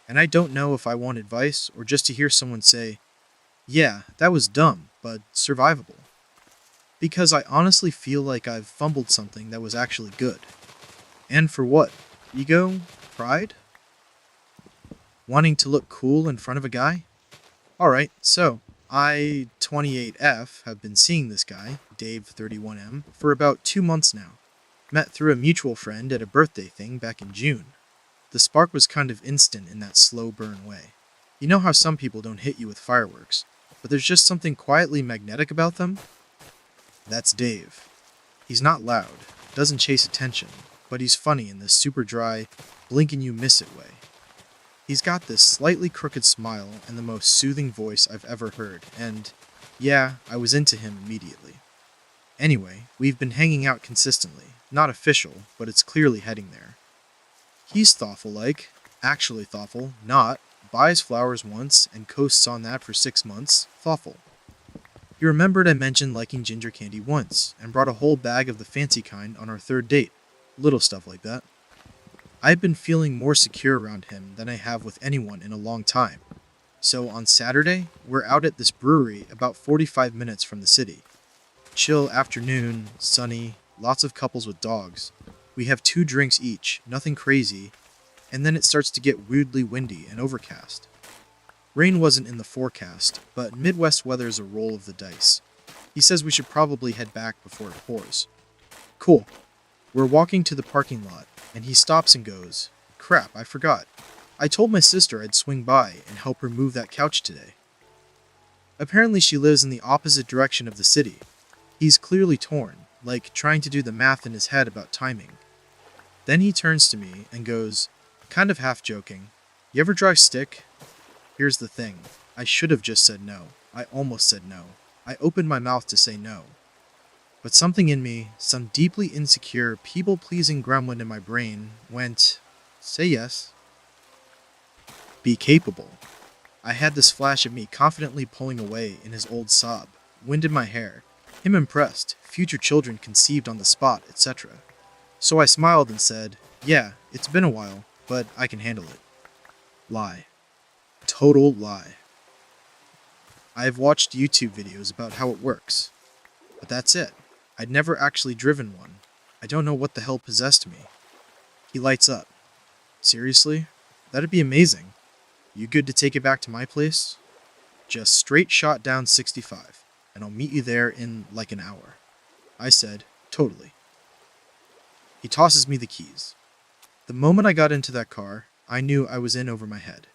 and I don't know if I want advice or just to hear someone say, "Yeah, that was dumb, but survivable." Because I honestly feel like I've fumbled something that was actually good. And for what? Ego? Pride? Wanting to look cool in front of a guy? Alright, so, I, 28F, have been seeing this guy, Dave, 31M, for about 2 months now. Met through a mutual friend at a birthday thing back in June. The spark was kind of instant in that slow burn way. You know how some people don't hit you with fireworks, but there's just something quietly magnetic about them? That's Dave. He's not loud, doesn't chase attention, but he's funny in this super dry, blink and you miss it way. He's got this slightly crooked smile and the most soothing voice I've ever heard, and yeah, I was into him immediately. Anyway, we've been hanging out consistently, not official, but it's clearly heading there. He's actually thoughtful, not, buys flowers once and coasts on that for 6 months, thoughtful. He remembered I mentioned liking ginger candy once, and brought a whole bag of the fancy kind on our third date. Little stuff like that. I've been feeling more secure around him than I have with anyone in a long time. So on Saturday, we're out at this brewery about 45 minutes from the city. Chill afternoon, sunny, lots of couples with dogs. We have 2 drinks each, nothing crazy, and then it starts to get weirdly windy and overcast. Rain wasn't in the forecast, but Midwest weather is a roll of the dice. He says we should probably head back before it pours. Cool. We're walking to the parking lot, and he stops and goes, "Crap, I forgot. I told my sister I'd swing by and help her move that couch today." Apparently she lives in the opposite direction of the city. He's clearly torn, like trying to do the math in his head about timing. Then he turns to me and goes, kind of half joking, "You ever drive stick?" Here's the thing. I should have just said no. I almost said no. I opened my mouth to say no. But something in me, some deeply insecure, people-pleasing gremlin in my brain, went, "Say yes. Be capable." I had this flash of me confidently pulling away in his old Saab, wind in my hair, him impressed, future children conceived on the spot, etc. So I smiled and said, "Yeah, it's been a while, but I can handle it." Lie. Total lie. I have watched YouTube videos about how it works. But that's it. I'd never actually driven one. I don't know what the hell possessed me. He lights up. Seriously? That'd be amazing. You good to take it back to my place? Just straight shot down 65, and I'll meet you there in like an hour. I said, totally. He tosses me the keys. The moment I got into that car, I knew I was in over my head.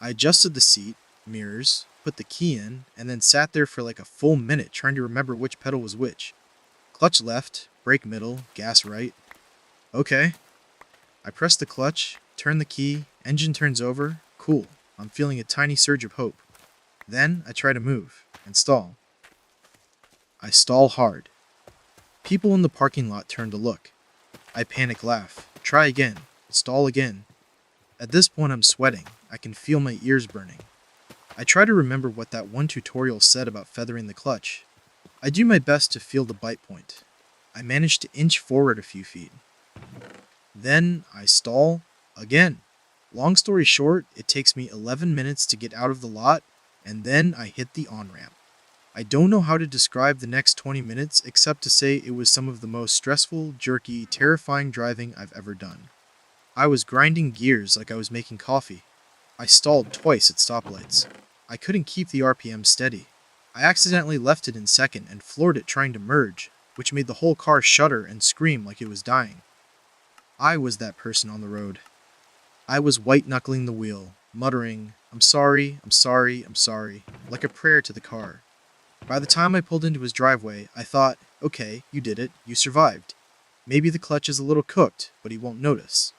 I adjusted the seat, mirrors, put the key in, and then sat there for like a full minute trying to remember which pedal was which. Clutch left, brake middle, gas right. Okay. I press the clutch, turn the key, engine turns over. Cool. I'm feeling a tiny surge of hope. Then I try to move and stall. I stall hard. People in the parking lot turn to look. I panic laugh. Try again. Stall again. At this point I'm sweating. I can feel my ears burning. I try to remember what that one tutorial said about feathering the clutch. I do my best to feel the bite point. I manage to inch forward a few feet. Then I stall again. Long story short, it takes me 11 minutes to get out of the lot, and then I hit the on-ramp. I don't know how to describe the next 20 minutes except to say it was some of the most stressful, jerky, terrifying driving I've ever done. I was grinding gears like I was making coffee. I stalled twice at stoplights. I couldn't keep the RPM steady. I accidentally left it in second and floored it trying to merge, which made the whole car shudder and scream like it was dying. I was that person on the road. I was white-knuckling the wheel, muttering, "I'm sorry, I'm sorry, I'm sorry," like a prayer to the car. By the time I pulled into his driveway, I thought, okay, you did it, you survived. Maybe the clutch is a little cooked, but he won't notice.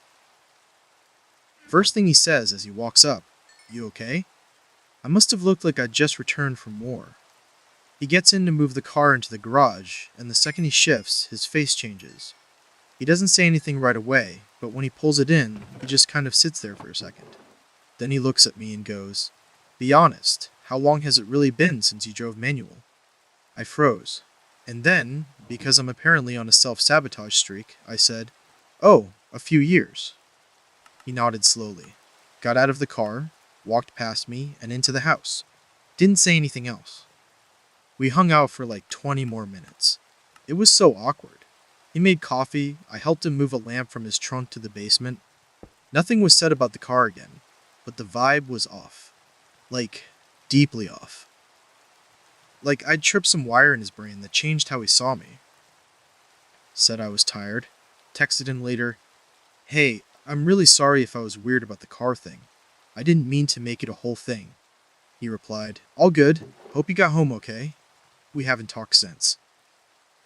First thing he says as he walks up, "You okay?" I must have looked like I'd just returned from war. He gets in to move the car into the garage, and the second he shifts, his face changes. He doesn't say anything right away, but when he pulls it in, he just kind of sits there for a second. Then he looks at me and goes, "Be honest, how long has it really been since you drove manual?" I froze. And then, because I'm apparently on a self-sabotage streak, I said, "Oh, a few years." He nodded slowly, got out of the car, walked past me, and into the house. Didn't say anything else. We hung out for like 20 more minutes. It was so awkward. He made coffee, I helped him move a lamp from his trunk to the basement. Nothing was said about the car again, but the vibe was off. Like, deeply off. Like I'd tripped some wire in his brain that changed how he saw me. Said I was tired. Texted him later, "Hey, I'm really sorry if I was weird about the car thing. I didn't mean to make it a whole thing." He replied, "All good. Hope you got home okay." We haven't talked since.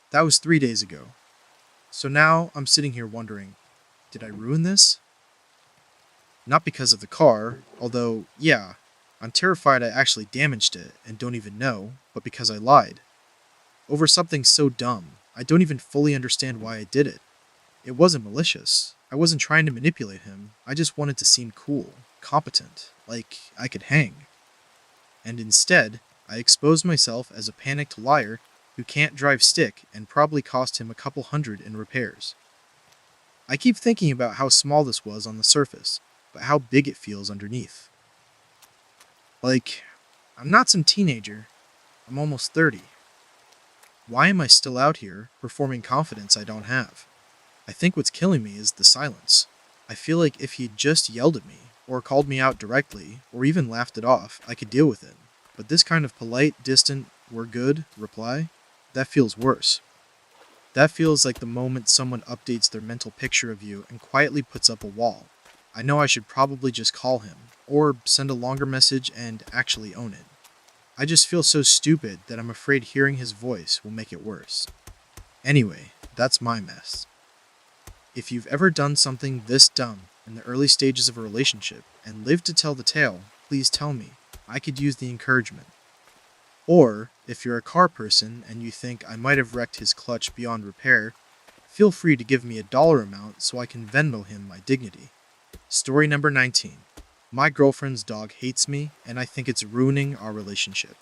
That was 3 days ago. So now I'm sitting here wondering, did I ruin this? Not because of the car, although, yeah, I'm terrified I actually damaged it and don't even know, but because I lied. Over something so dumb, I don't even fully understand why I did it. It wasn't malicious. I wasn't trying to manipulate him, I just wanted to seem cool, competent, like I could hang. And instead, I exposed myself as a panicked liar who can't drive stick and probably cost him a couple hundred in repairs. I keep thinking about how small this was on the surface, but how big it feels underneath. Like, I'm not some teenager, I'm almost 30. Why am I still out here, performing confidence I don't have? I think what's killing me is the silence. I feel like if he'd just yelled at me, or called me out directly, or even laughed it off, I could deal with it. But this kind of polite, distant, "we're good" reply, that feels worse. That feels like the moment someone updates their mental picture of you and quietly puts up a wall. I know I should probably just call him, or send a longer message and actually own it. I just feel so stupid that I'm afraid hearing his voice will make it worse. Anyway, that's my mess. If you've ever done something this dumb in the early stages of a relationship and lived to tell the tale, please tell me. I could use the encouragement. Or, if you're a car person and you think I might have wrecked his clutch beyond repair, feel free to give me a dollar amount so I can Venmo him my dignity. Story number 19. My girlfriend's dog hates me, and I think it's ruining our relationship.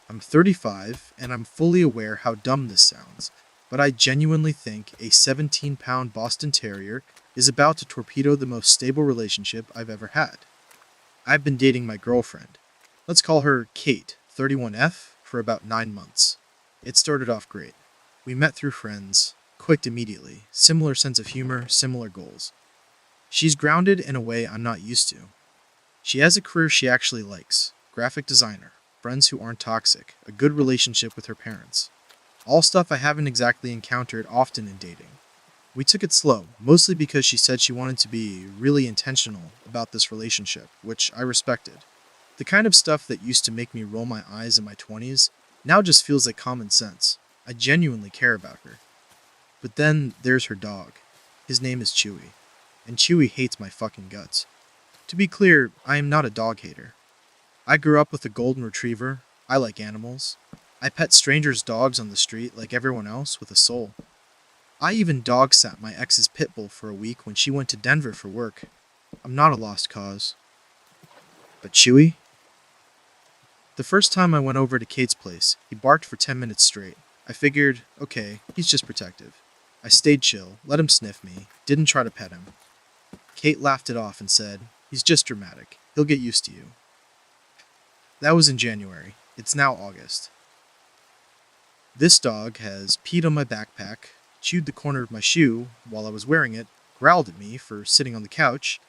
I'm 35, and I'm fully aware how dumb this sounds, but I genuinely think a 17-pound Boston Terrier is about to torpedo the most stable relationship I've ever had. I've been dating my girlfriend. Let's call her Kate, 31F, for about 9 months. It started off great. We met through friends, clicked immediately, similar sense of humor, similar goals. She's grounded in a way I'm not used to. She has a career she actually likes, graphic designer, friends who aren't toxic, a good relationship with her parents. All stuff I haven't exactly encountered often in dating. We took it slow, mostly because she said she wanted to be really intentional about this relationship, which I respected. The kind of stuff that used to make me roll my eyes in my 20s now just feels like common sense. I genuinely care about her. But then there's her dog. His name is Chewy. And Chewy hates my fucking guts. To be clear, I am not a dog hater. I grew up with a golden retriever. I like animals. I pet strangers' dogs on the street like everyone else with a soul. I even dog sat my ex's pit bull for a week when she went to Denver for work. I'm not a lost cause. But Chewy? The first time I went over to Kate's place, he barked for 10 minutes straight. I figured, okay, he's just protective. I stayed chill, let him sniff me, didn't try to pet him. Kate laughed it off and said, "He's just dramatic. He'll get used to you." That was in January. It's now August. This dog has peed on my backpack, chewed the corner of my shoe while I was wearing it, growled at me for sitting on the couch,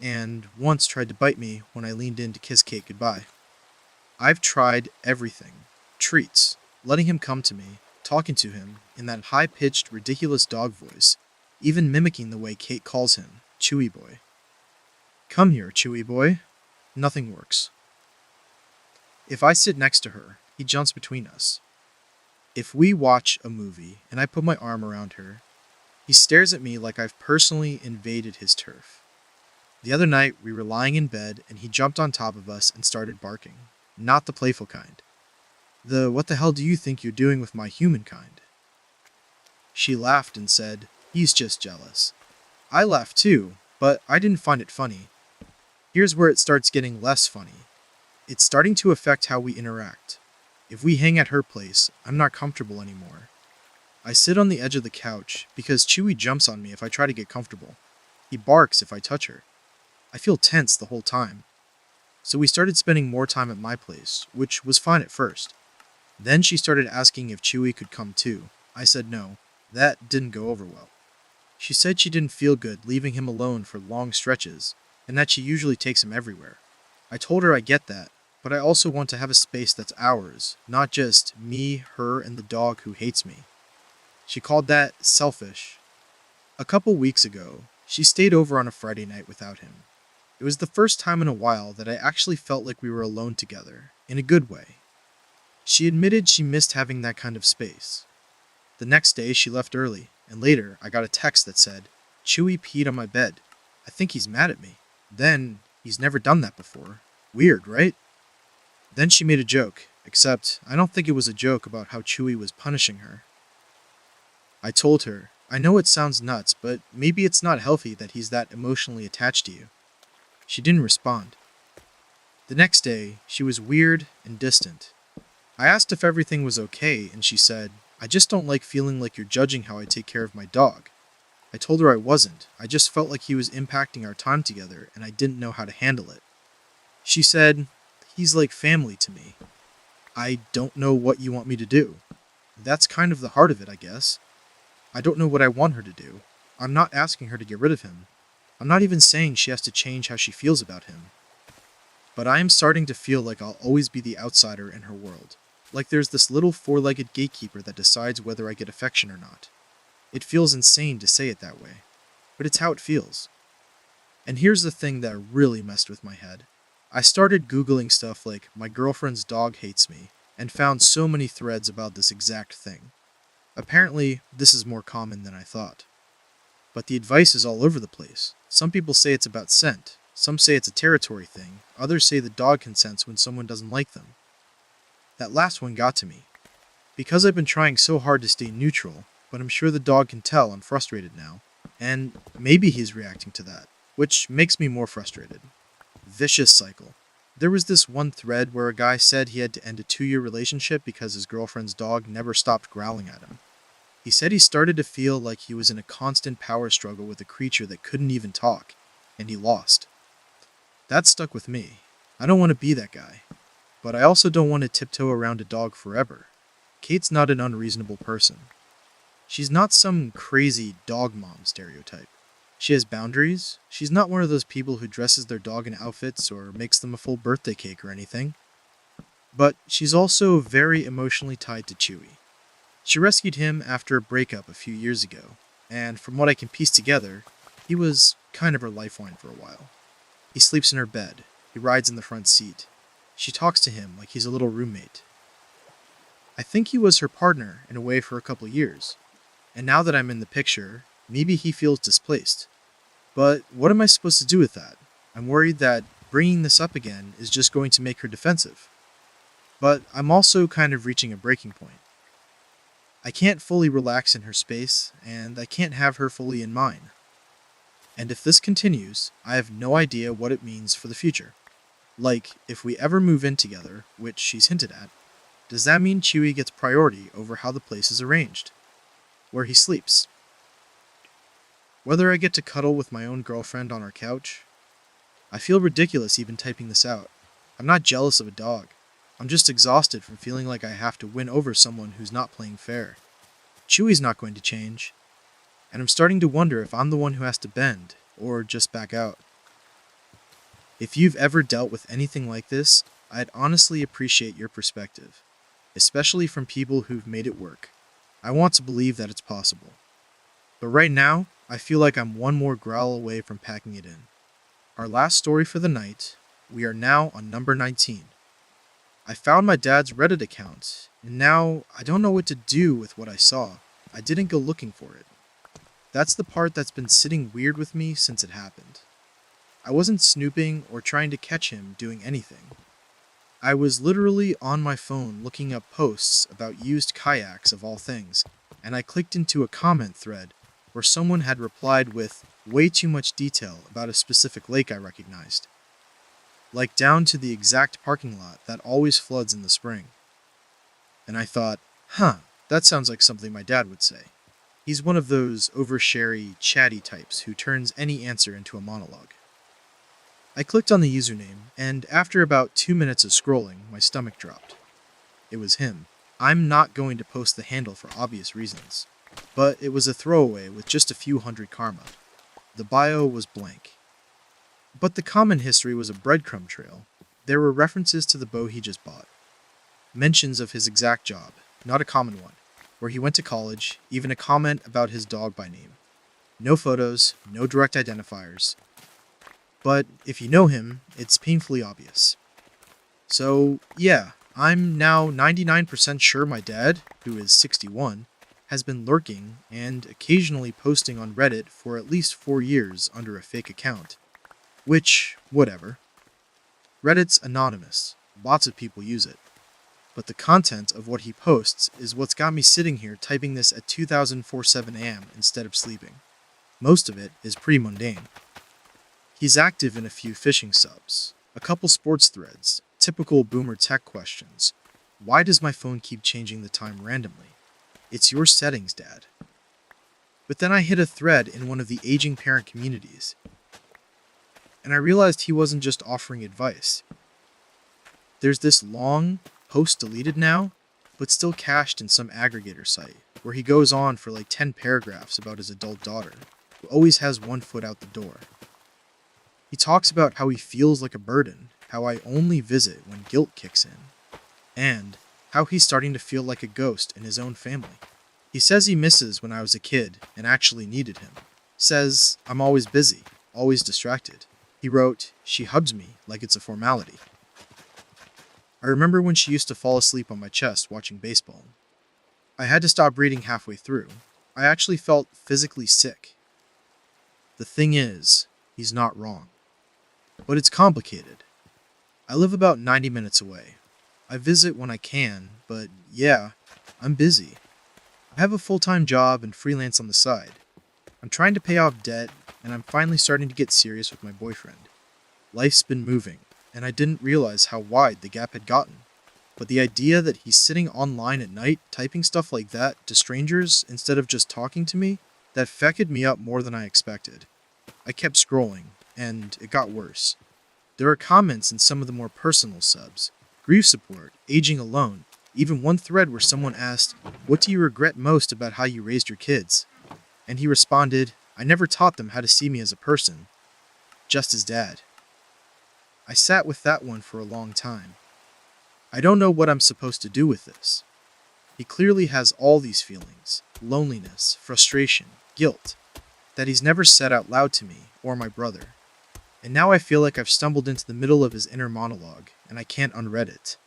and once tried to bite me when I leaned in to kiss Kate goodbye. I've tried everything. Treats, letting him come to me, talking to him in that high-pitched, ridiculous dog voice, even mimicking the way Kate calls him, Chewy Boy. "Come here, Chewy Boy." Nothing works. If I sit next to her, he jumps between us. If we watch a movie and I put my arm around her, he stares at me like I've personally invaded his turf. The other night, we were lying in bed and he jumped on top of us and started barking. Not the playful kind. The "what the hell do you think you're doing with my human" kind. She laughed and said, "He's just jealous." I laughed too, but I didn't find it funny. Here's where it starts getting less funny. It's starting to affect how we interact. If we hang at her place, I'm not comfortable anymore. I sit on the edge of the couch because Chewy jumps on me if I try to get comfortable. He barks if I touch her. I feel tense the whole time. So we started spending more time at my place, which was fine at first. Then she started asking if Chewy could come too. I said no. That didn't go over well. She said she didn't feel good leaving him alone for long stretches, and that she usually takes him everywhere. I told her I get that, but I also want to have a space that's ours, not just me, her, and the dog who hates me. She called that selfish. A couple weeks ago, she stayed over on a Friday night without him. It was the first time in a while that I actually felt like we were alone together, in a good way. She admitted she missed having that kind of space. The next day, she left early, and later, I got a text that said, "Chewy peed on my bed. I think he's mad at me." Then, he's never done that before. Weird, right? Then she made a joke, except I don't think it was a joke about how Chewy was punishing her. I told her, I know it sounds nuts, but maybe it's not healthy that he's that emotionally attached to you. She didn't respond. The next day, she was weird and distant. I asked if everything was okay, and she said, I just don't like feeling like you're judging how I take care of my dog. I told her I wasn't. I just felt like he was impacting our time together, and I didn't know how to handle it. She said, he's like family to me. I don't know what you want me to do. That's kind of the heart of it, I guess. I don't know what I want her to do. I'm not asking her to get rid of him. I'm not even saying she has to change how she feels about him. But I am starting to feel like I'll always be the outsider in her world. Like there's this little four-legged gatekeeper that decides whether I get affection or not. It feels insane to say it that way, but it's how it feels. And here's the thing that really messed with my head. I started Googling stuff like, my girlfriend's dog hates me, and found so many threads about this exact thing. Apparently, this is more common than I thought. But the advice is all over the place. Some people say it's about scent, some say it's a territory thing, others say the dog consents when someone doesn't like them. That last one got to me. Because I've been trying so hard to stay neutral, but I'm sure the dog can tell I'm frustrated now, and maybe he's reacting to that, which makes me more frustrated. Vicious cycle. There was this one thread where a guy said he had to end a 2-year relationship because his girlfriend's dog never stopped growling at him. He said he started to feel like he was in a constant power struggle with a creature that couldn't even talk, and he lost. That stuck with me. I don't want to be that guy. But I also don't want to tiptoe around a dog forever. Kate's not an unreasonable person. She's not some crazy dog mom stereotype. She has boundaries. She's not one of those people who dresses their dog in outfits or makes them a full birthday cake or anything. But she's also very emotionally tied to Chewy. She rescued him after a breakup a few years ago, and from what I can piece together, he was kind of her lifeline for a while. He sleeps in her bed. He rides in the front seat. She talks to him like he's a little roommate. I think he was her partner in a way for a couple years, and now that I'm in the picture, maybe he feels displaced. But what am I supposed to do with that? I'm worried that bringing this up again is just going to make her defensive. But I'm also kind of reaching a breaking point. I can't fully relax in her space, and I can't have her fully in mine. And if this continues, I have no idea what it means for the future. Like, if we ever move in together, which she's hinted at, does that mean Chewy gets priority over how the place is arranged? Where he sleeps? Whether I get to cuddle with my own girlfriend on our couch? I feel ridiculous even typing this out. I'm not jealous of a dog. I'm just exhausted from feeling like I have to win over someone who's not playing fair. Chewy's not going to change. And I'm starting to wonder if I'm the one who has to bend, or just back out. If you've ever dealt with anything like this, I'd honestly appreciate your perspective, especially from people who've made it work. I want to believe that it's possible. But right now, I feel like I'm one more growl away from packing it in. Our last story for the night, we are now on number 19. I found my dad's Reddit account, and now I don't know what to do with what I saw. I didn't go looking for it. That's the part that's been sitting weird with me since it happened. I wasn't snooping or trying to catch him doing anything. I was literally on my phone looking up posts about used kayaks of all things, and I clicked into a comment thread where someone had replied with way too much detail about a specific lake I recognized. Like down to the exact parking lot that always floods in the spring. And I thought, that sounds like something my dad would say. He's one of those oversharey, chatty types who turns any answer into a monologue. I clicked on the username, and after about 2 minutes of scrolling, my stomach dropped. It was him. I'm not going to post the handle for obvious reasons, but it was a throwaway with just a few hundred karma. The bio was blank. But the common history was a breadcrumb trail. There were references to the bow he just bought. Mentions of his exact job, not a common one, where he went to college, even a comment about his dog by name. No photos, no direct identifiers. But if you know him, it's painfully obvious. So, yeah, I'm now 99% sure my dad, who is 61, has been lurking and occasionally posting on Reddit for at least 4 years under a fake account. Which, whatever. Reddit's anonymous. Lots of people use it. But the content of what he posts is what's got me sitting here typing this at 2047 a.m. instead of sleeping. Most of it is pretty mundane. He's active in a few phishing subs, a couple sports threads, typical boomer tech questions. Why does my phone keep changing the time randomly? It's your settings, Dad. But then I hit a thread in one of the aging parent communities, and I realized he wasn't just offering advice. There's this long, post deleted now, but still cached in some aggregator site, where he goes on for like 10 paragraphs about his adult daughter, who always has one foot out the door. He talks about how he feels like a burden, how I only visit when guilt kicks in, and how he's starting to feel like a ghost in his own family. He says he misses when I was a kid and actually needed him. Says I'm always busy, always distracted. He wrote, "She hugs me like it's a formality. I remember when she used to fall asleep on my chest watching baseball. I had to stop reading halfway through. I actually felt physically sick." The thing is, he's not wrong. But it's complicated. I live about 90 minutes away. I visit when I can, but yeah, I'm busy. I have a full-time job and freelance on the side. I'm trying to pay off debt, and I'm finally starting to get serious with my boyfriend. Life's been moving, and I didn't realize how wide the gap had gotten. But the idea that he's sitting online at night typing stuff like that to strangers instead of just talking to me, that fecked me up more than I expected. I kept scrolling, and it got worse. There are comments in some of the more personal subs. Grief support, aging alone, even one thread where someone asked, "What do you regret most about how you raised your kids?" And he responded, "I never taught them how to see me as a person, just as Dad." I sat with that one for a long time. I don't know what I'm supposed to do with this. He clearly has all these feelings, loneliness, frustration, guilt, that he's never said out loud to me or my brother. And now I feel like I've stumbled into the middle of his inner monologue, and I can't unread it.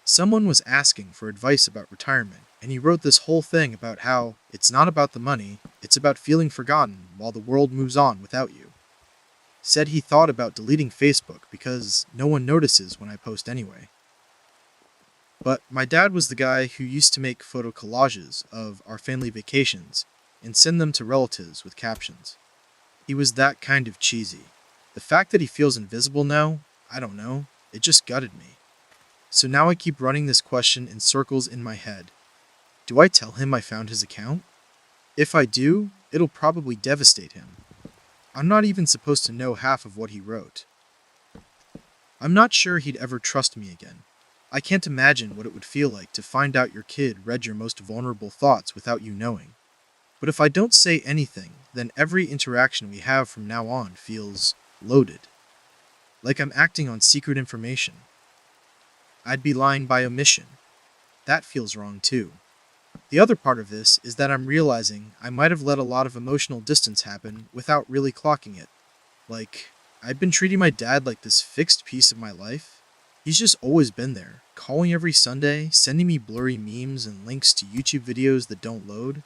Someone was asking for advice about retirement, and he wrote this whole thing about how it's not about the money, it's about feeling forgotten while the world moves on without you. Said he thought about deleting Facebook because no one notices when I post anyway. But my dad was the guy who used to make photo collages of our family vacations and send them to relatives with captions. He was that kind of cheesy. The fact that he feels invisible now, I don't know, it just gutted me. So now I keep running this question in circles in my head. Do I tell him I found his account? If I do, it'll probably devastate him. I'm not even supposed to know half of what he wrote. I'm not sure he'd ever trust me again. I can't imagine what it would feel like to find out your kid read your most vulnerable thoughts without you knowing. But if I don't say anything, then every interaction we have from now on feels loaded. Like I'm acting on secret information. I'd be lying by omission. That feels wrong too. The other part of this is that I'm realizing I might have let a lot of emotional distance happen without really clocking it. Like, I've been treating my dad like this fixed piece of my life. He's just always been there, calling every Sunday, sending me blurry memes and links to YouTube videos that don't load.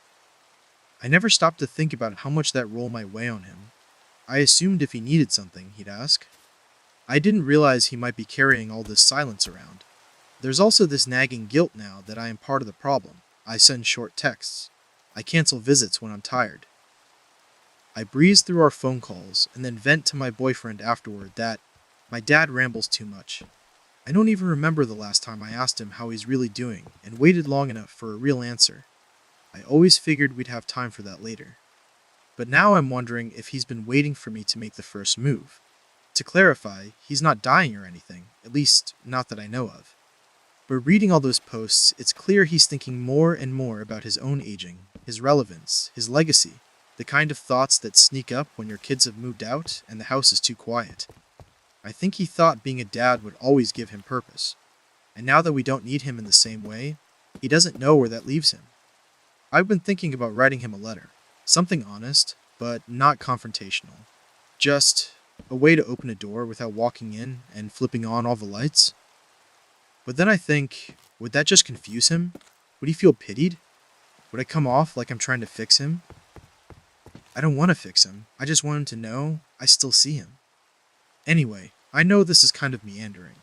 I never stopped to think about how much that role might weigh on him. I assumed if he needed something, he'd ask. I didn't realize he might be carrying all this silence around. There's also this nagging guilt now that I am part of the problem. I send short texts. I cancel visits when I'm tired. I breeze through our phone calls and then vent to my boyfriend afterward that my dad rambles too much. I don't even remember the last time I asked him how he's really doing and waited long enough for a real answer. I always figured we'd have time for that later. But now I'm wondering if he's been waiting for me to make the first move. To clarify, he's not dying or anything, at least not that I know of. But reading all those posts, it's clear he's thinking more and more about his own aging, his relevance, his legacy, the kind of thoughts that sneak up when your kids have moved out and the house is too quiet. I think he thought being a dad would always give him purpose. And now that we don't need him in the same way, he doesn't know where that leaves him. I've been thinking about writing him a letter. Something honest, but not confrontational. Just a way to open a door without walking in and flipping on all the lights. But then I think, would that just confuse him? Would he feel pitied? Would I come off like I'm trying to fix him? I don't want to fix him. I just want him to know I still see him. Anyway, I know this is kind of meandering.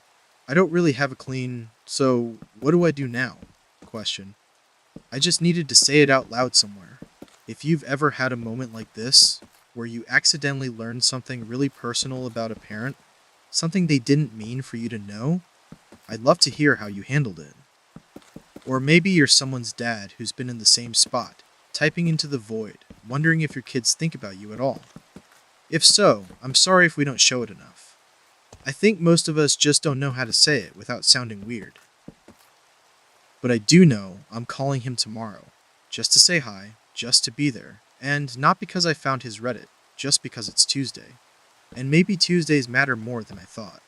I don't really have a clean, so what do I do now? Question. I just needed to say it out loud somewhere. If you've ever had a moment like this, where you accidentally learned something really personal about a parent, something they didn't mean for you to know, I'd love to hear how you handled it. Or maybe you're someone's dad who's been in the same spot, typing into the void, wondering if your kids think about you at all. If so, I'm sorry if we don't show it enough. I think most of us just don't know how to say it without sounding weird. But I do know I'm calling him tomorrow, just to say hi, just to be there, and not because I found his Reddit, just because it's Tuesday. And maybe Tuesdays matter more than I thought.